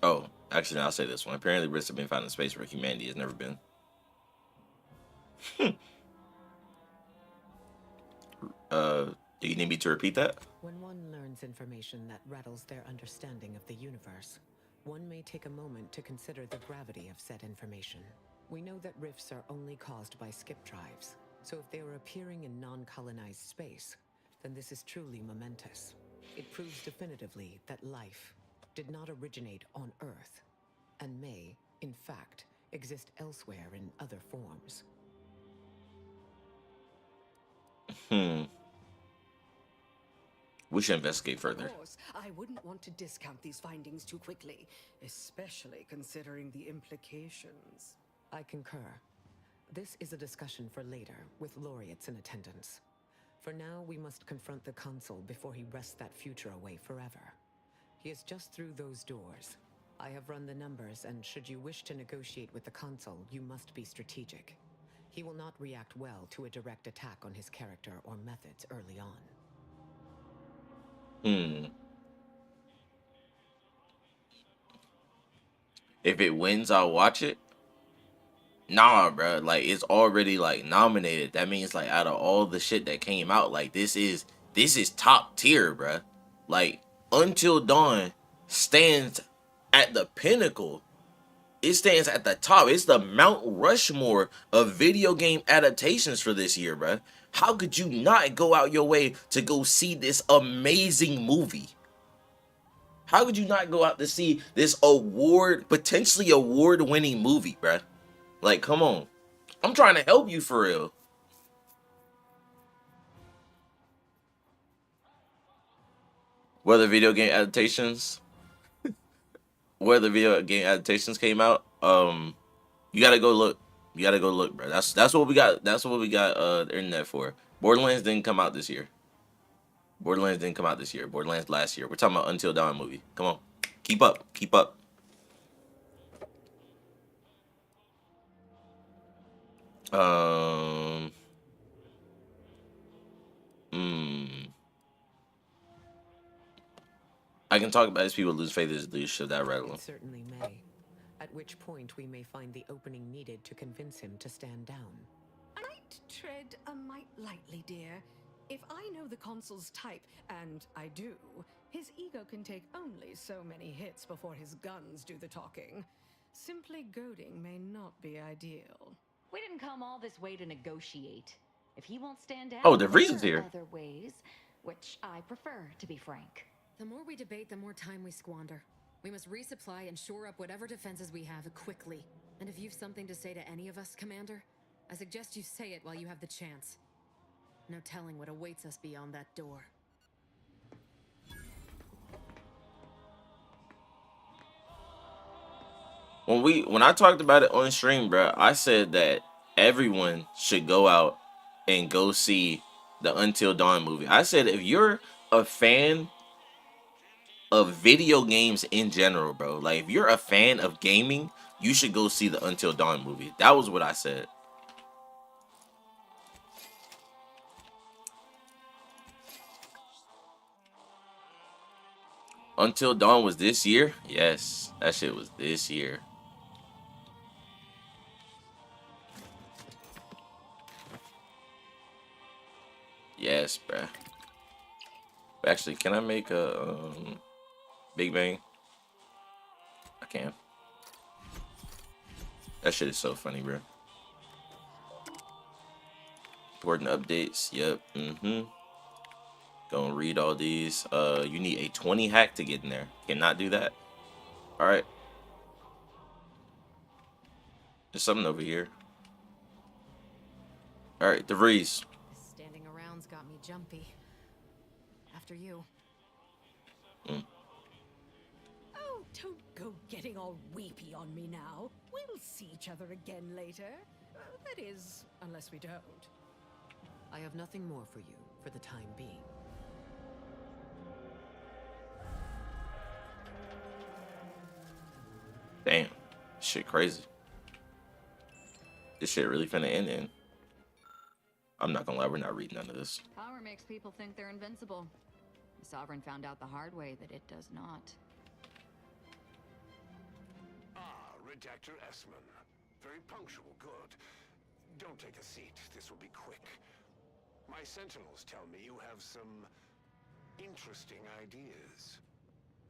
Oh, actually, I'll say this one. Apparently, rifts have been found in space where humanity has never been. Do you need me to repeat that? When one learns information that rattles their understanding of the universe, one may take a moment to consider the gravity of said information. We know that rifts are only caused by skip drives, so if they are appearing in non-colonized space, then this is truly momentous. It proves definitively that life did not originate on Earth, and may, in fact, exist elsewhere in other forms. We should investigate further. Of course, I wouldn't want to discount these findings too quickly, especially considering the implications. I concur. This is a discussion for later, with laureates in attendance. For now, we must confront the consul before he wrests that future away forever. He is just through those doors. I have run the numbers, and should you wish to negotiate with the consul, you must be strategic. He will not react well to a direct attack on his character or methods early on. If it wins, I'll watch it. Nah, bro. Like, it's already like nominated. That means like out of all the shit that came out, like this is top tier, bro. Like Until Dawn stands at the pinnacle. It stands at the top. It's the Mount Rushmore of video game adaptations for this year, bro. How could you not go out your way to go see this amazing movie? How could you not go out to see this potentially award-winning movie, bruh? Like, come on. I'm trying to help you for real. Whether video game adaptations came out, you gotta go look. You gotta go look, bro. That's what we got. That's what we got the internet for. Borderlands didn't come out this year. Borderlands last year. We're talking about Until Dawn movie. Come on. Keep up. I can talk about as people lose faith in his leadership, that rattle him. It certainly may. At which point we may find the opening needed to convince him to stand down. I might tread a mite lightly, dear. If I know the consul's type, and I do, his ego can take only so many hits before his guns do the talking. Simply goading may not be ideal. We didn't come all this way to negotiate. If he won't stand down, Oh, the reason's there are here. other ways, which I prefer, to be frank. The more we debate, the more time we squander. We must resupply and shore up whatever defenses we have quickly. And if you've something to say to any of us, Commander, I suggest you say it while you have the chance. No telling what awaits us beyond that door. When I talked about it on stream, bro, I said that everyone should go out and go see the Until Dawn movie. I said if you're a fan of video games in general, bro, like if you're a fan of gaming, you should go see the Until Dawn movie. That was what I said. Until Dawn was this year? Yes, that shit was this year. Yes, bruh. Actually, can I make a Big Bang? I can. That shit is so funny, bro. Important updates. Yep. Gonna read all these. You need a 20 hack to get in there. Cannot do that. All right. There's something over here. All right, DeVries. Standing around's got me jumpy. After you. Oh, don't go getting all weepy on me now. We'll see each other again later. That is, unless we don't. I have nothing more for you for the time being. Damn. Shit crazy. This shit really finna end in. I'm not gonna lie, we're not reading none of this. Power makes people think they're invincible. The Sovereign found out the hard way that it does not. Redactor Esmond. Very punctual, good. Don't take a seat, this will be quick. My sentinels tell me you have some interesting ideas.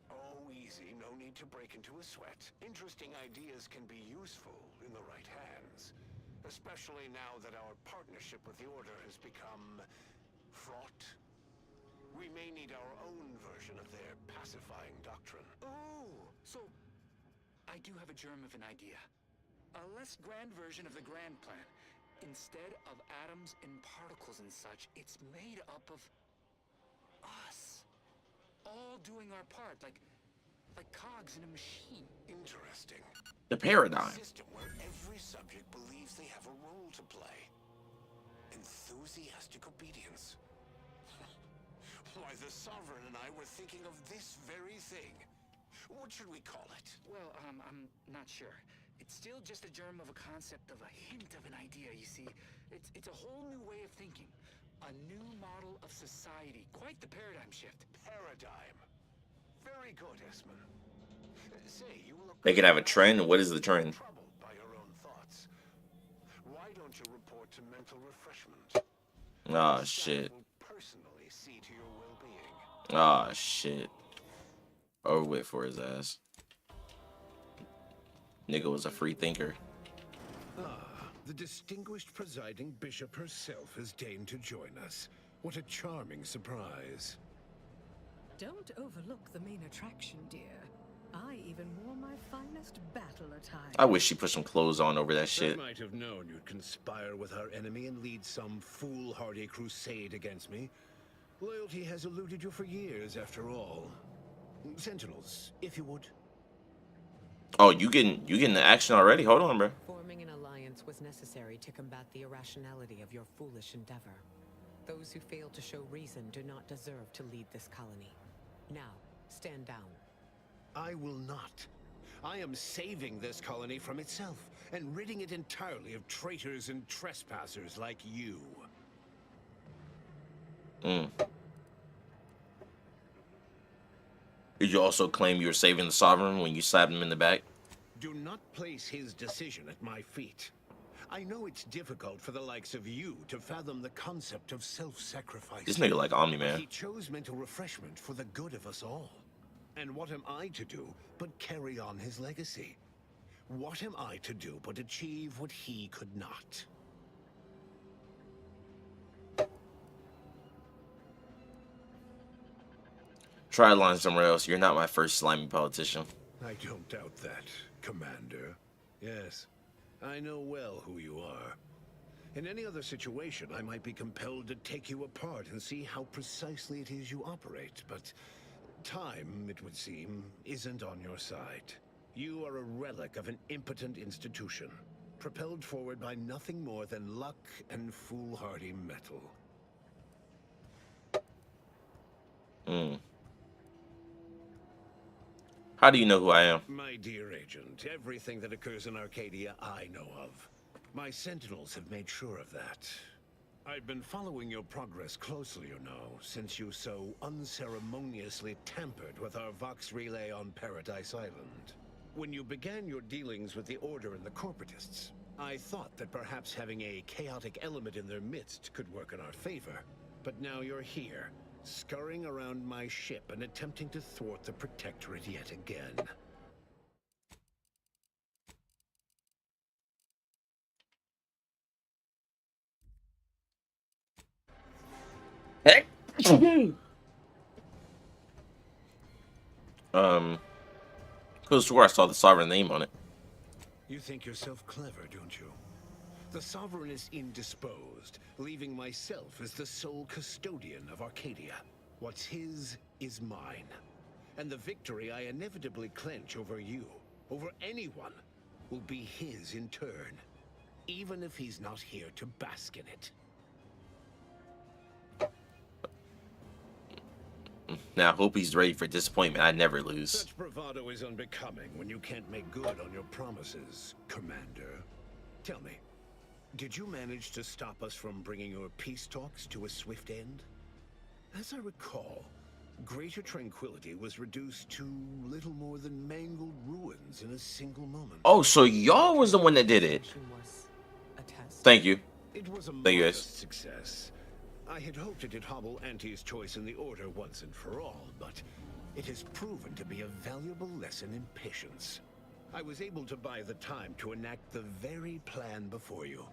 Oh, easy, no need to break into a sweat. Interesting ideas can be useful in the right hands. Especially now that our partnership with the Order has become fraught. We may need our own version of their pacifying doctrine. Oh, so I do have a germ of an idea. A less grand version of the grand plan. Instead of atoms and particles and such, it's made up of us. All doing our part, like cogs in a machine. Interesting. The paradigm. A system where every subject believes they have a role to play. Enthusiastic obedience. Why, the Sovereign and I were thinking of this very thing. What should we call it? Well, I'm not sure. It's still just a germ of a concept, of a hint of an idea, you see. It's a whole new way of thinking. A new model of society. Quite the paradigm shift. Paradigm. Very good, Esmond. Say, you look... They could have a trend. What is the trend? ...troubled by your own thoughts. Why don't you report to mental refreshment? Ah, shit. Personally see to your well-being. Ah, shit. Over with for his ass. Nigga was a free thinker. Ah, the distinguished presiding bishop herself has deigned to join us. What a charming surprise. Don't overlook the main attraction, dear. I even wore my finest battle attire. I wish she put some clothes on over that shit. I might have known you'd conspire with our enemy and lead some foolhardy crusade against me. Loyalty has eluded you for years, after all. Sentinels, if you would. Oh, you getting the action already? Hold on, bro. Forming an alliance was necessary to combat the irrationality of your foolish endeavor. Those who fail to show reason do not deserve to lead this colony. Now, stand down. I will not. I am saving this colony from itself and ridding it entirely of traitors and trespassers like you. Did you also claim you were saving the Sovereign when you slapped him in the back? Do not place his decision at my feet. I know it's difficult for the likes of you to fathom the concept of self-sacrifice. This nigga like Omni-Man. He chose mental refreshment for the good of us all. And what am I to do but carry on his legacy? What am I to do but achieve what he could not? Try a line somewhere else. You're not my first slimy politician. I don't doubt that, Commander. Yes, I know well who you are. In any other situation, I might be compelled to take you apart and see how precisely it is you operate, but time, it would seem, isn't on your side. You are a relic of an impotent institution, propelled forward by nothing more than luck and foolhardy metal. How do you know who I am? My dear agent, everything that occurs in Arcadia I know of. My sentinels have made sure of that. I've been following your progress closely, you know, since you so unceremoniously tampered with our Vox relay on Paradise Island. When you began your dealings with the Order and the Corporatists, I thought that perhaps having a chaotic element in their midst could work in our favor. But now you're here, scurrying around my ship and attempting to thwart the Protectorate yet again. Hey. Could have swore I saw the Sovereign name on it. You think yourself clever, don't you? The Sovereign is indisposed, leaving myself as the sole custodian of Arcadia. What's his is mine. And the victory I inevitably clench over you, over anyone, will be his in turn, even if he's not here to bask in it. Now, I hope he's ready for disappointment. I never lose. Such bravado is unbecoming when you can't make good on your promises, Commander. Tell me, did you manage to stop us from bringing your peace talks to a swift end? As I recall, Greater Tranquility was reduced to little more than mangled ruins in a single moment. Oh, so y'all was the one that did it. Thank you. It was a Thank you guys. modest success. I had hoped it'd hobble Auntie's choice in the Order once and for all, but it has proven to be a valuable lesson in patience. I was able to buy the time to enact the very plan before you.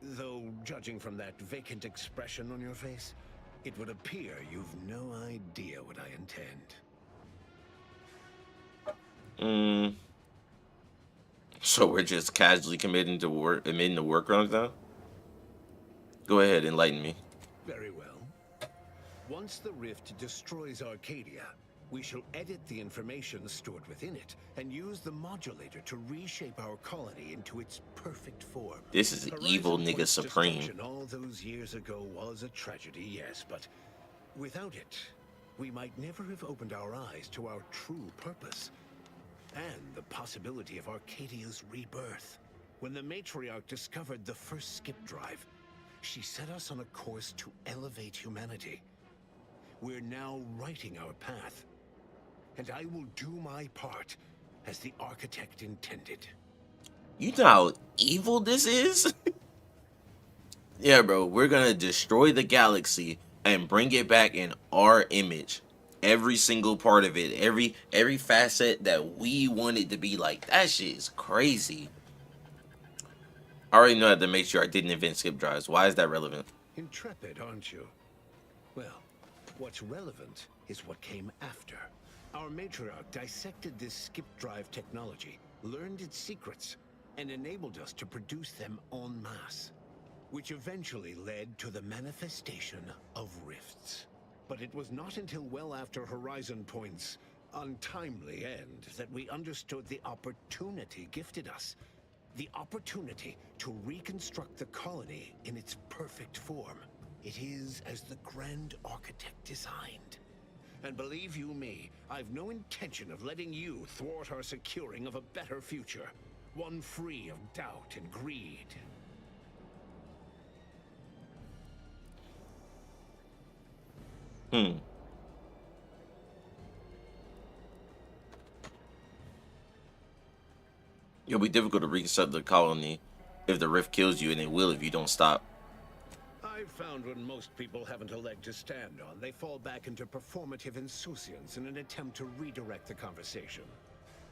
Though, judging from that vacant expression on your face, it would appear you've no idea what I intend. So we're just casually committing to work, admitting to work runs now? Go ahead, enlighten me. Very well. Once the rift destroys Arcadia, we shall edit the information stored within it and use the modulator to reshape our colony into its perfect form. This is evil nigga supreme. Destruction all those years ago was a tragedy, yes, but without it, we might never have opened our eyes to our true purpose and the possibility of Arcadia's rebirth. When the matriarch discovered the first skip drive, she set us on a course to elevate humanity. We're now writing our path, and I will do my part as the architect intended. You know how evil this is? Yeah, bro, we're gonna destroy the galaxy and bring it back in our image. Every single part of it, every facet that we want it to be like. That shit is crazy. I already know that to make sure I didn't invent skip drives. Why is that relevant? Intrepid, aren't you? Well, what's relevant is what came after. Our matriarch dissected this skip drive technology, learned its secrets, and enabled us to produce them en masse, which eventually led to the manifestation of rifts. But it was not until well after Horizon Point's untimely end that we understood the opportunity gifted us. The opportunity to reconstruct the colony in its perfect form. It is as the Grand Architect designed. And believe you me, I've no intention of letting you thwart our securing of a better future. One free of doubt and greed. It'll be difficult to reconstruct the colony if the rift kills you, and it will if you don't stop. I've found when most people haven't a leg to stand on, they fall back into performative insouciance in an attempt to redirect the conversation.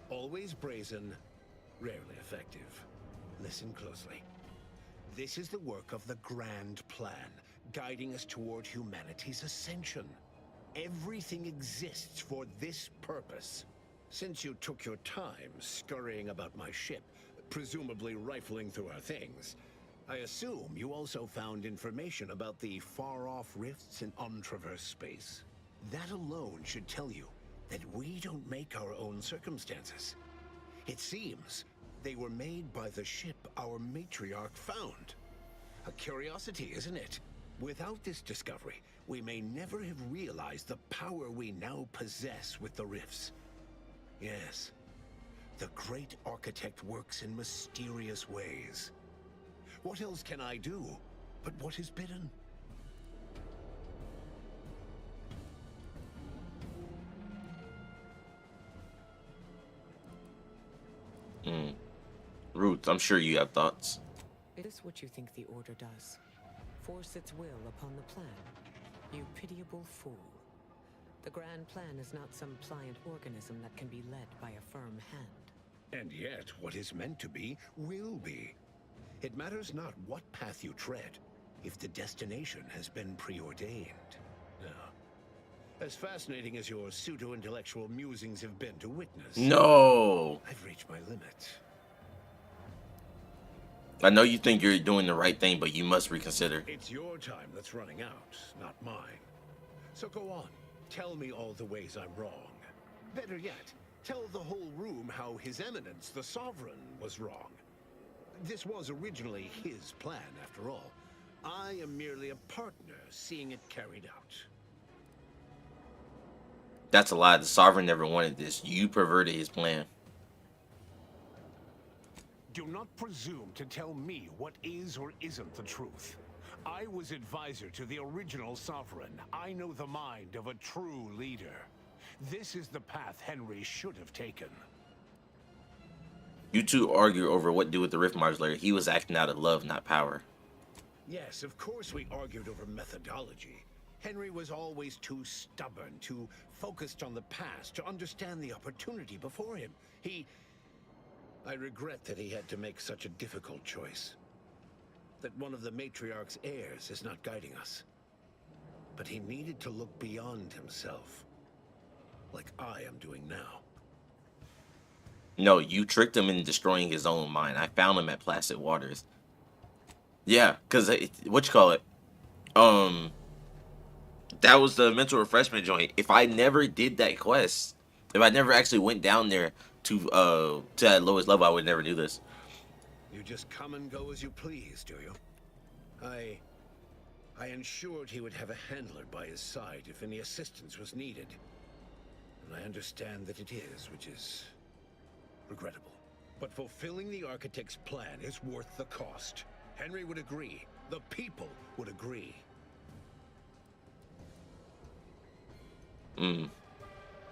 Always brazen, rarely effective. Listen closely. This is the work of the Grand Plan, guiding us toward humanity's ascension. Everything exists for this purpose. Since you took your time scurrying about my ship, presumably rifling through our things, I assume you also found information about the far-off rifts in untraversed space. That alone should tell you that we don't make our own circumstances. It seems they were made by the ship our matriarch found. A curiosity, isn't it? Without this discovery, we may never have realized the power we now possess with the rifts. Yes, the great architect works in mysterious ways. What else can I do but what is bidden? Ruth, I'm sure you have thoughts. It is what you think the Order does. Force its will upon the plan. You pitiable fool. The Grand Plan is not some pliant organism that can be led by a firm hand. And yet, what is meant to be, will be. It matters not what path you tread, if the destination has been preordained. Now, as fascinating as your pseudo-intellectual musings have been to witness... No! I've reached my limit. I know you think you're doing the right thing, but you must reconsider. It's your time that's running out, not mine. So go on. Tell me all the ways I'm wrong. Better yet, tell the whole room how His Eminence, the Sovereign, was wrong. This was originally his plan, after all. I am merely a partner, seeing it carried out. That's a lie. The Sovereign never wanted this. You perverted his plan. Do not presume to tell me what is or isn't the truth. I was advisor to the original Sovereign. I know the mind of a true leader. This is the path Henry should have taken. You two argue over what to do with the rift modulator. He was acting out of love, not power. Yes, of course we argued over methodology. Henry was always too stubborn, too focused on the past to understand the opportunity before him. I regret that he had to make such a difficult choice. That one of the matriarch's heirs is not guiding us. But he needed to look beyond himself. Like I am doing now. No, you tricked him into destroying his own mind. I found him at Placid Waters. Yeah, because what you call it? That was the mental refreshment joint. If I never did that quest, if I never actually went down there to that lowest level, I would never do this. You just come and go as you please, do you? I ensured he would have a handler by his side if any assistance was needed. And I understand that it is, which is regrettable. But fulfilling the Architect's plan is worth the cost. Henry would agree. The people would agree.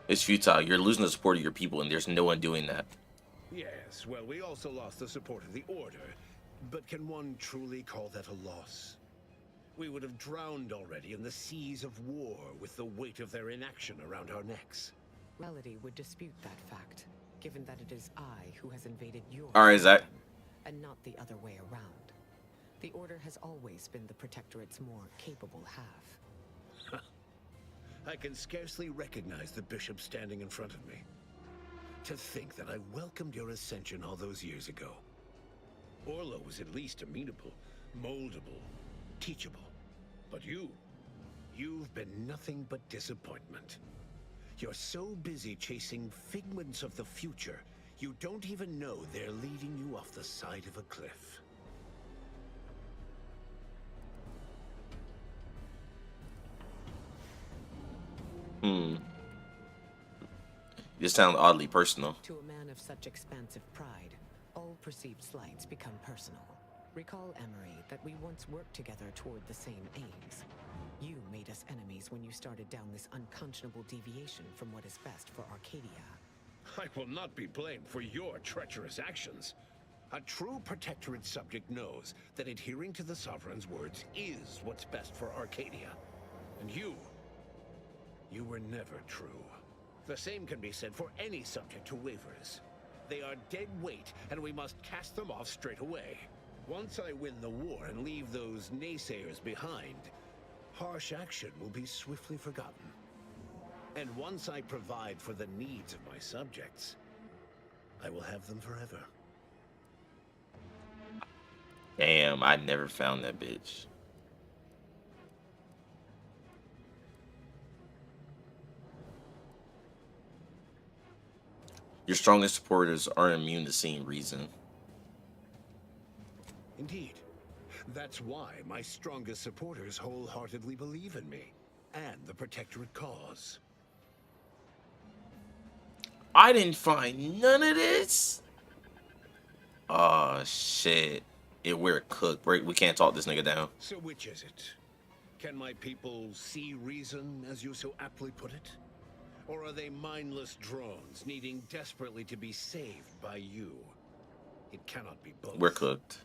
It's futile. You're losing the support of your people, and there's no one doing that. Yes, well, we also lost the support of the Order. But can one truly call that a loss? We would have drowned already in the seas of war with the weight of their inaction around our necks. Reality would dispute that fact, given that it is I who has invaded your Alright, Zach. and not the other way around. The Order has always been the Protectorate's more capable half. I can scarcely recognize the bishop standing in front of me. To think that I welcomed your ascension all those years ago. Orlo was at least amenable, moldable, teachable. But you've been nothing but disappointment. You're so busy chasing figments of the future, you don't even know they're leading you off the side of a cliff. You sound oddly personal. To a man of such expansive pride, all perceived slights become personal. Recall, Emery, that we once worked together toward the same aims. You made us enemies when you started down this unconscionable deviation from what is best for Arcadia. I will not be blamed for your treacherous actions. A true Protectorate subject knows that adhering to the Sovereign's words is what's best for Arcadia. And you were never true. The same can be said for any subject who wavers. They are dead weight, and we must cast them off straight away. Once I win the war and leave those naysayers behind, harsh action will be swiftly forgotten. And once I provide for the needs of my subjects, I will have them forever. Damn, I never found that bitch. Your strongest supporters aren't immune to seeing reason. Indeed. That's why my strongest supporters wholeheartedly believe in me and the Protectorate cause. I didn't find none of this. Oh shit. We're cooked. We can't talk this nigga down. So which is it? Can my people see reason, as you so aptly put it? Or are they mindless drones needing desperately to be saved by you? It cannot be both. We're cooked.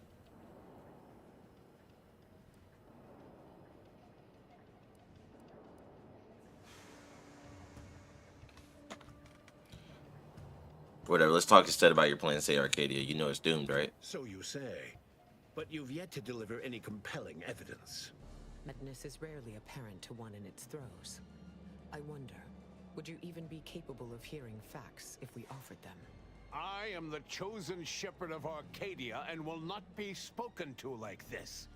Whatever, let's talk instead about your plan to save Arcadia. You know it's doomed, right? So you say. But you've yet to deliver any compelling evidence. Madness is rarely apparent to one in its throes. I wonder, would you even be capable of hearing facts if we offered them? I am the chosen shepherd of Arcadia and will not be spoken to like this.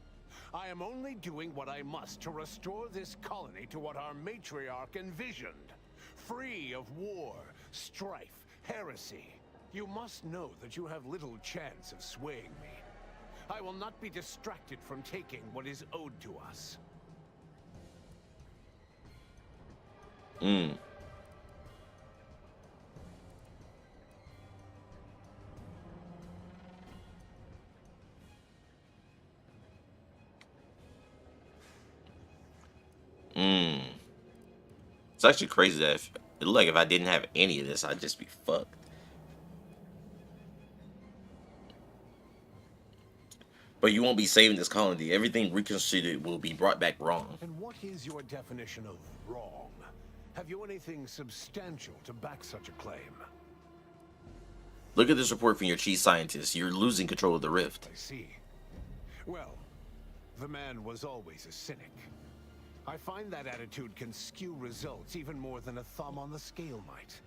I am only doing what I must to restore this colony to what our matriarch envisioned. Free of war, strife, heresy. You must know that you have little chance of swaying me. I will not be distracted from taking what is owed to us. It's actually crazy that it looked like if I didn't have any of this, I'd just be fucked. But you won't be saving this colony. Everything reconstituted will be brought back wrong. And what is your definition of wrong? Have you anything substantial to back such a claim? Look at this report from your chief scientist. You're losing control of the rift. I see. Well, the man was always a cynic. I find that attitude can skew results even more than a thumb on the scale might.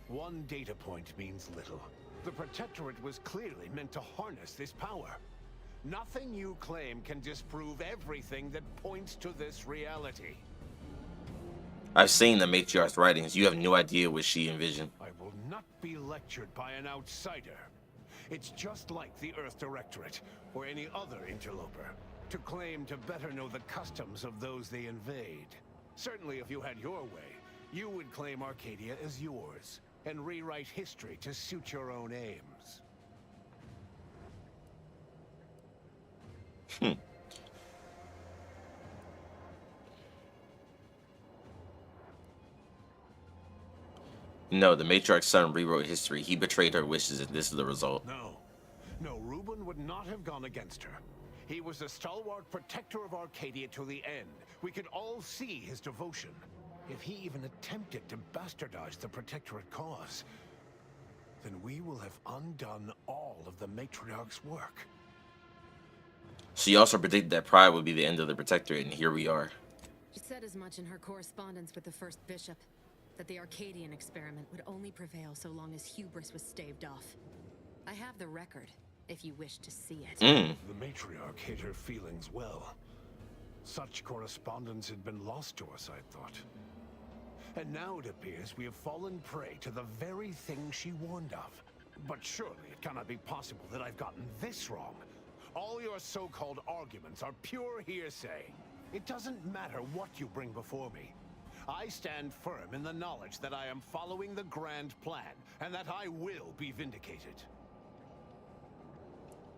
One data point means little. The Protectorate was clearly meant to harness this power. Nothing you claim can disprove everything that points to this reality. I've seen the matriarch's writings. You have no idea what she envisioned. I will not be lectured by an outsider. It's just like the Earth Directorate, or any other interloper, to claim to better know the customs of those they invade. Certainly if you had your way, you would claim Arcadia as yours, and rewrite history to suit your own aims. No, the matriarch's son rewrote history. He betrayed her wishes, and this is the result. No, Reuben would not have gone against her. He was a stalwart protector of Arcadia to the end. We could all see his devotion. If he even attempted to bastardize the Protectorate cause, then we will have undone all of the matriarch's work. She also predicted that pride would be the end of the Protectorate, and here we are. She said as much in her correspondence with the first bishop, that the Arcadian experiment would only prevail so long as hubris was staved off. I have the record, if you wish to see it. The matriarch hid her feelings well. Such correspondence had been lost to us, I thought. And now it appears we have fallen prey to the very thing she warned of. But surely it cannot be possible that I've gotten this wrong. All your so-called arguments are pure hearsay. It doesn't matter what you bring before me. I stand firm in the knowledge that I am following the grand plan, and that I will be vindicated.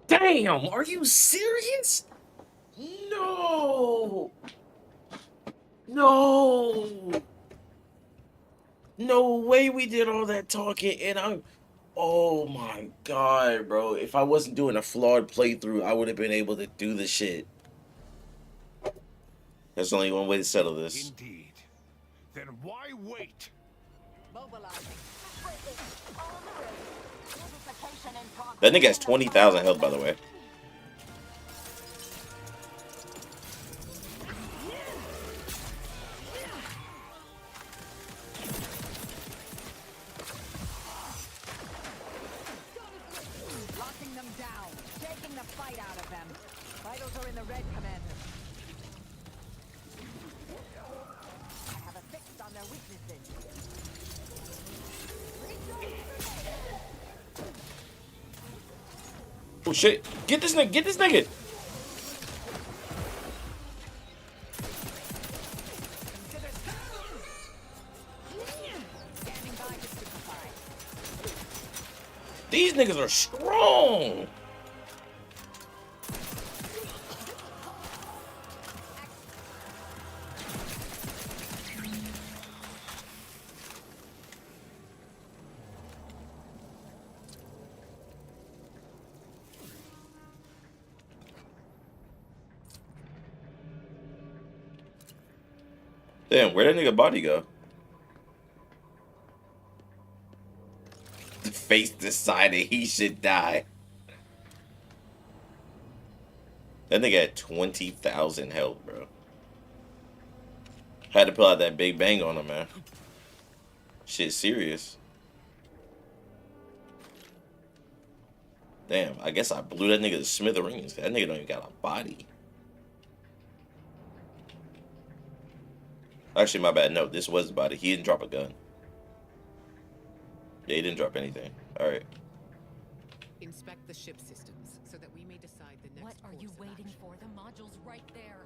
Damn, are you serious? No. No. No way we did all that talking, and Oh my god, bro. If I wasn't doing a flawed playthrough, I would have been able to do the shit. There's only one way to settle this. Indeed. Then why wait? That nigga has 20,000 health, by the way. Locking them down, taking the fight out of them. Vitals are in the red, Commander. I have a fix on their weaknesses. Oh shit! Get this nigga! Get this nigga! These niggas are strong. Damn, where'd that nigga body go? The face decided he should die. That nigga had 20,000 health, bro. Had to pull out that big bang on him, man. Shit serious. Damn, I guess I blew that nigga to smithereens. That nigga don't even got a body. Actually, my bad. No, this was the body. He didn't drop a gun. Yeah, he didn't drop anything. Alright. Inspect the ship systems so that we may decide the next. What are you waiting for? The module's right there.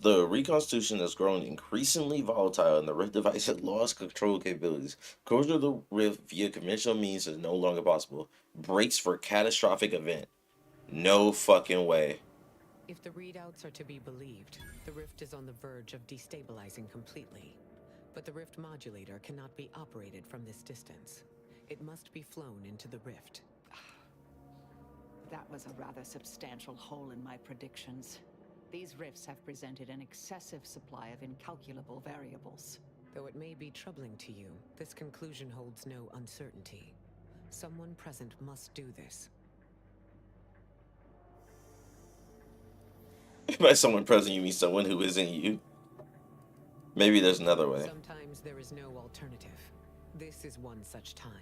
The reconstitution has grown increasingly volatile, and the Rift device has lost control capabilities. Closure of the Rift via conventional means is no longer possible. Brace for catastrophic event. No fucking way. If the readouts are to be believed, the Rift is on the verge of destabilizing completely. But the Rift modulator cannot be operated from this distance. It must be flown into the Rift. That was a rather substantial hole in my predictions. These rifts have presented an excessive supply of incalculable variables. Though it may be troubling to you, this conclusion holds no uncertainty. Someone present must do this. By someone present, you mean someone who isn't you? Maybe there's another way. Sometimes there is no alternative. This is one such time.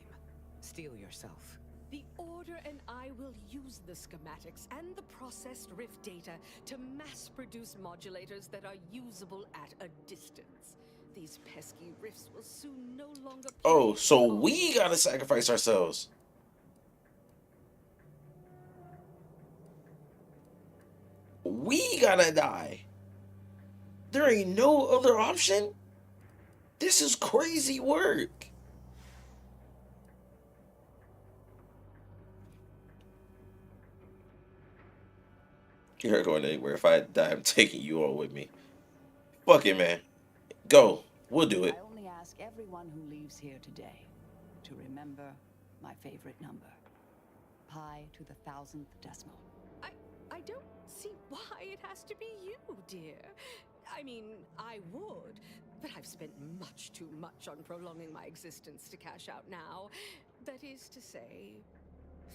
Steel yourself. The Order and I will use the schematics and the processed Rift data to mass-produce modulators that are usable at a distance. These pesky Rifts will soon no longer... Oh, so we gotta sacrifice ourselves. We gotta die. There ain't no other option. This is crazy work. You're not going anywhere. If I die, I'm taking you all with me. Fuck it, man. Go. We'll do it. I only ask everyone who leaves here today to remember my favorite number. Pi to the 1000th decimal. I don't see why it has to be you, dear. I mean, I would, but I've spent much too much on prolonging my existence to cash out now. That is to say,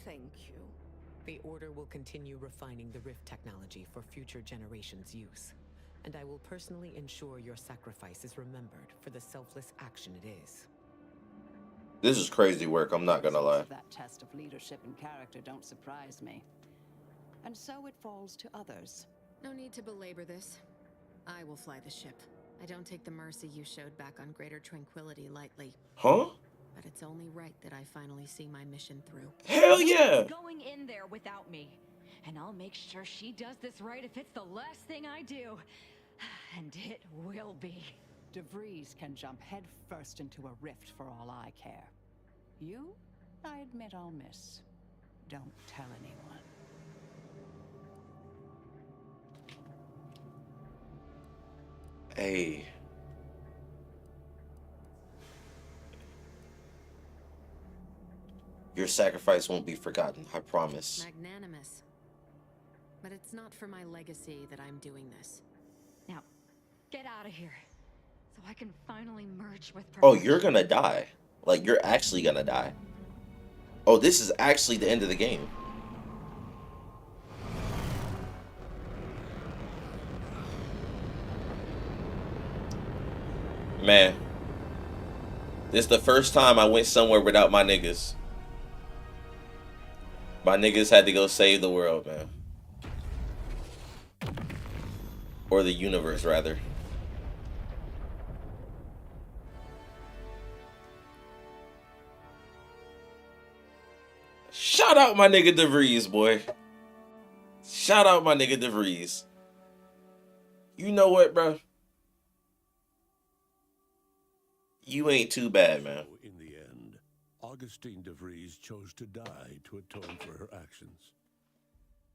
thank you. The Order will continue refining the Rift technology for future generations' use. And I will personally ensure your sacrifice is remembered for the selfless action it is. This is crazy work, I'm not gonna lie. That test of leadership and character don't surprise me. And so it falls to others. No need to belabor this. I will fly the ship. I don't take the mercy you showed back on Greater Tranquility lightly. Huh? But it's only right that I finally see my mission through. Hell yeah! Going in there without me. And I'll make sure she does this right if it's the last thing I do. And it will be. DeVries can jump head first into a rift for all I care. You, I admit I'll miss. Don't tell anyone. Hey. Your sacrifice won't be forgotten, I promise. Magnanimous. But it's not for my legacy that I'm doing this. Now, get out of here, so I can finally merge with Oh, perfection. you're gonna die. Like, you're actually gonna die. Oh, this is actually the end of the game. Man. This is the first time I went somewhere without my niggas. My niggas had to go save the world, man. Or the universe, rather. Shout out my nigga DeVries, boy. Shout out my nigga DeVries. You know what, bro? You ain't too bad, man. So in the end, Augustine DeVries chose to die to atone for her actions.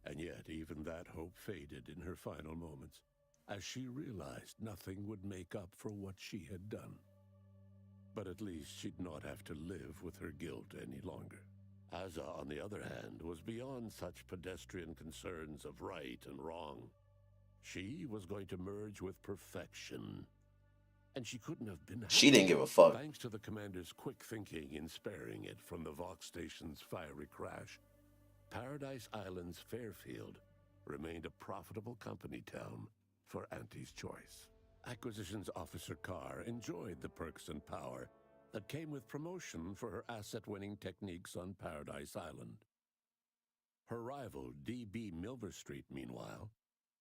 And yet, even that hope faded in her final moments, as she realized nothing would make up for what she had done. But at least she'd not have to live with her guilt any longer. Asa, on the other hand, was beyond such pedestrian concerns of right and wrong. She was going to merge with perfection. And she couldn't have been happier. She didn't give a fuck. Thanks to the commander's quick thinking in sparing it from the Vox station's fiery crash, Paradise Island's Fairfield remained a profitable company town for Auntie's choice. Acquisitions Officer Carr enjoyed the perks and power that came with promotion for her asset-winning techniques on Paradise Island. Her rival, D.B. Milverstreet, meanwhile,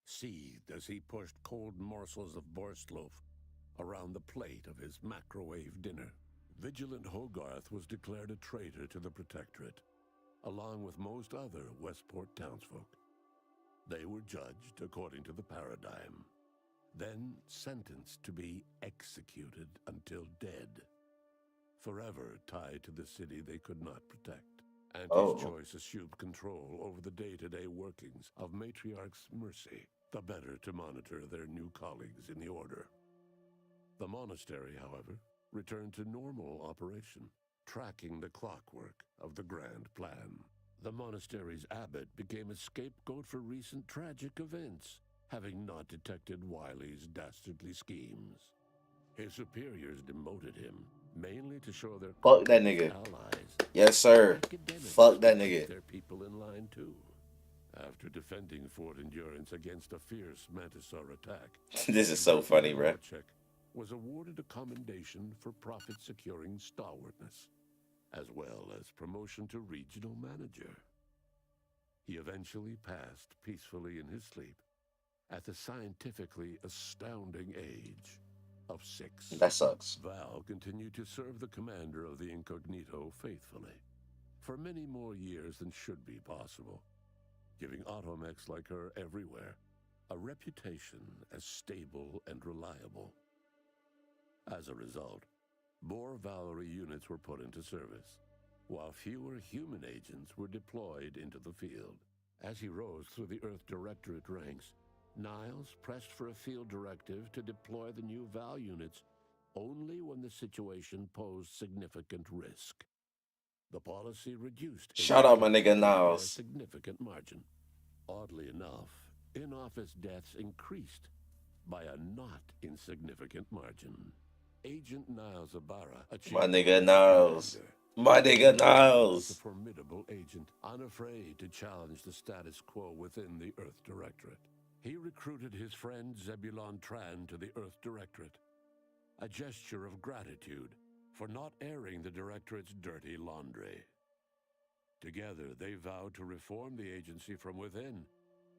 seethed as he pushed cold morsels of borsloaf around the plate of his microwave dinner. Vigilant Hogarth was declared a traitor to the Protectorate, along with most other Westport townsfolk. They were judged according to the paradigm, then sentenced to be executed until dead, forever tied to the city they could not protect. Auntie's choice assumed control over the day-to-day workings of Matriarch's Mercy, the better to monitor their new colleagues in the Order. The monastery, however, returned to normal operation, tracking the clockwork of the grand plan. The monastery's abbot became a scapegoat for recent tragic events, having not detected Wiley's dastardly schemes. His superiors demoted him, mainly to show their fuck that nigga. Allies. Yes, sir. Fuck that nigga. Their people in line too. After defending Fort Endurance against a fierce Mantisaur attack, This is so funny, bro. Was awarded a commendation for profit-securing stalwartness, as well as promotion to regional manager. He eventually passed peacefully in his sleep at the scientifically astounding age of 6. That sucks. Val continued to serve the commander of the Incognito faithfully for many more years than should be possible, giving automechs like her everywhere a reputation as stable and reliable. As a result, more Valerie units were put into service, while fewer human agents were deployed into the field. As he rose through the Earth Directorate ranks, Niles pressed for a field directive to deploy the new Val units only when the situation posed significant risk. The policy reduced Shout out my agent nigga deaths by a Niles. significant margin. Oddly enough, in-office deaths increased by a not insignificant margin. Agent Niles Ibarra achieved My nigga Niles. My nigga Niles. a formidable agent, unafraid to challenge the status quo within the Earth Directorate. He recruited his friend Zebulon Tran to the Earth Directorate, a gesture of gratitude for not airing the Directorate's dirty laundry. Together, they vowed to reform the agency from within,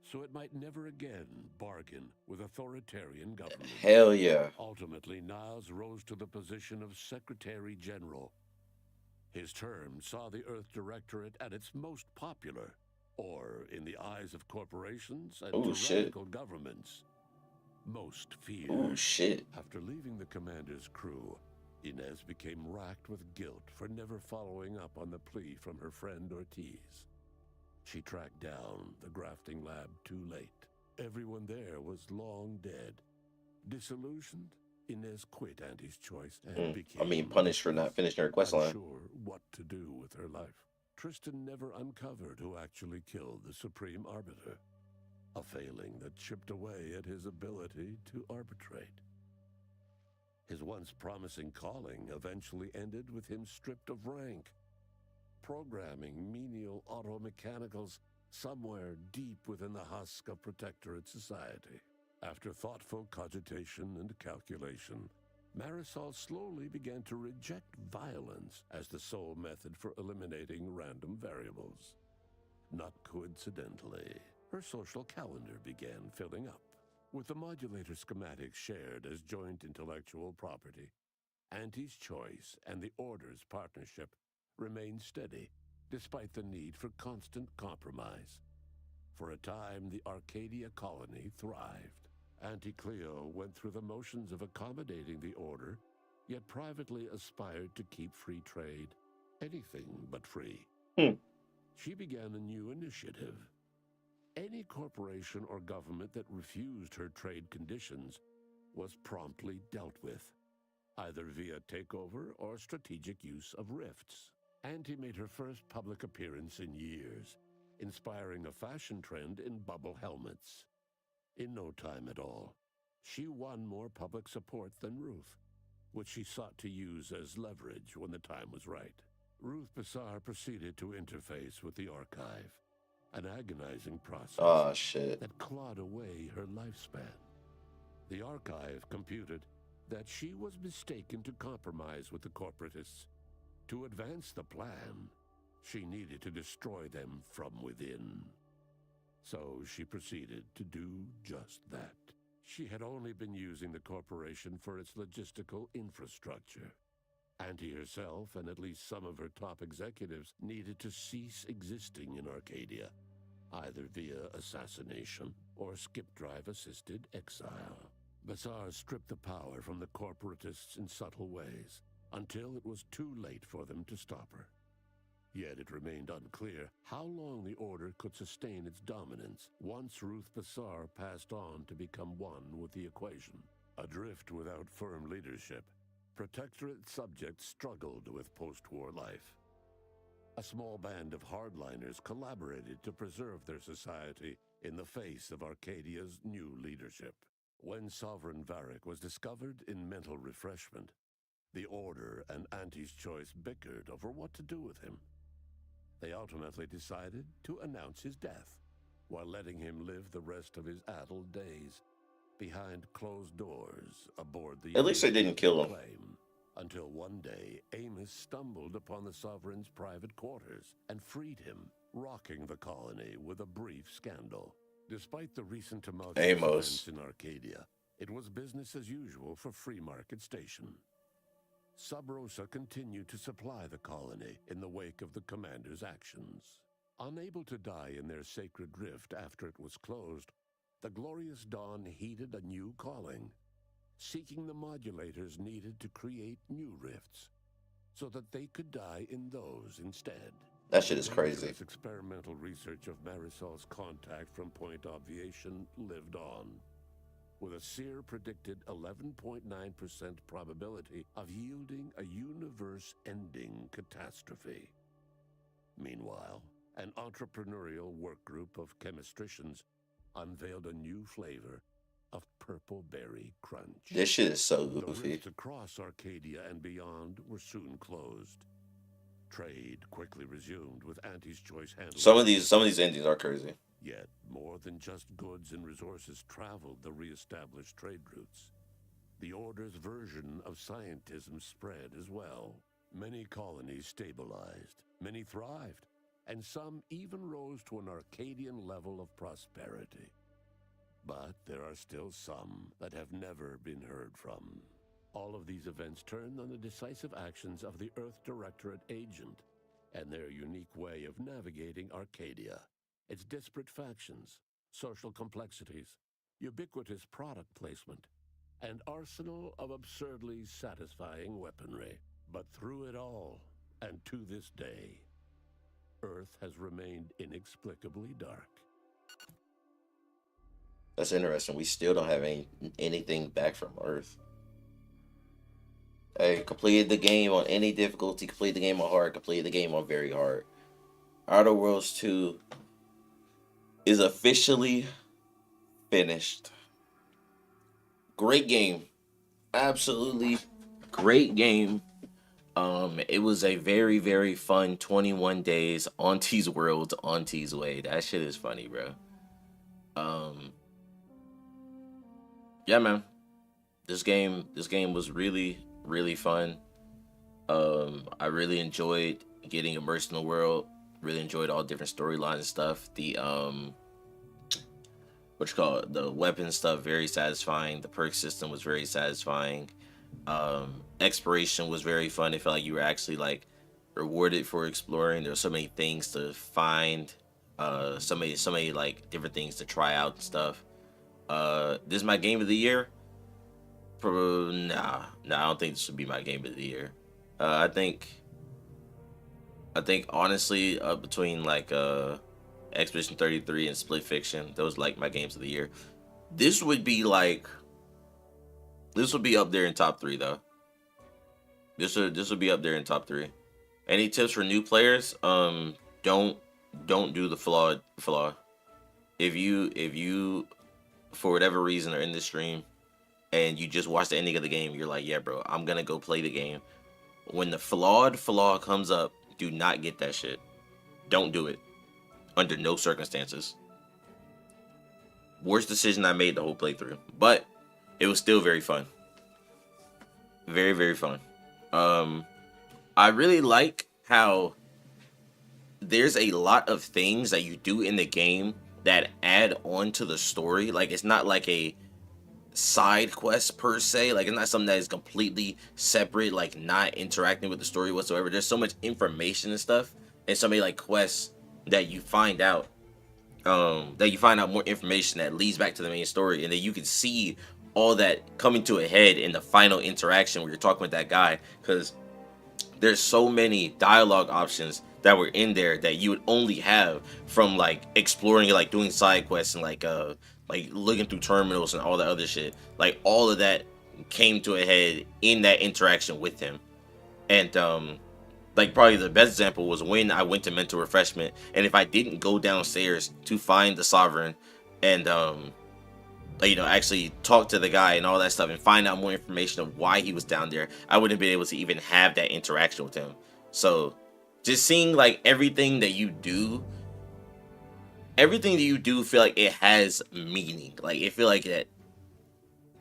so it might never again bargain with authoritarian government. Hell yeah. Ultimately, Niles rose to the position of Secretary General. His term saw the Earth Directorate at its most popular, or, in the eyes of corporations and tyrannical governments, most feared. Oh, shit. After leaving the commander's crew, Inez became racked with guilt for never following up on the plea from her friend Ortiz. She tracked down the grafting lab too late. Everyone there was long dead. Disillusioned, Inez quit Auntie's choice and became punished for not finishing her quest line. unsure what to do with her life. Tristan never uncovered who actually killed the Supreme Arbiter, a failing that chipped away at his ability to arbitrate. His once promising calling eventually ended with him stripped of rank, programming menial auto-mechanicals somewhere deep within the husk of Protectorate society. After thoughtful cogitation and calculation, Marisol slowly began to reject violence as the sole method for eliminating random variables. Not coincidentally, her social calendar began filling up. With the modulator schematics shared as joint intellectual property, Auntie's Choice and the Order's partnership remained steady, despite the need for constant compromise. For a time, the Arcadia colony thrived. Auntie Cleo went through the motions of accommodating the Order, yet privately aspired to keep free trade anything but free. She began a new initiative. Any corporation or government that refused her trade conditions was promptly dealt with, either via takeover or strategic use of rifts. Auntie made her first public appearance in years, inspiring a fashion trend in bubble helmets. In no time at all, she won more public support than Ruth, which she sought to use as leverage when the time was right. Ruth Bassar proceeded to interface with the archive, an agonizing process that clawed away her lifespan. The archive computed that she was mistaken to compromise with the corporatists. To advance the plan, she needed to destroy them from within. So she proceeded to do just that. She had only been using the corporation for its logistical infrastructure. Auntie herself and at least some of her top executives needed to cease existing in Arcadia, either via assassination or skip-drive-assisted exile. Bassar stripped the power from the corporatists in subtle ways, until it was too late for them to stop her. Yet it remained unclear how long the Order could sustain its dominance once Ruth Bassar passed on to become one with the equation. Adrift without firm leadership, Protectorate subjects struggled with post-war life. A small band of hardliners collaborated to preserve their society in the face of Arcadia's new leadership. When Sovereign Varric was discovered in mental refreshment, the Order and Auntie's Choice bickered over what to do with him. They ultimately decided to announce his death, while letting him live the rest of his addled days behind closed doors aboard the... At least they didn't kill him. Until one day, Amos stumbled upon the Sovereign's private quarters and freed him, rocking the colony with a brief scandal. Despite the recent tumultuous events in Arcadia, it was business as usual for Free Market Station. Sub Rosa continued to supply the colony in the wake of the commander's actions. Unable to die in their sacred rift after it was closed, the Glorious Dawn heeded a new calling, seeking the modulators needed to create new rifts, so that they could die in those instead. That shit is crazy. Experimental research of Marisol's contact from Point Obviation lived on, with a seer predicted 11.9% probability of yielding a universe-ending catastrophe. Meanwhile, an entrepreneurial work group of chemistricians unveiled a new flavor of purple berry crunch. This shit is so The goofy. rifts across Arcadia and beyond were soon closed. Trade quickly resumed with Auntie's Choice handling. Some of these endings are crazy. Yet, more than just goods and resources traveled the re-established trade routes. The Order's version of scientism spread as well. Many colonies stabilized, many thrived, and some even rose to an Arcadian level of prosperity. But there are still some that have never been heard from. All of these events turned on the decisive actions of the Earth Directorate agent and their unique way of navigating Arcadia. Its disparate factions, social complexities, ubiquitous product placement, and arsenal of absurdly satisfying weaponry. But through it all, and to this day, Earth has remained inexplicably dark. That's interesting. We still don't have anything back from Earth. Hey, completed the game on any difficulty, completed the game on hard, completed the game on very hard. Outer Worlds 2 is officially finished. Great game. Absolutely great game. It was a very, very fun 21 days Auntie's World, Auntie's Way. That shit is funny, bro. Yeah, man. This game was really, really fun. I really enjoyed getting immersed in the world. Really enjoyed all different storylines and stuff. The what you call it, the weapon stuff, very satisfying. The perk system was very satisfying. Exploration was very fun. It felt like you were actually like rewarded for exploring. There were so many things to find, so many like different things to try out and stuff. This is my game of the year. Nah, I don't think this would be my game of the year. I think honestly, between like Expedition 33 and Split Fiction, those like my games of the year. This would be like this would be up there in top three though. This would be up there in top three. Any tips for new players? Don't do the flaw. If you for whatever reason are in the stream and you just watch the ending of the game, you're like, yeah, bro, I'm gonna go play the game. When the flawed flaw comes up, do not get that shit. Don't do it. Under no circumstances. Worst decision I made the whole playthrough. But it was still very fun. Very, very fun. I really like how there's a lot of things that you do in the game that add on to the story. Like, it's not like a side quest per se. Like, it's not something that is completely separate, like not interacting with the story whatsoever. There's so much information and stuff, and so many like quests that you find out more information that leads back to the main story, and then you can see all that coming to a head in the final interaction where you're talking with that guy, because there's so many dialogue options that were in there that you would only have from like exploring, like doing side quests and like looking through terminals and all that other shit. Like, all of that came to a head in that interaction with him. And like, probably the best example was when I went to mental refreshment, and if I didn't go downstairs to find the Sovereign and actually talk to the guy and all that stuff and find out more information of why he was down there, I wouldn't have been able to even have that interaction with him. So just seeing like everything that you do feel like it has meaning. Like, it feel like that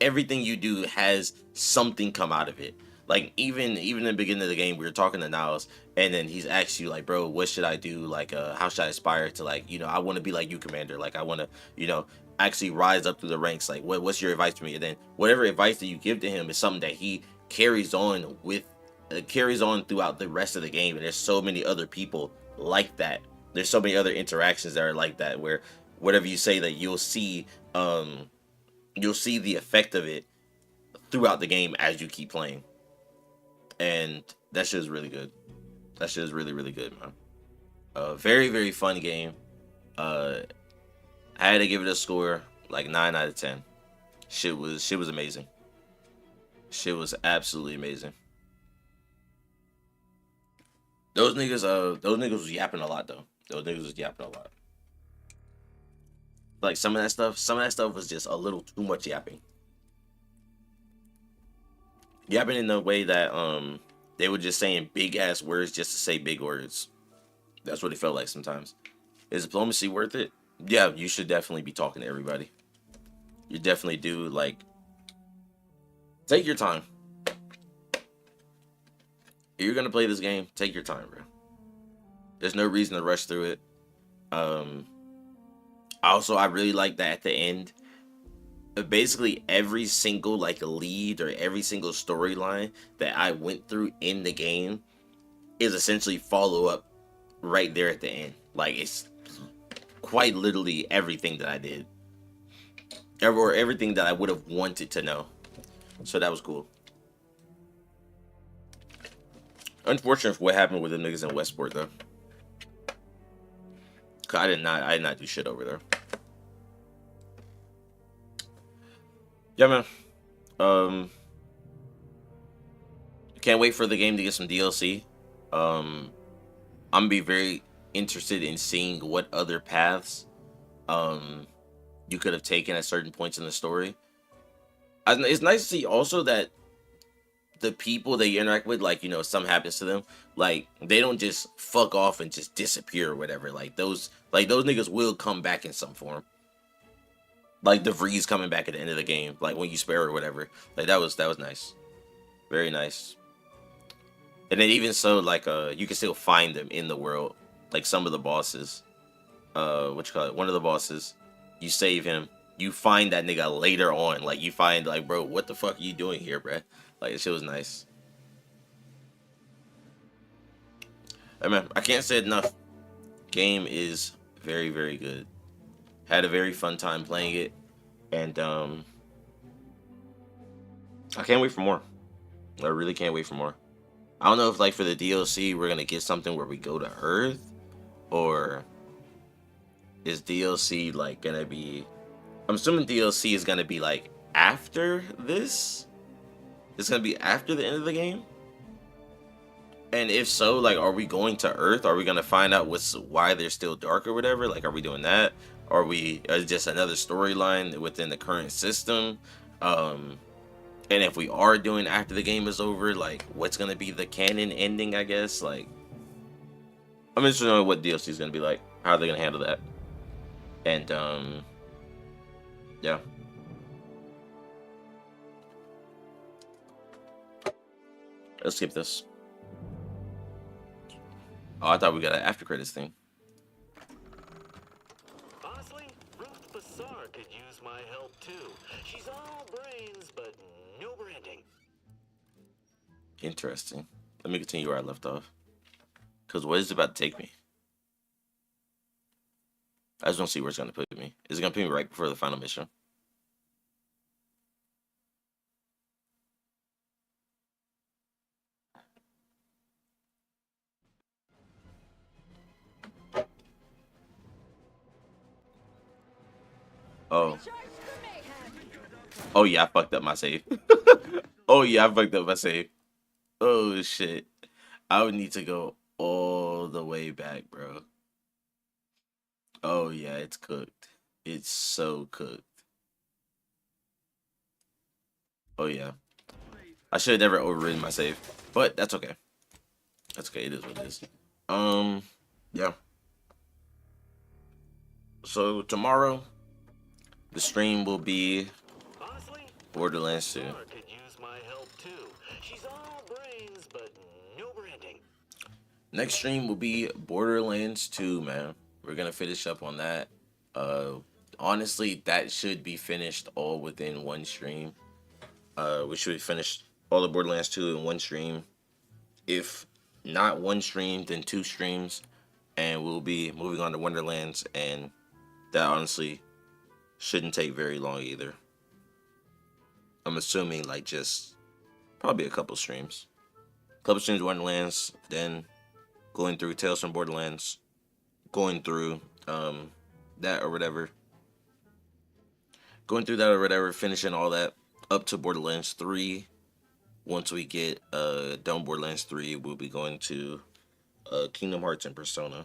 everything you do has something come out of it. Like, even in the beginning of the game, we were talking to Niles, and then he's asked you like, bro, what should I do? Like, how should I aspire to, like, I want to be like you, Commander. Like, I want to, actually rise up through the ranks. Like, what's your advice to me? And then whatever advice that you give to him is something that he carries on throughout the rest of the game. And there's so many other people like that. There's so many other interactions that are like that, where whatever you say, that you'll see the effect of it throughout the game as you keep playing. And that shit is really good. That shit is really, really good, man. Very, very fun game. I had to give it a score like 9 out of 10. Shit was amazing. Shit was absolutely amazing. Those niggas was yapping a lot though. Like, some of that stuff was just a little too much yapping. Yapping in the way that they were just saying big ass words just to say big words. That's what it felt like sometimes. Is diplomacy worth it? Yeah, you should definitely be talking to everybody. You definitely do. Like, take your time. If you're gonna play this game, take your time, bro. There's no reason to rush through it. Also, I really like that at the end, basically every single like lead or every single storyline that I went through in the game is essentially follow up right there at the end. Like, it's quite literally everything that I did, or everything that I would have wanted to know. So that was cool. Unfortunate for what happened with the niggas in Westport though. Cause I did not do shit over there. Yeah, man. Can't wait for the game to get some DLC. I'm gonna be very interested in seeing what other paths you could have taken at certain points in the story. It's nice to see also that the people that you interact with, like, you know, something happens to them, like, they don't just fuck off and just disappear or whatever. Like those niggas will come back in some form. Like DeVries coming back at the end of the game, like when you spare or whatever. Like that was nice. Very nice. And then even so, like you can still find them in the world. Like some of the bosses. What you call it? One of the bosses, you save him. You find that nigga later on. Like you find like, bro, what the fuck are you doing here, bruh? Like this shit was nice. Hey man, I can't say it enough. Game is very, very good. Had a very fun time playing it. And I can't wait for more. I really can't wait for more. I don't know if like for the DLC we're gonna get something where we go to Earth, or is DLC like gonna be? I'm assuming DLC is gonna be like after this. It's gonna be after the end of the game. And if so, like, are we going to Earth? Are we gonna find out why they're still dark or whatever? Like, are we doing that? Are we just another storyline within the current system? And if we are doing after the game is over, like, what's gonna be the canon ending? I guess. Like, I'm interested to know what DLC is gonna be like. How are they gonna handle that? And yeah. Let's skip this. Oh, I thought we got an after credits thing. Honestly, Ruth Bassar could use my help too. She's all brains, but no branding. Interesting. Let me continue where I left off. Because what is it about to take me? I just don't see where it's going to put me. Is it going to put me right before the final mission? Oh. Oh yeah, I fucked up my save. Oh yeah, I fucked up my save. Oh shit. I would need to go all the way back, bro. Oh yeah, it's cooked. It's so cooked. Oh yeah. I should have never overridden my save. But that's okay. That's okay, it is what it is. Yeah. So tomorrow the stream will be Borderlands 2. Could use my help too. She's all brains, but no branding. Next stream will be Borderlands 2, man. We're gonna finish up on that. Honestly, that should be finished all within one stream. We should finish all of Borderlands 2 in one stream. If not one stream, then 2 streams. And we'll be moving on to Wonderlands, and that honestly shouldn't take very long either. I'm assuming like just probably a couple streams. Couple streams of Wonderlands, then going through Tales from Borderlands, going through that or whatever. Going through that or whatever, finishing all that up to Borderlands 3. Once we get done Borderlands 3, we'll be going to Kingdom Hearts and Persona.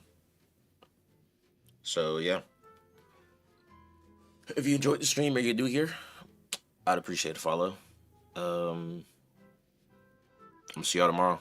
So yeah. If you enjoyed the stream or you're new here, I'd appreciate a follow. I'll see y'all tomorrow.